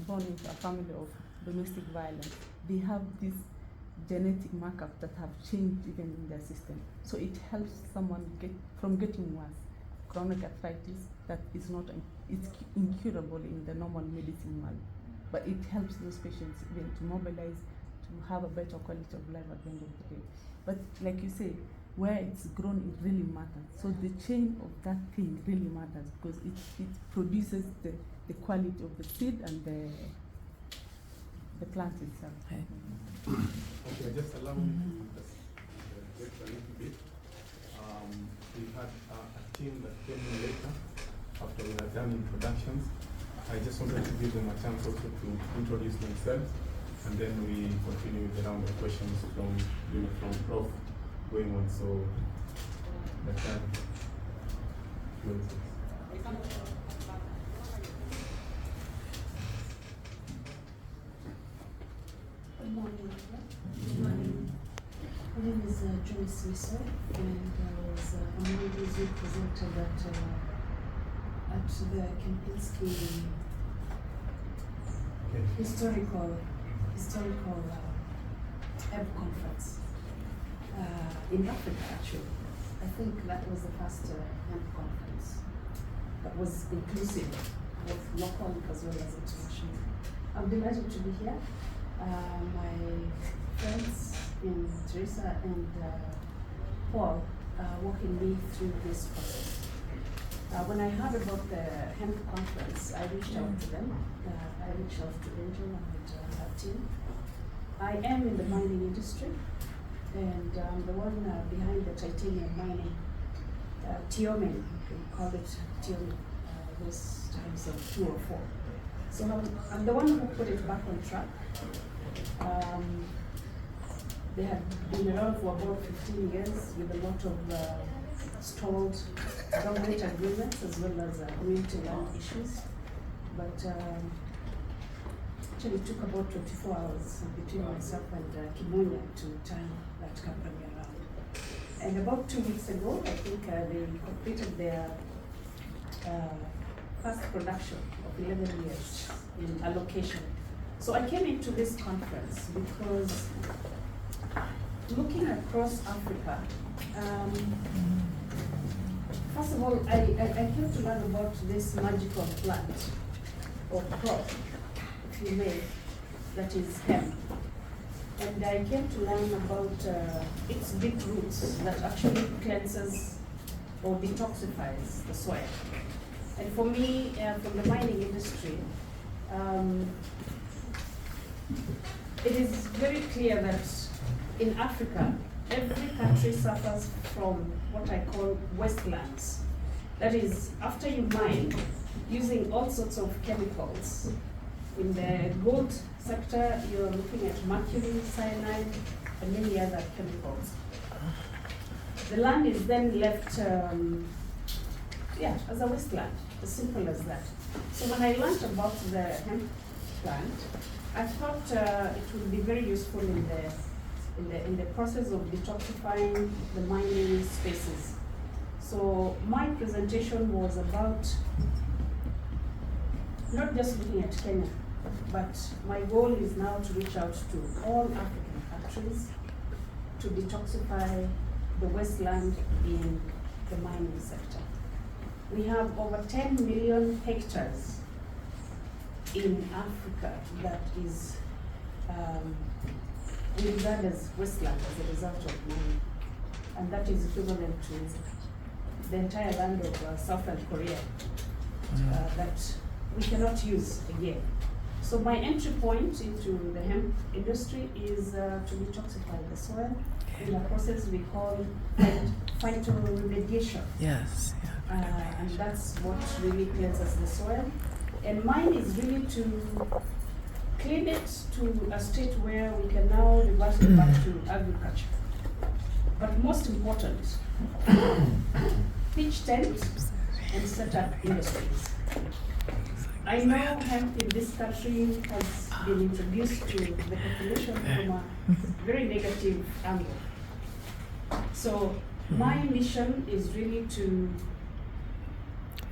born into a family of domestic violence, they have these genetic markers that have changed even in their system. So it helps someone from getting worse. Chronic arthritis that is not, it's incurable in the normal medicine world, but it helps those patients even to mobilize, to have a better quality of life at the end of the day. But like you say, where it's grown, it really matters. So the chain of that thing really matters because it produces the quality of the seed and the plant itself. Okay, just allow me to just get a little bit. We had a team that came in later after we had done introductions. I just wanted to give them a chance also to introduce themselves, and then we continue with the round of questions from Prof going on. So the time closes. Good morning. Good morning. My name is Joyce Miso, and I was among those who presented at the Kempinski historical hemp conference in Africa. Actually, I think that was the first hemp conference that was inclusive, both local as well as international. I'm delighted to be here. My friends in Theresa and Paul walking me through this process. When I heard about the hemp conference, I reached out to them. I reached out to Angel and her team. I am in the mining industry, and I'm the one behind the titanium mining, Tiomen, we call it Tiomen, those times of 204. So I'm the one who put it back on track. They had been around for about 15 years with a lot of stalled government agreements as well as community land issues. But actually it took about 24 hours between myself and Kimonia to turn that company around. And about 2 weeks ago, I think they completed their first production of 11 years in allocation. So I came into this conference because looking across Africa, first of all, I came to learn about this magical plant or crop, if you may, that is hemp. And I came to learn about its deep roots that actually cleanses or detoxifies the soil. And for me, from the mining industry, it is very clear that in Africa, every country suffers from what I call wastelands. That is, after you mine, using all sorts of chemicals. In the gold sector, you're looking at mercury, cyanide, and many other chemicals. The land is then left, as a wasteland, as simple as that. So when I learned about the hemp plant, I thought it would be very useful in the process of detoxifying the mining spaces. So my presentation was about not just looking at Kenya, but my goal is now to reach out to all African countries to detoxify the wasteland in the mining sector. We have over 10 million hectares in Africa that is we regard as wasteland as a result of mining, and that is equivalent to the entire land of Southern Korea that we cannot use again. So my entry point into the hemp industry is to detoxify the soil in a process we call phytoremediation. Yes. And that's what really cleanses the soil. And mine is really to clean it to a state where we can now revert it back to agriculture. But most important, pitch tents and set up industries. I know hemp in this country has been introduced to the population from a very negative angle. So my mission is really to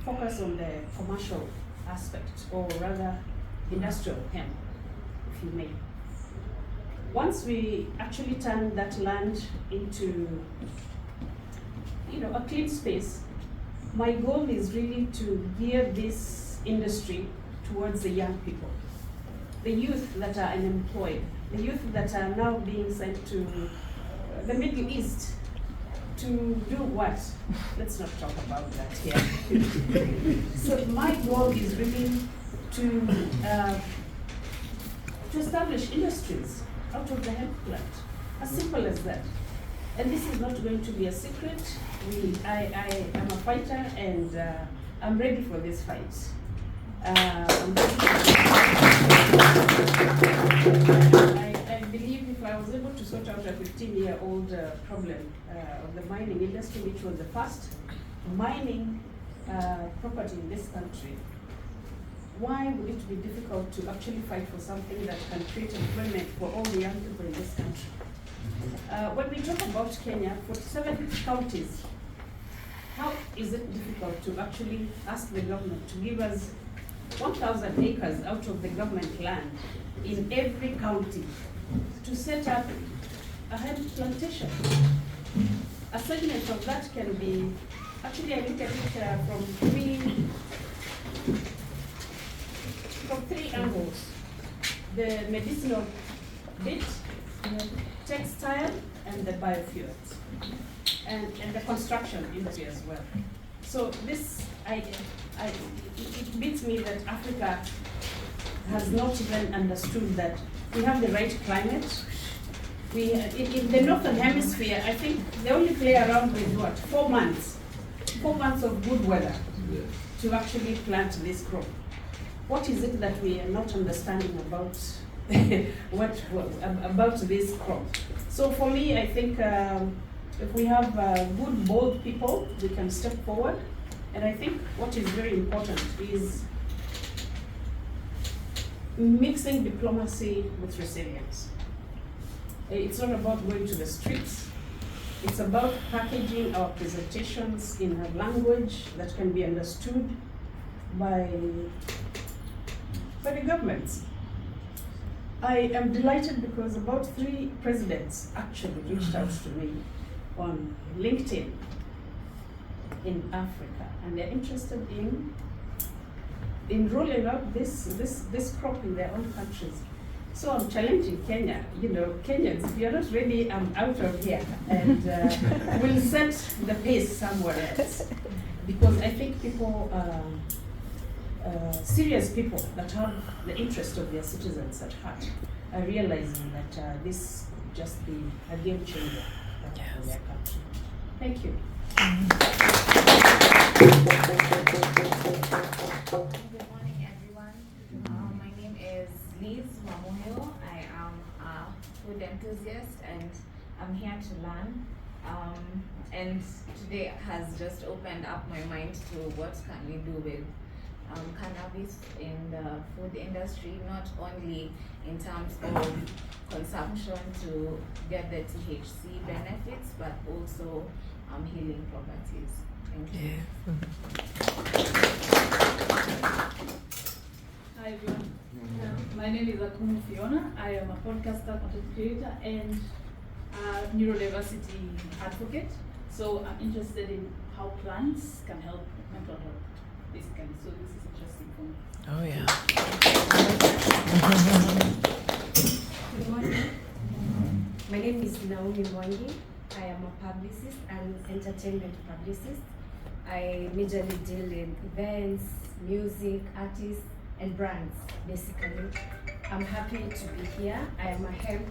focus on the commercial aspect, or rather industrial hemp, if you may. Once we actually turn that land into, a clean space, my goal is really to gear this industry towards the young people, the youth that are unemployed, the youth that are now being sent to the Middle East to do what? Let's not talk about that here. So my goal is really to establish industries out of the hemp plant, as simple as that. And this is not going to be a secret. I am a fighter, and I'm ready for this fight. I believe if I was able to sort out a 15-year-old problem of the mining industry, which was the first mining property in this country, why would it be difficult to actually fight for something that can create employment for all the young people in this country? When we talk about Kenya, 47 counties, how is it difficult to actually ask the government to give us 1,000 acres out of the government land in every county to set up a hemp plantation? A segment of that can be, actually I look at it from three angles: the medicinal bit, textile, and the biofuels, and the construction industry as well. So this, it beats me that Africa has not even understood that we have the right climate. In the northern hemisphere, I think they only play around with what, 4 months? 4 months of good weather to actually plant this crop. What is it that we are not understanding about about this crop? So for me, I think if we have good, bold people, we can step forward. And I think what is very important is mixing diplomacy with resilience. It's not about going to the streets. It's about packaging our presentations in a language that can be understood by the governments. I am delighted because about 3 presidents actually reached out to me on LinkedIn in Africa, and they're interested in rolling out this crop in their own countries. So I'm challenging Kenya. Kenyans, if you're not ready, I'm out of here, and we'll set the pace somewhere else. Because I think people, serious people that have the interest of their citizens at heart, are realizing that this could just be a game changer for their country. Thank you. Good morning, everyone. My name is Liz Wamuhio. I am a food enthusiast, and I'm here to learn. And today has just opened up my mind to what can we do with cannabis in the food industry, not only in terms of consumption to get the THC benefits, but also healing properties. Thank you. Hi everyone. My name is Akumu Fiona. I am a podcaster, content creator, and a neurodiversity advocate. So I'm interested in how plants can help mental health, basically. So this is interesting for me. Oh yeah. Good morning. My name is Naomi Mwangi. I am a publicist and entertainment publicist. I majorly deal in events, music, artists, and brands, basically. I'm happy to be here. I am a hemp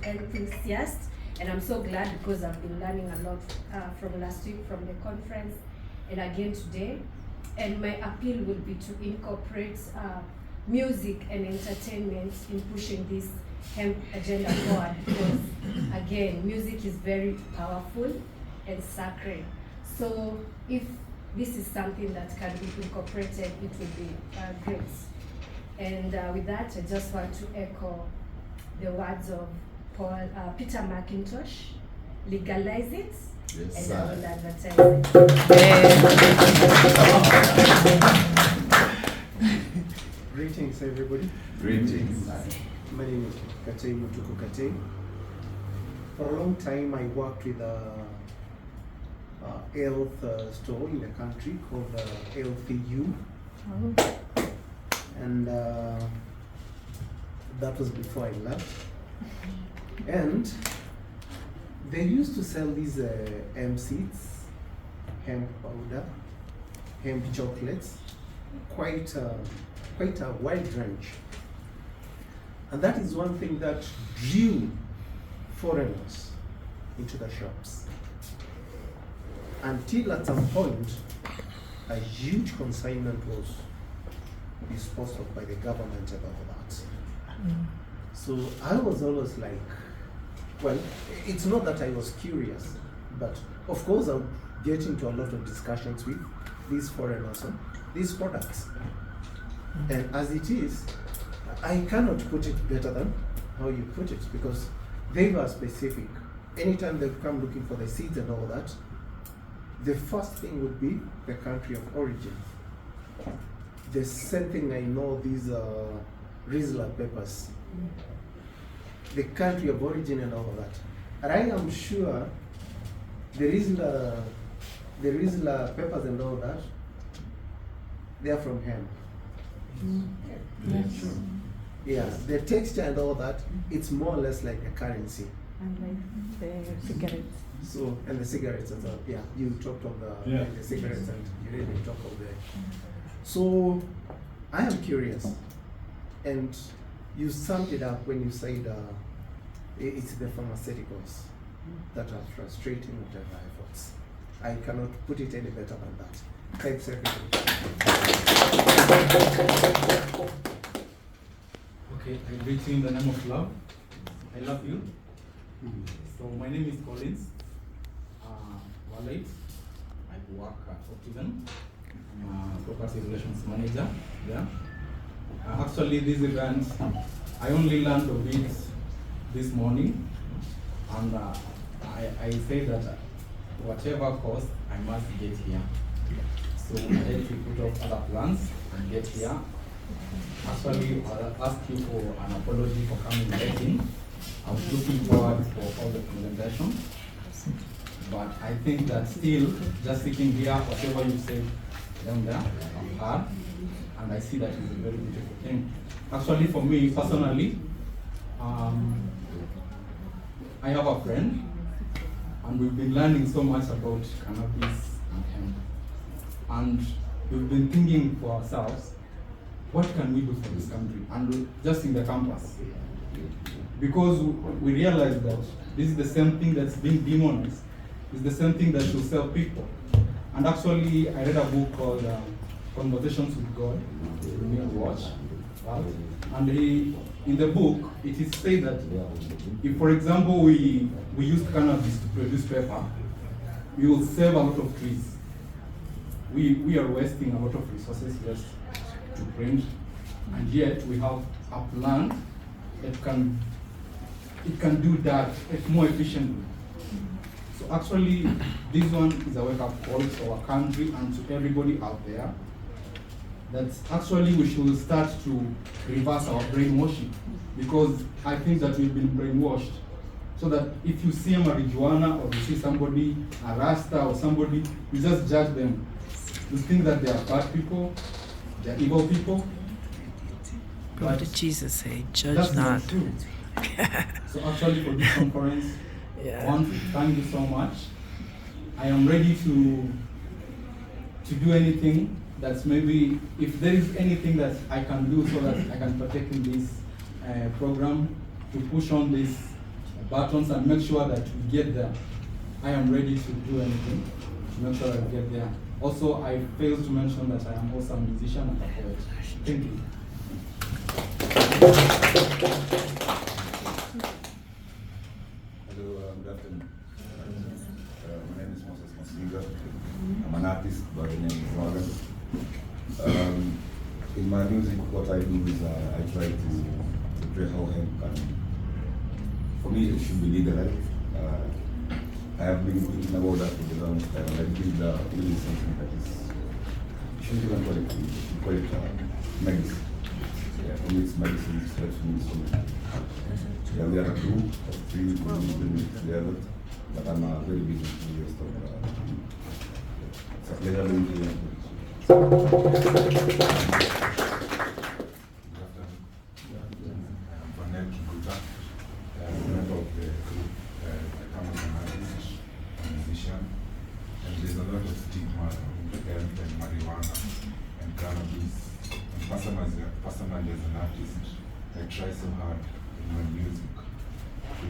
enthusiast, And I'm so glad because I've been learning a lot from last week from the conference and again today. And my appeal will be to incorporate music and entertainment in pushing this hemp agenda forward, because again, music is very powerful and sacred. So if this is something that can be incorporated, it will be great. And with that, I just want to echo the words of Peter McIntosh: legalize it, Yes, and I will sir. advertise it. Greetings, everybody. Greetings. My name is Katei Mutuku Katei. For a long time, I worked with a health store in the country called LCU. And that was before I left. And they used to sell these hemp seeds, hemp powder, hemp chocolates, quite a wide range. And that is one thing that drew foreigners into the shops. Until at some point, a huge consignment was disposed of by the government about that. So I was always like, well, it's not that I was curious, but of course I would get into a lot of discussions with these foreigners on these products. And as it is, I cannot put it better than how you put it, because they were specific. Anytime they come looking for the seeds and all that, the first thing would be the country of origin. The same thing I know these Rizla peppers, the country of origin and all of that. And I am sure the Rizla peppers and all that, they are from hemp. Yes. Yeah, the texture and all that, it's more or less like a currency. And like the cigarettes. So, and the cigarettes as well. Yeah, you talked of the cigarettes and you didn't talk of the. So, I am curious, and you summed it up when you said it's the pharmaceuticals that are frustrating whatever efforts. I cannot put it any better than that. Thanks, everybody. Okay, I greet you in the name of love. I love you. So my name is Collins Wallet. I work at Optiven. I'm a property relations manager there. Actually, this event, I only learned of it this morning, and I say that whatever cost, I must get here. So I had to put off other plans and get here. Actually, I'll ask you for an apology for coming late in. I was looking forward for all the presentation, but I think that still, just sitting here, whatever you said down there, I've heard, and I see that it's a very beautiful thing. Actually, for me personally, I have a friend, and we've been learning so much about cannabis and hemp, and we've been thinking for ourselves, what can we do for this country, and just in the campus, because we realize that this is the same thing that's being demonized, it's the same thing that will sell people. And actually, I read a book called Conversations with God, you may watch, right? And in the book, it is said that if, for example, we use cannabis to produce paper, we will save a lot of trees. We are wasting a lot of resources just to print, and yet we have a plant that can do that more efficiently. So actually, this one is a wake-up call to our country and to everybody out there, that actually we should start to reverse our brainwashing, because I think that we've been brainwashed. So that if you see a marijuana or you see somebody, a Rasta or somebody, you just judge them. You think that they are bad people, they are evil people. What did Jesus say? Judge That's not. true. So actually for this conference, I want to thank you so much. I am ready to do anything that's maybe, if there is anything that I can do so that I can partake in this program to push on this buttons and make sure that we get there. I am ready to do anything to make sure I get there. Also, I failed to mention that I am also a musician and a poet. Thank you. Hello, good afternoon. My name is Moses Masinga. I'm an artist by the name of Morgan. In my music, what I do is I try to portray how hemp can, for me, it should be legalized. I have been thinking about that for the longest time, and I feel that really something that is, you shouldn't even call it weed, you should call it medicine. Yeah, for me it's medicine, it helps me so much. Yeah, we are a group of 3 people doing it together, but I'm very big enthusiast of it's a pleasure being here. I'm Vanel Kibuta, member of the group. I come as an artist, a musician, and there's a lot of stigma around hemp and marijuana and cannabis. And personally as an artist, I try so hard in my music to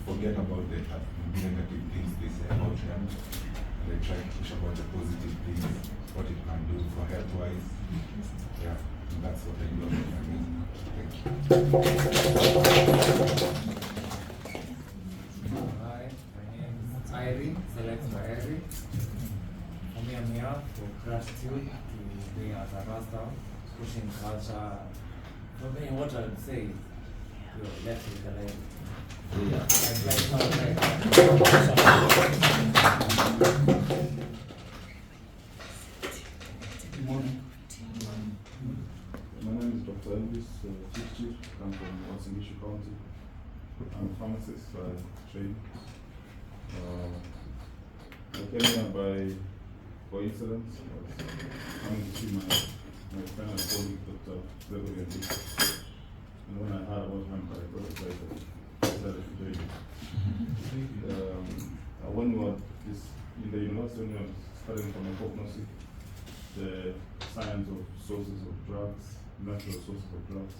forget about the negative things they say about hemp. And I try to push about the positive things, what it can do for health-wise. Yeah, and that's what I do about my music. Thank you. Hi, my name is Irene, select by Irene. For me, I'm here for gratitude to being as a Rasta, pushing culture. For me, what I would say is, let's legalize. Yeah. Good morning. My name is Dr. Elvis Chichi. I'm from Wasingishu County. I'm a pharmacist by trade. I came here by coincidence. I was coming to see my friend and colleague, Dr. Gregory. And when I heard about hemp, I thought it was decided to do it. When we were in the university, when we were studying pharmacognosy, the science of sources of drugs, natural sources of drugs,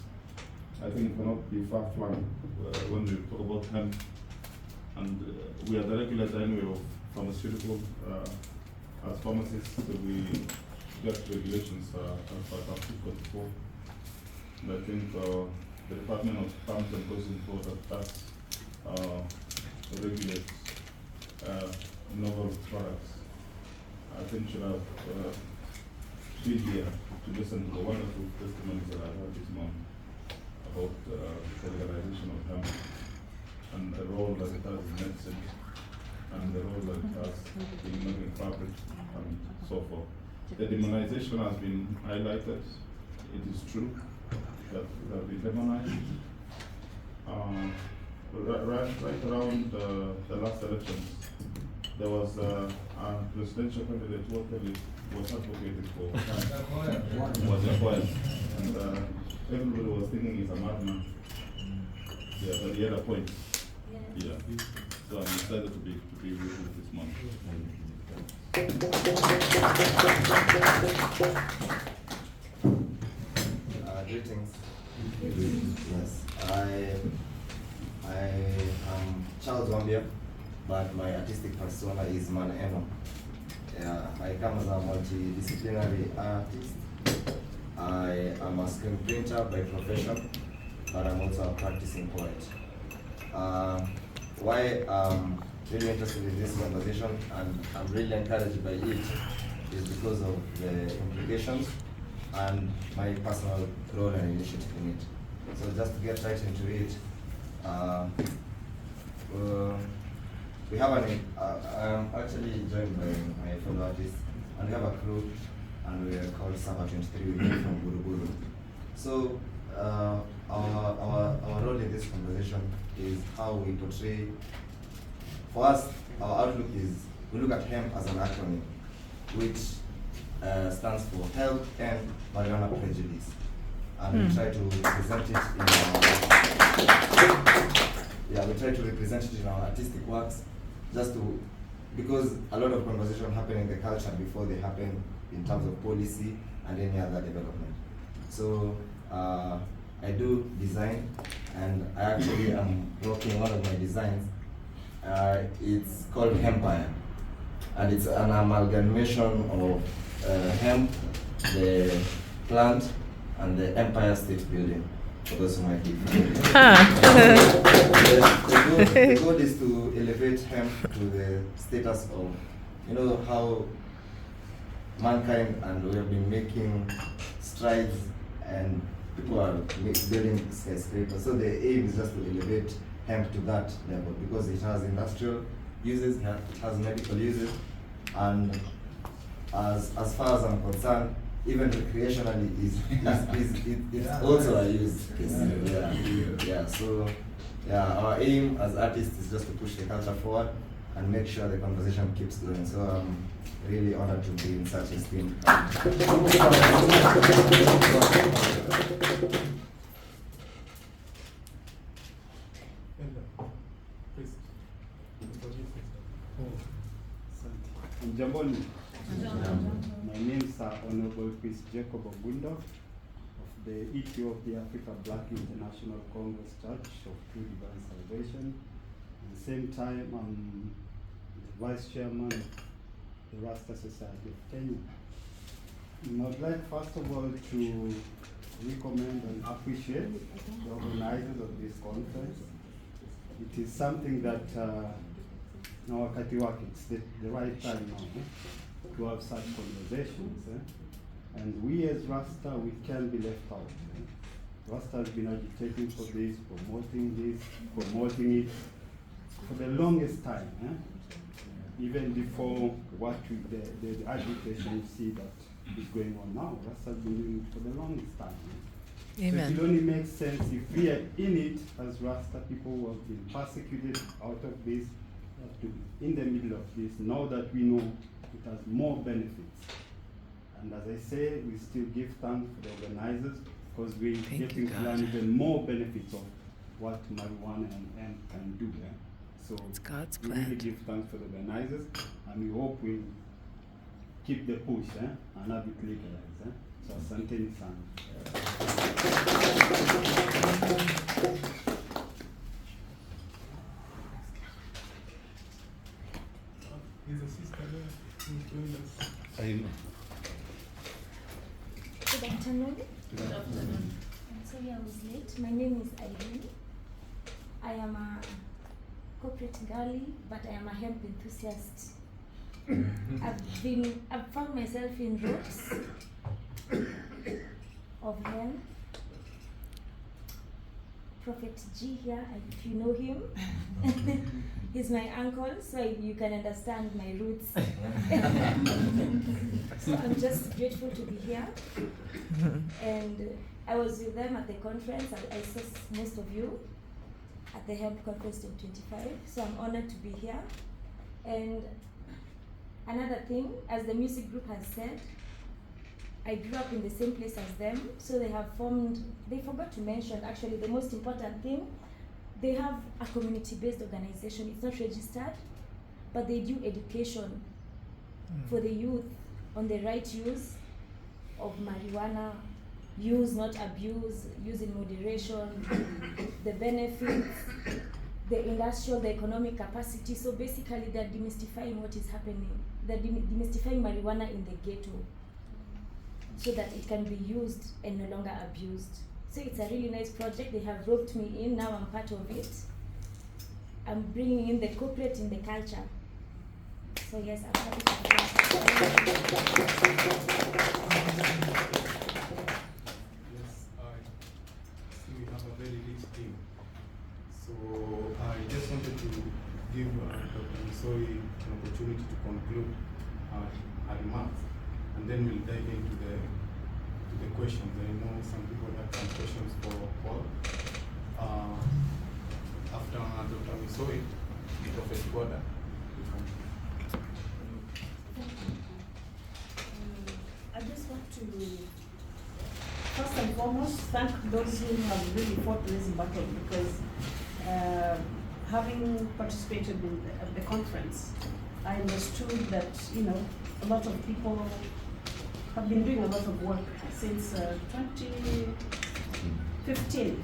I think it cannot be far-flung when we talk about hemp. And we are the regulator anyway of pharmaceutical. As pharmacists, we got regulations as part of Article 44. And I think the Department of Pharmacy and Poison Control that regulates novel products, I think should have been here to listen to the wonderful testimonies that I've heard this morning about the legalization of hemp and the role that it has in medicine and the role that it has in making fabric and so forth. The demonization has been highlighted. It is true that we demonized. Right around the last elections, there was a presidential candidate who was advocated for was acquired. And everybody was thinking he's a madman. Yeah, but he had a point. Yeah. So I'm excited to be with you this month. Greetings. Yes, I am Charles Wambia, but my artistic persona is Man Eno. Yeah, I come as a multidisciplinary artist. I am a screen printer by profession, but I'm also a practicing poet. Why I'm really interested in this conversation and I'm really encouraged by it is because of the implications and my personal role and initiative in it. So just to get right into it, we have I'm actually joined by my fellow artists, and we have a crew, and we are called Summer 23, we came from Buruburu. So our role in this conversation is how we portray. For us, our outlook is, we look at hemp as an acronym, which stands for Health and Marijuana Prejudice. And we try to represent it in our artistic works, just to, because a lot of conversation happen in the culture before they happen in terms of policy and any other development. So I do design, and I actually am working one of my designs. It's called Hempire, and it's an amalgamation of hemp, the plant, and the Empire State Building. For those who might be familiar. The goal is to elevate hemp to the status of, you know, how mankind, and we have been making strides, and people are building skyscrapers. So the aim is just to elevate hemp to that level, because it has industrial uses, it has medical uses, and as far as I'm concerned, even recreationally it's also a use case. Yeah. So our aim as artists is just to push the culture forward and make sure the conversation keeps going. So I'm really honored to be in such esteemed. Jamboni. My name is Honorable Chris Jacob Ogundo of the Ethiopia Africa Black International Congress Church of True Divine Salvation. At the same time, I'm the Vice Chairman of the Rasta Society of Kenya. I'd like first of all to recommend and appreciate the organizers of this conference. It is something that now wakati wake, it's the right time now to have such conversations. And we as Rasta, we can't be left out. Rasta has been agitating for this, promoting it for the longest time. Even before what the agitation you see that is going on now, Rasta has been doing it for the longest time. Amen. So it only makes sense if we are in it as Rasta people who have been persecuted out of this, to be in the middle of this, now that we know it has more benefits. And as I say, we still give thanks to the organizers, because we're getting to learn even more benefits of what marijuana and hemp can do. So it's God's we plan. really give thanks to the organizers, and we hope we'll keep the push and have it legalized. So asanteni sana. Is a sister there who joined us? I know. Good afternoon. Good afternoon. I'm sorry I was late. My name is Irene. I am a corporate girly, but I am a hemp enthusiast. I've found myself in ropes of hemp. Prophet G here, if you know him. He's my uncle, so you can understand my roots. So I'm just grateful to be here. And I was with them at the conference. I saw most of you at the Hemp Conference 2025, so I'm honored to be here. And another thing, as the music group has said, I grew up in the same place as them, so they forgot to mention actually the most important thing. They have a community-based organization. It's not registered, but they do education for the youth on the right use of marijuana, use, not abuse, use in moderation, the benefits, the industrial, the economic capacity. So basically they're demystifying what is happening. They're demystifying marijuana in the ghetto so that it can be used and no longer abused. So it's a really nice project. They have roped me in, now I'm part of it. I'm bringing in the corporate in the culture. So yes, I'm happy to be here. Yes, we have a very rich team. So I just wanted to give Dr. Misoi an opportunity to conclude her remarks, and then we'll dive into the questions. I know some people have some questions for Paul. After Dr. Misoi, Prophet Goda will come. I just want to first and foremost thank those who have really fought this battle, because having participated in the conference, I understood that a lot of people have been doing a lot of work since 15,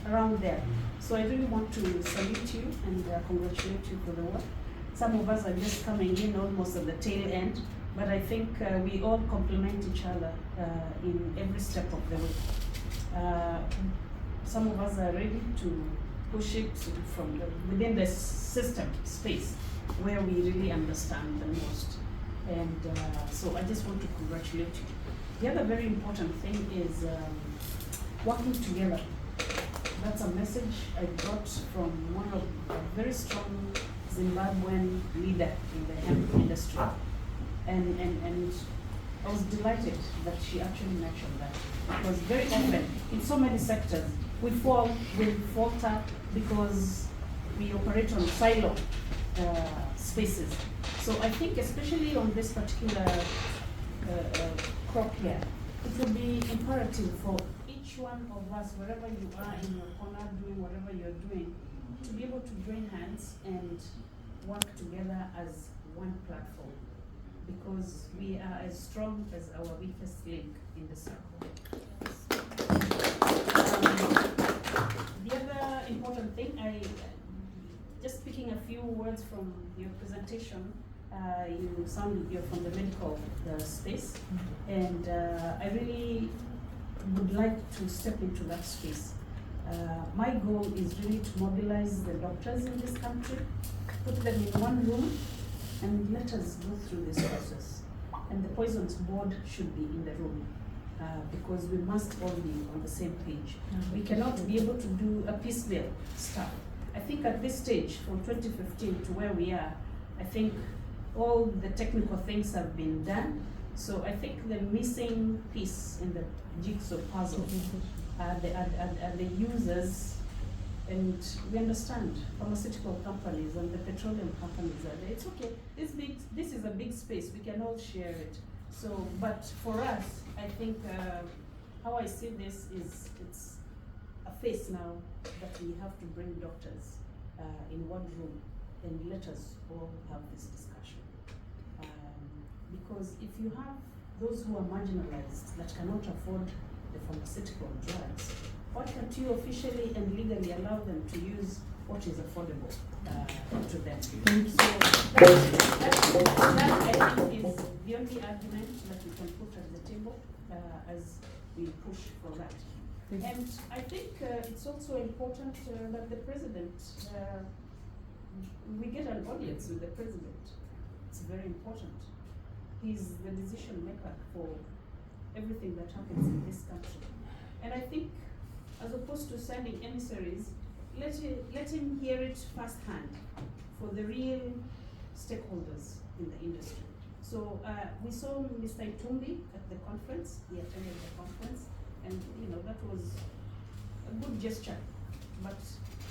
around there. So I really want to salute you and congratulate you for the work. Some of us are just coming in almost at the tail end, but I think we all complement each other in every step of the way. Some of us are ready to push it from within the system space where we really understand the most. And so I just want to congratulate you. The other very important thing is working together. That's a message I got from one of a very strong Zimbabwean leader in the hemp industry. And I was delighted that she actually mentioned that. Because very often, in so many sectors, we falter because we operate on silo spaces. So I think especially on this particular crop here, it will be imperative for each one of us, wherever you are in your corner, doing whatever you're doing, to be able to join hands and work together as one platform, because we are as strong as our weakest link in the circle. The other important thing, just picking a few words from your presentation, you're from the medical space, and I really would like to step into that space. My goal is really to mobilize the doctors in this country, put them in one room, and let us go through this process. And the Poisons Board should be in the room, because we must all be on the same page. We cannot be able to do a piecemeal stuff. I think at this stage, from 2015 to where we are, I think all the technical things have been done. So I think the missing piece in the jigsaw puzzle are the users, and we understand pharmaceutical companies and the petroleum companies are there. It's okay. This is a big space. We can all share it. So, but for us, I think how I see this is it's a phase now that we have to bring doctors in one room and let us all have this discussion. Because if you have those who are marginalized that cannot afford the pharmaceutical drugs, why can't you officially and legally allow them to use what is affordable to them? So that I think is the only argument that we can put at the table as we push for that. And I think it's also important that the president, we get an audience with the president. It's very important. He's the decision maker for everything that happens in this country. And I think, as opposed to sending emissaries, let him hear it firsthand for the real stakeholders in the industry. So we saw Mr. Itumbi at the conference. He attended the conference, and that was a good gesture. But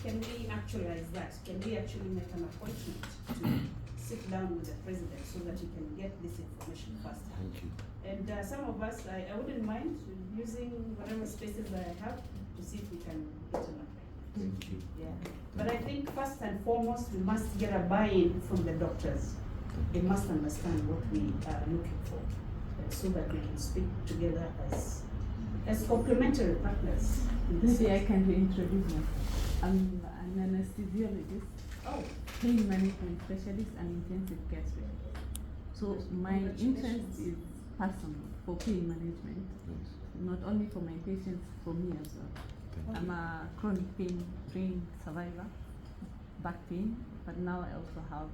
can we actualize that? Can we actually make an appointment to sit down with the president so that he can get this information firsthand? Thank you. And some of us, I wouldn't mind using whatever spaces that I have to see if we can get an appointment. Thank you. Yeah. But I think first and foremost, we must get a buy-in from the doctors. They must understand what we are looking for, so that we can speak together as complementary partners. Maybe I can reintroduce myself. I'm an anesthesiologist, pain management specialist, and intensive care specialist. So my interest is personal for pain management, not only for my patients, for me as well. I'm a chronic pain trained survivor, back pain, but now I also have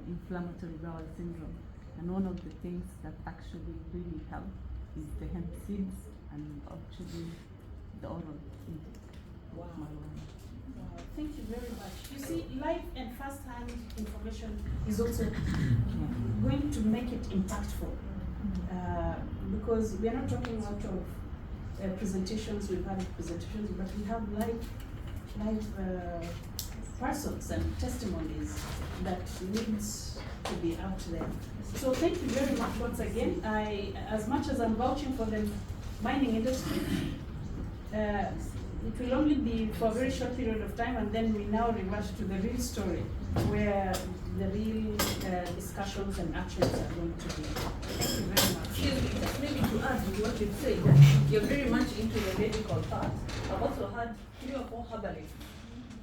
inflammatory bowel syndrome. And one of the things that actually really help is the hemp seeds and actually the oral intake. Wow. Thank you very much. You see, live and first-hand information is also going to make it impactful, because we are not talking out of presentations. We've had presentations, but we have live persons and testimonies that needs to be out there. So thank you very much once again. As much as I'm vouching for the mining industry, it will only be for a very short period of time, and then we now revert to the real story, where the real discussions and actions are going to be. Thank you very much. Excuse me, maybe to add to what you've said, you're very much into the medical botanical part, I've also had 3 or 4 herbalists.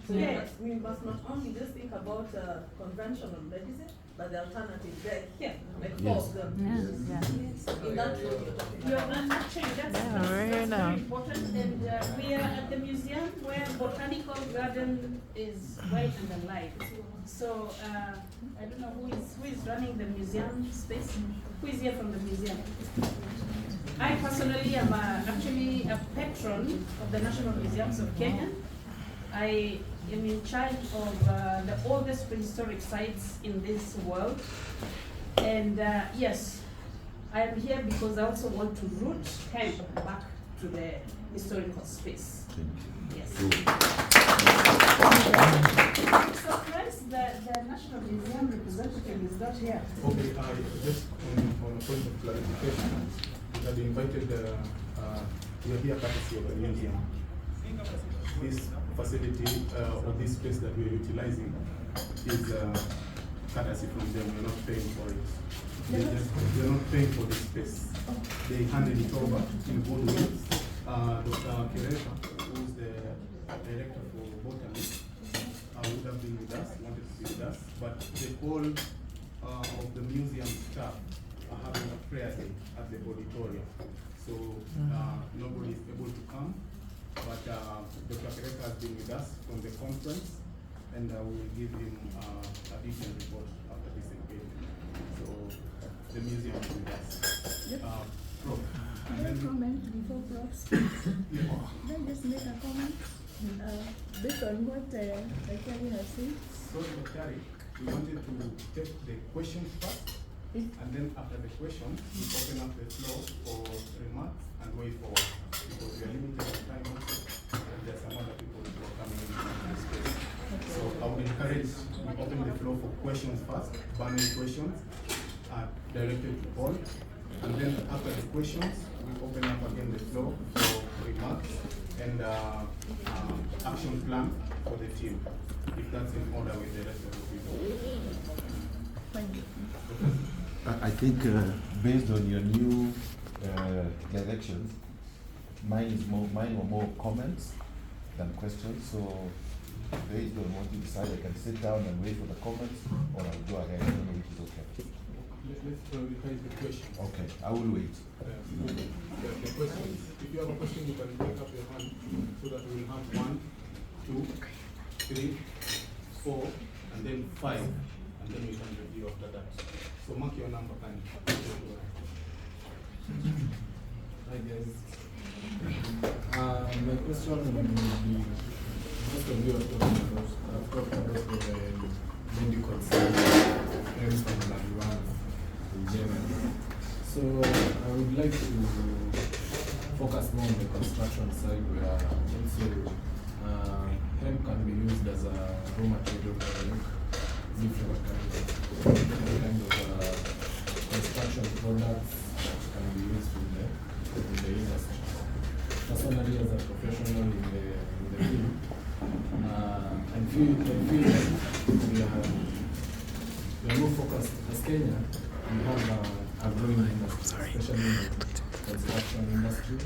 So we must not only just think about conventional medicine, but the alternative there, like 4 of them. In that road you're talking about. Actually, that's very important. And we are at the museum where botanical garden is right underlined. So I don't know who is running the museum space. Who is here from the museum? I personally am actually a patron of the National Museums of Kenya. I am in charge of the oldest prehistoric sites in this world. And yes, I am here because I also want to root hemp back to the historical space. Yes. So Christ, the National Museum representative is not here. Okay, just on a point of clarification, we have invited, we are here courtesy of the museum. This facility or this space that we are utilizing is courtesy from them. We are not paying for it. We are not paying for this space. They handed it over in good will. Dr. Theresa, who is the director for botany, would have been with us, wanted to be with us, but the whole of the museum staff are having a prayer day at the auditorium. So nobody is able to come, but Dr. Theresa has been with us from the conference, and we will give him a detailed report after this engagement. So the museum is with us. Prof. Can I comment before Prof speaks? Can I just make a comment based on what Daktari has said? So Daktari, we wanted to take the questions first, and then after the questions, we open up the floor for remarks and way forward, because we are limited on time also, and there are some other people who are coming into this space. So I would encourage we open the floor for questions first, burning questions directed to all, and then after the questions, we open up again the floor for remarks and action plan for the team, if that's in order with the rest of the people. Thank you. I think based on your new directions, mine were more comments than questions. So based on what you decide, I can sit down and wait for the comments, or I'll go ahead. I don't know which is okay. Let's prioritize the questions. Okay, I will wait. The questions. If you have a question, you can pick up your hand so that we will have 1, 2, 3, 4, and then 5, and then we can review after that. So mark your number, can you? Hi guys. My question would be, most of you are talking about, I've talked about the medical side, hemp and marijuana in general. So I would like to focus more on the construction side, where also hemp can be used as a raw material for different kind of construction products that can be used in the industry. Personally, as a professional in the field, I feel like we are more focused as Kenya. We have a growing industry, especially in the construction industry.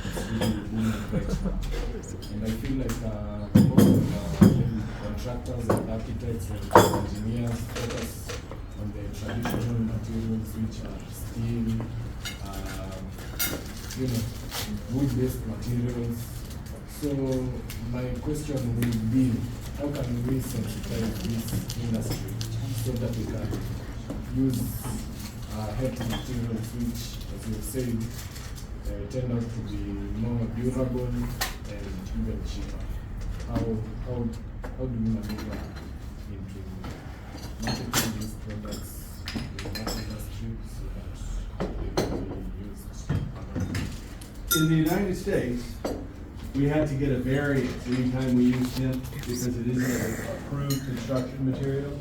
It's really booming right now. And I feel like most of contractors and architects and engineers focus on the traditional materials, which are steel, wood-based materials. So my question would be, how can we sensitize this industry so that we can use healthy materials, which, as you said, turned out to be more durable and even cheaper? How do we maneuver into marketing these products in that industry so that they can be used around? In the United States, we had to get a variance anytime we use hemp because it isn't an approved construction material.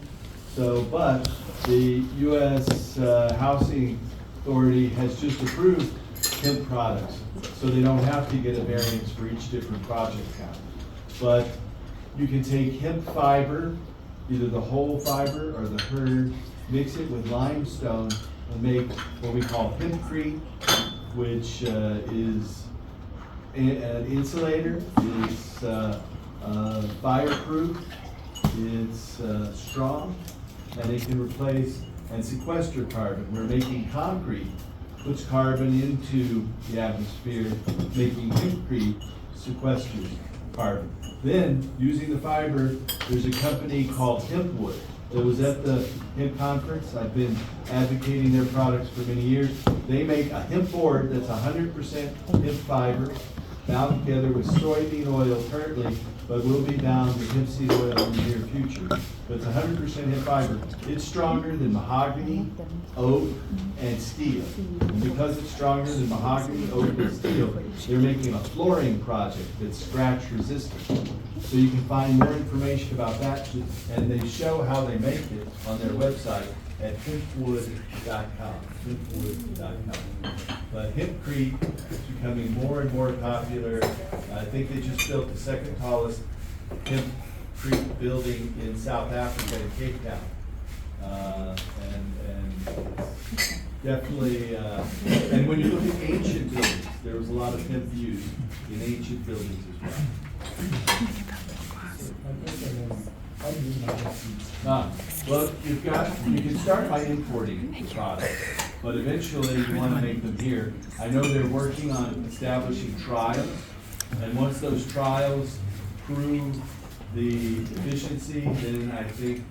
So, but the U.S. Housing Authority has just approved hemp products, so they don't have to get a variance for each different project count. But you can take hemp fiber, either the whole fiber or the hurd, mix it with limestone and make what we call hempcrete, which is an insulator, it's fireproof, it's strong, and it can replace and sequester carbon. We're making concrete, puts carbon into the atmosphere, making hempcrete sequesters carbon. Then, using the fiber, there's a company called Hempwood that was at the hemp conference. I've been advocating their products for many years. They make a hemp board that's 100% hemp fiber, bound together with soybean oil currently, but will be bound with hemp seed oil in the near future. But it's 100% hemp fiber. It's stronger than mahogany, oak, and steel. And because it's stronger than mahogany, oak, and steel, they're making a flooring project that's scratch resistant. So you can find more information about that, and they show how they make it on their website at hempwood.com. Hempwood.com. But hempcrete is becoming more and more popular. I think they just built the second tallest hempcrete building in South Africa, in Cape Town. And it's definitely, and when you look at ancient buildings, there was a lot of hemp used in ancient buildings as well. Well, you can start by importing the product, but eventually you want to make them here. I know they're working on establishing trials, and once those trials prove the efficiency, then I think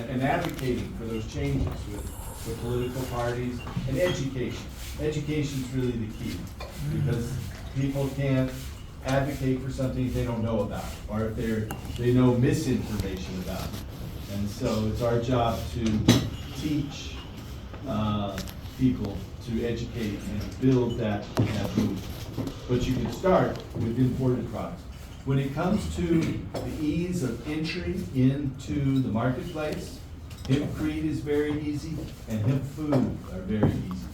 and advocating for those changes with the political parties and education. Education is really the key, because people can't advocate for something they don't know about, or if they know misinformation about it. And so it's our job to teach people, to educate and build that movement. But you can start with imported products. When it comes to the ease of entry into the marketplace, hempcrete is very easy, and hemp food are very easy.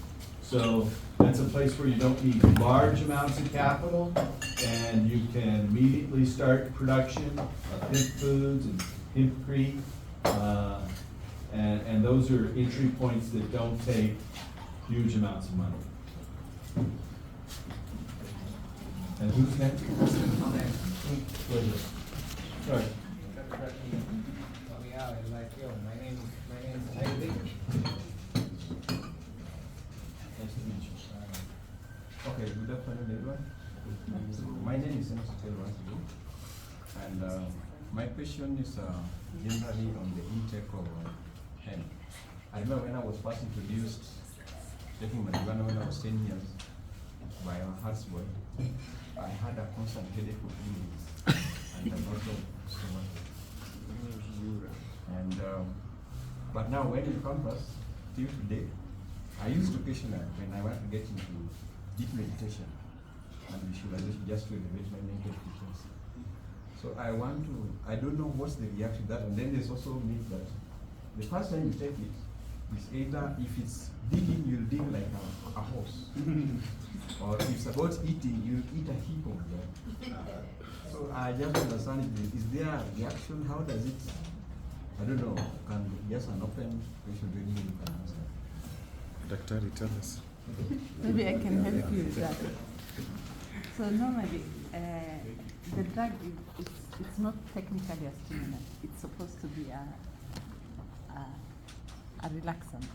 So that's a place where you don't need large amounts of capital, and you can immediately start production of hemp foods and hempcrete, and those are entry points that don't take huge amounts of money. And who's next? Sorry. My name is David. Okay, good afternoon, everyone. So my name is Theresa, and my question is generally on the intake of hemp. I remember when I was first introduced taking marijuana when I was 10 years by my husband, I had a constant headache for 2 weeks and a lot of stomach. And but now when in campus, till today, I used to occasionally when I want to get into deep meditation and visualization just to elevate my mental efficiency. So I don't know what's the reaction to that. And then there's also myth that the first time you take it, it's either if it's digging, you'll dig like a horse. Or if it's about eating, you'll eat a heap of them. So I just understand, is there a reaction? How does it, I don't know, can just an open question really you can answer. Daktari, tell us. Maybe I can help you with that. So normally, the drug it's not technically a stimulant. It's supposed to be a relaxant.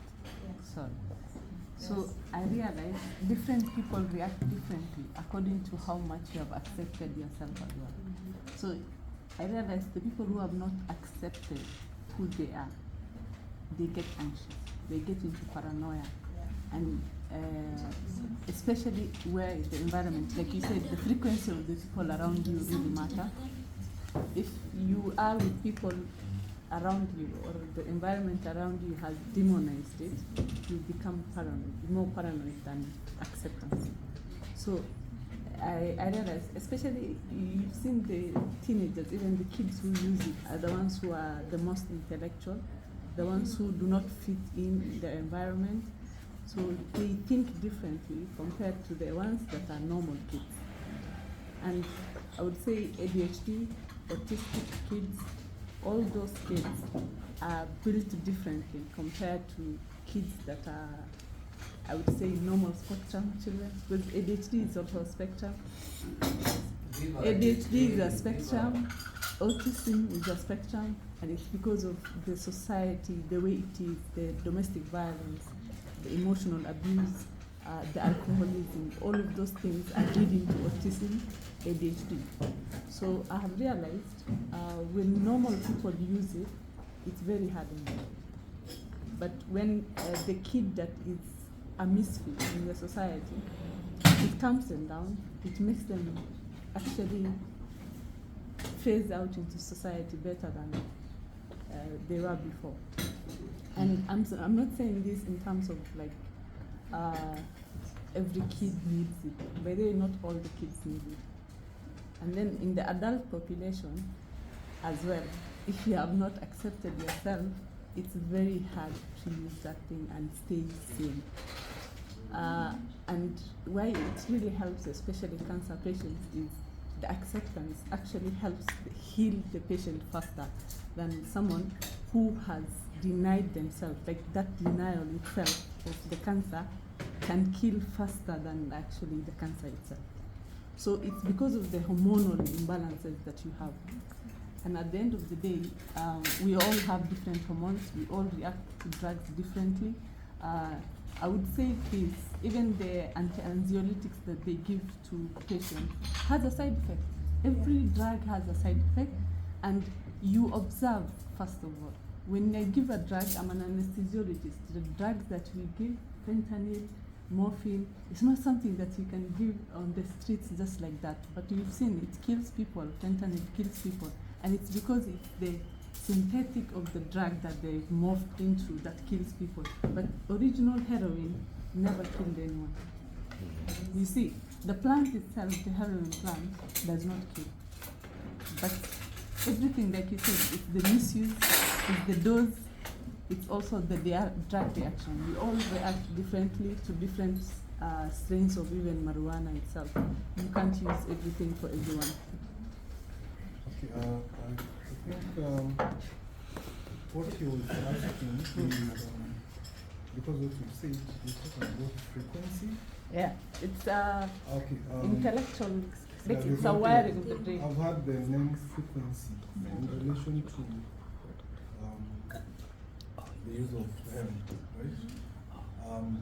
So I realize different people react differently according to how much you have accepted yourself as well. So I realize the people who have not accepted who they are, they get anxious, they get into paranoia, and especially where the environment, like you said, the frequency of the people around you really matter. If you are with people around you, or the environment around you has demonized it, you become paranoid, more paranoid than acceptance. So I realize, especially you've seen the teenagers, even the kids who use it are the ones who are the most intellectual, the ones who do not fit in the environment. So they think differently compared to the ones that are normal kids. And I would say ADHD, autistic kids, all those kids are built differently compared to kids that are I would say normal spectrum children, because ADHD is also a spectrum. ADHD is a spectrum, autism is a spectrum, and it's because of the society, the way it is, the domestic violence, the emotional abuse, the alcoholism, all of those things are leading to autism, ADHD. So I have realized when normal people use it, it's very hard on them. But when the kid that is a misfit in the society, it calms them down, it makes them actually phase out into society better than they were before. And I'm not saying this in terms of like every kid needs it. By the way, not all the kids need it. And then in the adult population as well, if you have not accepted yourself, it's very hard to use that thing and stay sane. And why it really helps, especially cancer patients, is the acceptance actually helps heal the patient faster than someone who has denied themselves. Like that denial itself of the cancer can kill faster than actually the cancer itself. So it's because of the hormonal imbalances that you have. And at the end of the day, we all have different hormones. We all react to drugs differently. I would say this, even the anti-anxiolytics that they give to patients has a side effect. Every drug has a side effect, and you observe, first of all. When I give a drug, I'm an anesthesiologist. The drugs that we give, fentanyl, morphine, it's not something that you can give on the streets just like that. But you've seen it kills people, fentanyl kills people. And it's because it's the synthetic of the drug that they've morphed into that kills people. But original heroin never killed anyone. You see, the plant itself, the heroin plant, does not kill. But everything, like you said, it's the misuse, it's the dose, it's also the drug reaction. We all react differently to different strains of even marijuana itself. You can't use everything for everyone. Okay, I think what you was asking is, because what you said, you talk about frequency. Yeah, it's okay, intellectual, yeah, it's a wiring of the brain. I've had the name frequency in relation to the use of hemp, right?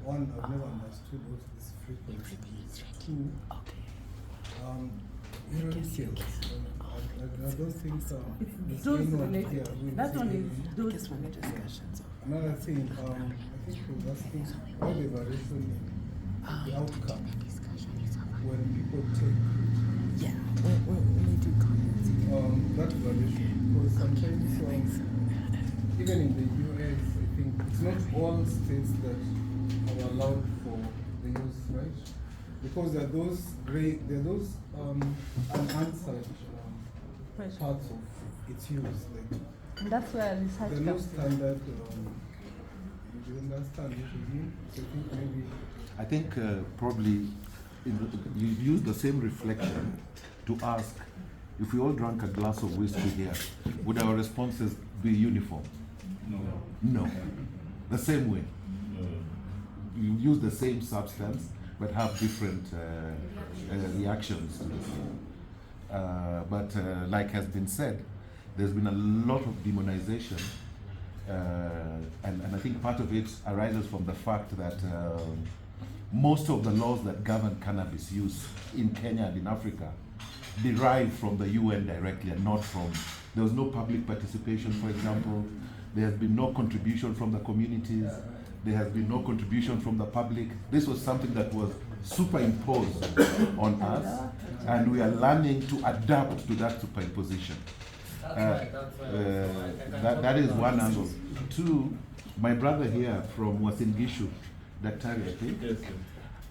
One, I've never understood what this frequency is. Two, heroin kills. I don't think it's dose related. That one is dose related. Another thing, I think he was asking about the variation in the outcome when people take. Yeah, when they do comments. That variation, because sometimes, even in the US, I think it's not all states that are allowed for the use, right? Because there are those unanswered parts of its use. Like, and that's where research there are no comes standard. You understand what I mean? So I think maybe. Probably you use the same reflection to ask if we all drank a glass of whiskey here, would our responses be uniform? No. The same way. You use the same substance but have different reactions to the same. But like has been said, there's been a lot of demonization, and I think part of it arises from the fact that most of the laws that govern cannabis use in Kenya and in Africa derive from the UN directly and not from, there was no public participation, for example. There has been no contribution from the communities. There has been no contribution from the public. This was something that was superimposed on us, and we are learning to adapt to that superimposition. That is one angle. Two, my brother here from Wasingishu, Daktari, I think,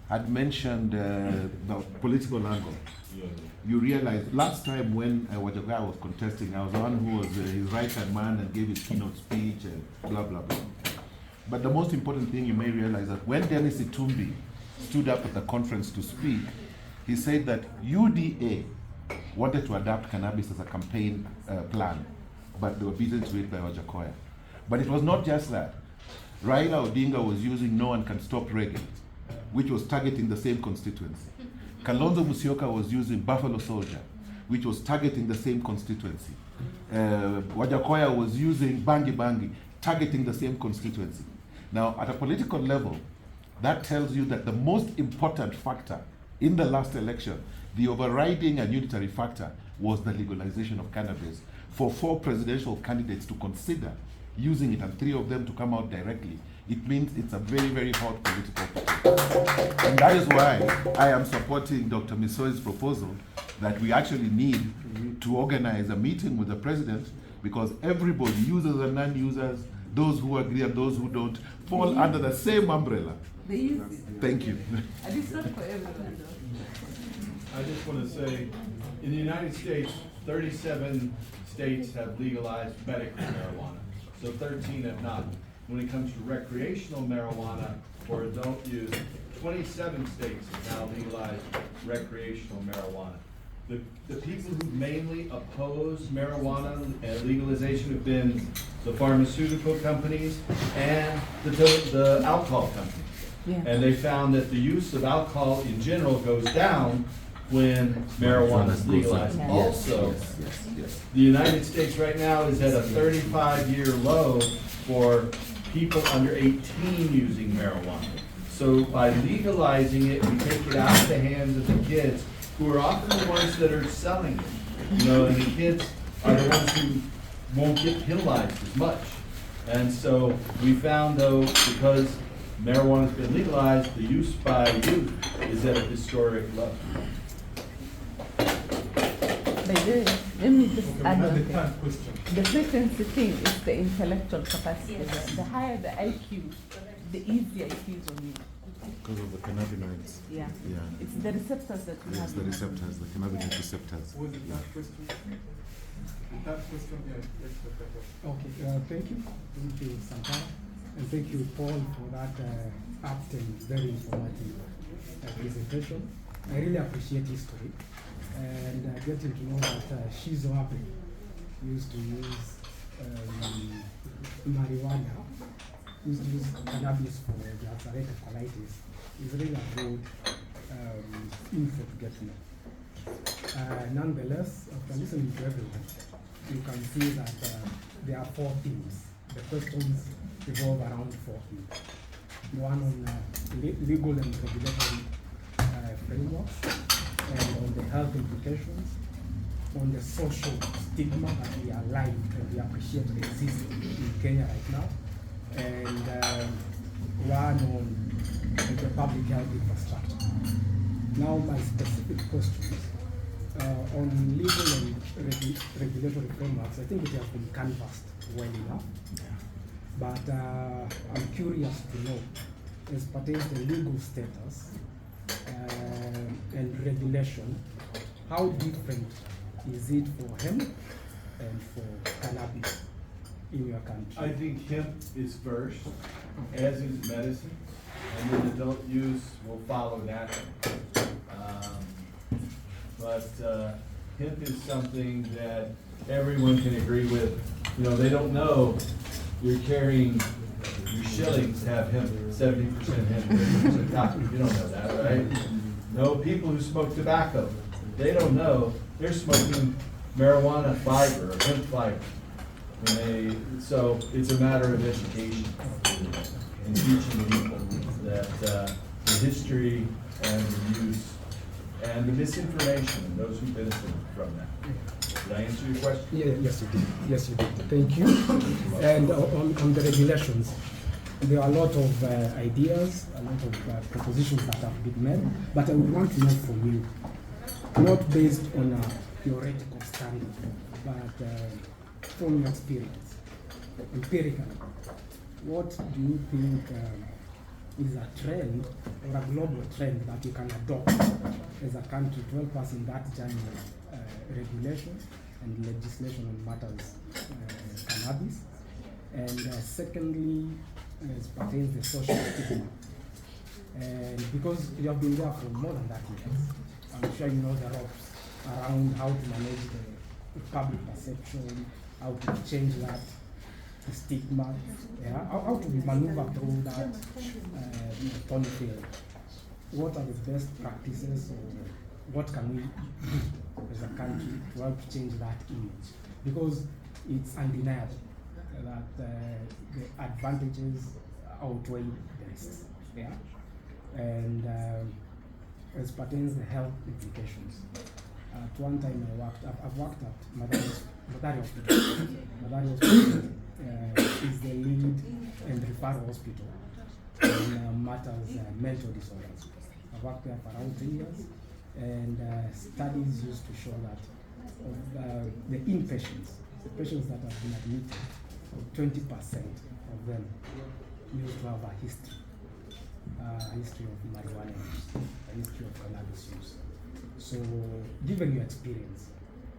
had mentioned the political angle. You realize last time when Wajaga was contesting, I was the one who was his right-hand man and gave his keynote speech and blah, blah, blah. But the most important thing you may realize that when Dennis Itumbi stood up at the conference to speak, he said that UDA wanted to adopt cannabis as a campaign plan, but they were beaten to it by Wajakoya. But it was not just that. Raila Odinga was using No One Can Stop Reggae, which was targeting the same constituency. Kalonzo Musyoka was using Buffalo Soldier, which was targeting the same constituency. Wajakoya was using Bangi Bangi, targeting the same constituency. Now, at a political level, that tells you that the most important factor in the last election, the overriding and unitary factor, was the legalization of cannabis. For 4 presidential candidates to consider using it and 3 of them to come out directly, it means it's a very, very hot political potato. And that is why I am supporting Dr. Misoi's proposal that we actually need to organize a meeting with the president, because everybody, users and non-users, those who agree and those who don't, fall under the same umbrella. They use it. Thank you. And it's not for everyone though. I just want to say, in the United States, 37 states have legalized medical marijuana, so 13 have not. When it comes to recreational marijuana or adult use, 27 states have now legalized recreational marijuana. The people who mainly oppose marijuana legalization have been the pharmaceutical companies and the alcohol companies. Yeah. And they found that the use of alcohol in general goes down when marijuana is legalized. Yeah. Also, the United States right now is at a 35-year low for people under 18 using marijuana. So by legalizing it, we take it out of the hands of the kids, who are often the ones that are selling it. You know, and the kids are the ones who won't get penalized as much. And so we found, though, because marijuana's been legalized, the use by youth is at a historic low. By the way, let me just add one thing. The frequency thing is the intellectual capacity. The higher the IQ, the easier it is on you. Because of the cannabinoids. Yeah. Yeah. It's the receptors that we have. Yes, the receptors, the cannabinoid receptors. What was the third question? The third question, yeah. Okay, thank you. Thank you, Sankara. And thank you, Paul, for that apt and very informative presentation. I really appreciate history and getting to know that Shizo Abe used to use marijuana, used to use cannabis for the ulcerative colitis. Is really a good info to get to know. Nonetheless, after listening to everyone, you can see that there are 4 themes. The questions revolve around 4 themes. One on legal and regulatory frameworks, and on the health implications, on the social stigma that we are alive and we appreciate exists in Kenya right now, and one on the public health infrastructure. Now my specific questions on legal and regulatory frameworks, I think it has been canvassed well enough. But I'm curious to know, as pertains to legal status and regulation, how different is it for hemp and for cannabis in your country? I think hemp is first, as is medicine, and then adult use will follow naturally. But hemp is something that everyone can agree with. You know, they don't know you're carrying your shillings have hemp, 70% hemp, 30% cotton. You don't know that, right? No, people who smoke tobacco, they don't know they're smoking marijuana fiber or hemp fiber. So it's a matter of education and teaching people that the history and the use and the misinformation and those who benefit from that. Did I answer your question? Yeah, yes, you did. Yes, you did. Thank you. And on the regulations, there are a lot of ideas, a lot of propositions that have been made, but I would want to know from you, not based on a theoretical study, but from your experience, empirically, what do you think is a trend or a global trend that you can adopt as a country to help us in that journey of regulation and legislation on matters cannabis? And secondly, as pertains the social stigma. And because you have been there for more than that years, I'm sure you know the ropes around how to manage the public perception, how to change that. the stigma, yeah, how to maneuver through that thorny field. What are the best practices, or what can we do as a country to help change that image? Because it's undeniable that the advantages outweigh the risks, yeah? And as pertains the health implications, at one time I've worked at Madari Hospital. Madari Hospital is the lead and referral hospital in matters mental disorders. I worked there for around 3 years, and studies used to show that of the inpatients, the patients that have been admitted, 20% of them used to have a history of marijuana use, a history of cannabis use. So, given your experience,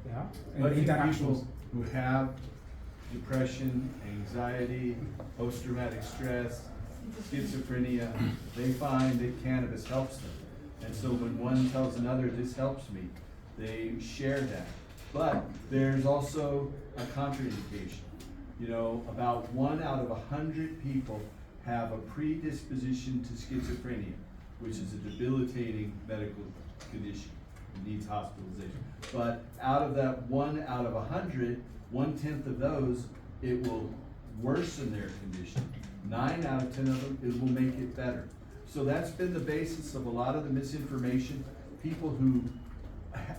yeah, and but interactions, people who have depression, anxiety, post-traumatic stress, schizophrenia, they find that cannabis helps them. And so when one tells another, this helps me, they share that. But there's also a contraindication. You know, about 1 out of 100 people have a predisposition to schizophrenia, which is a debilitating medical condition. It needs hospitalization. But out of that 1 out of 100, 1/10 of those, it will worsen their condition. 9 out of 10 of them, it will make it better. So that's been the basis of a lot of the misinformation. People who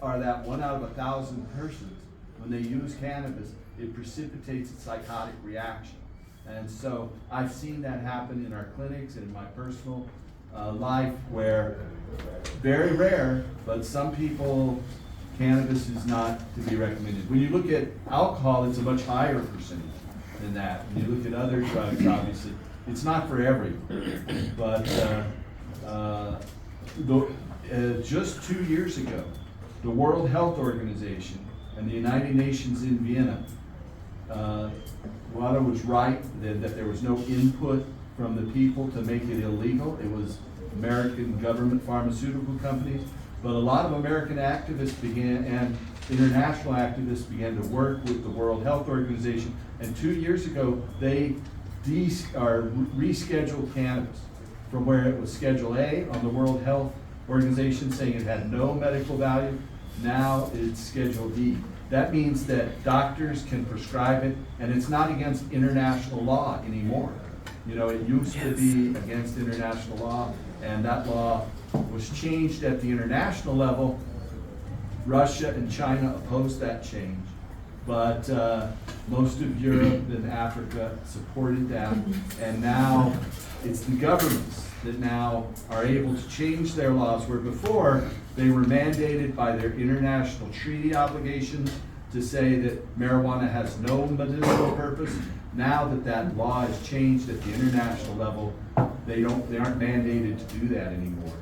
are that 1 out of 1,000 persons, when they use cannabis, it precipitates a psychotic reaction. And so I've seen that happen in our clinics and in my personal life, where very rare, but some people, cannabis is not to be recommended. When you look at alcohol, it's a much higher percentage than that. When you look at other drugs, obviously, it's not for everyone. But just 2 years ago, the World Health Organization and the United Nations in Vienna, Wada was right that there was no input from the people to make it illegal. It was American government pharmaceutical companies. But a lot of American activists and international activists began to work with the World Health Organization. And 2 years ago, they rescheduled cannabis from where it was Schedule A on the World Health Organization, saying it had no medical value. Now it's Schedule D. That means that doctors can prescribe it, and it's not against international law anymore. You know, it used to be against international law, and that law was changed at the international level. Russia and China opposed that change, but most of Europe and Africa supported that, and now it's the governments that now are able to change their laws, where before they were mandated by their international treaty obligations to say that marijuana has no medicinal purpose. Now that that law has changed at the international level, they aren't mandated to do that anymore.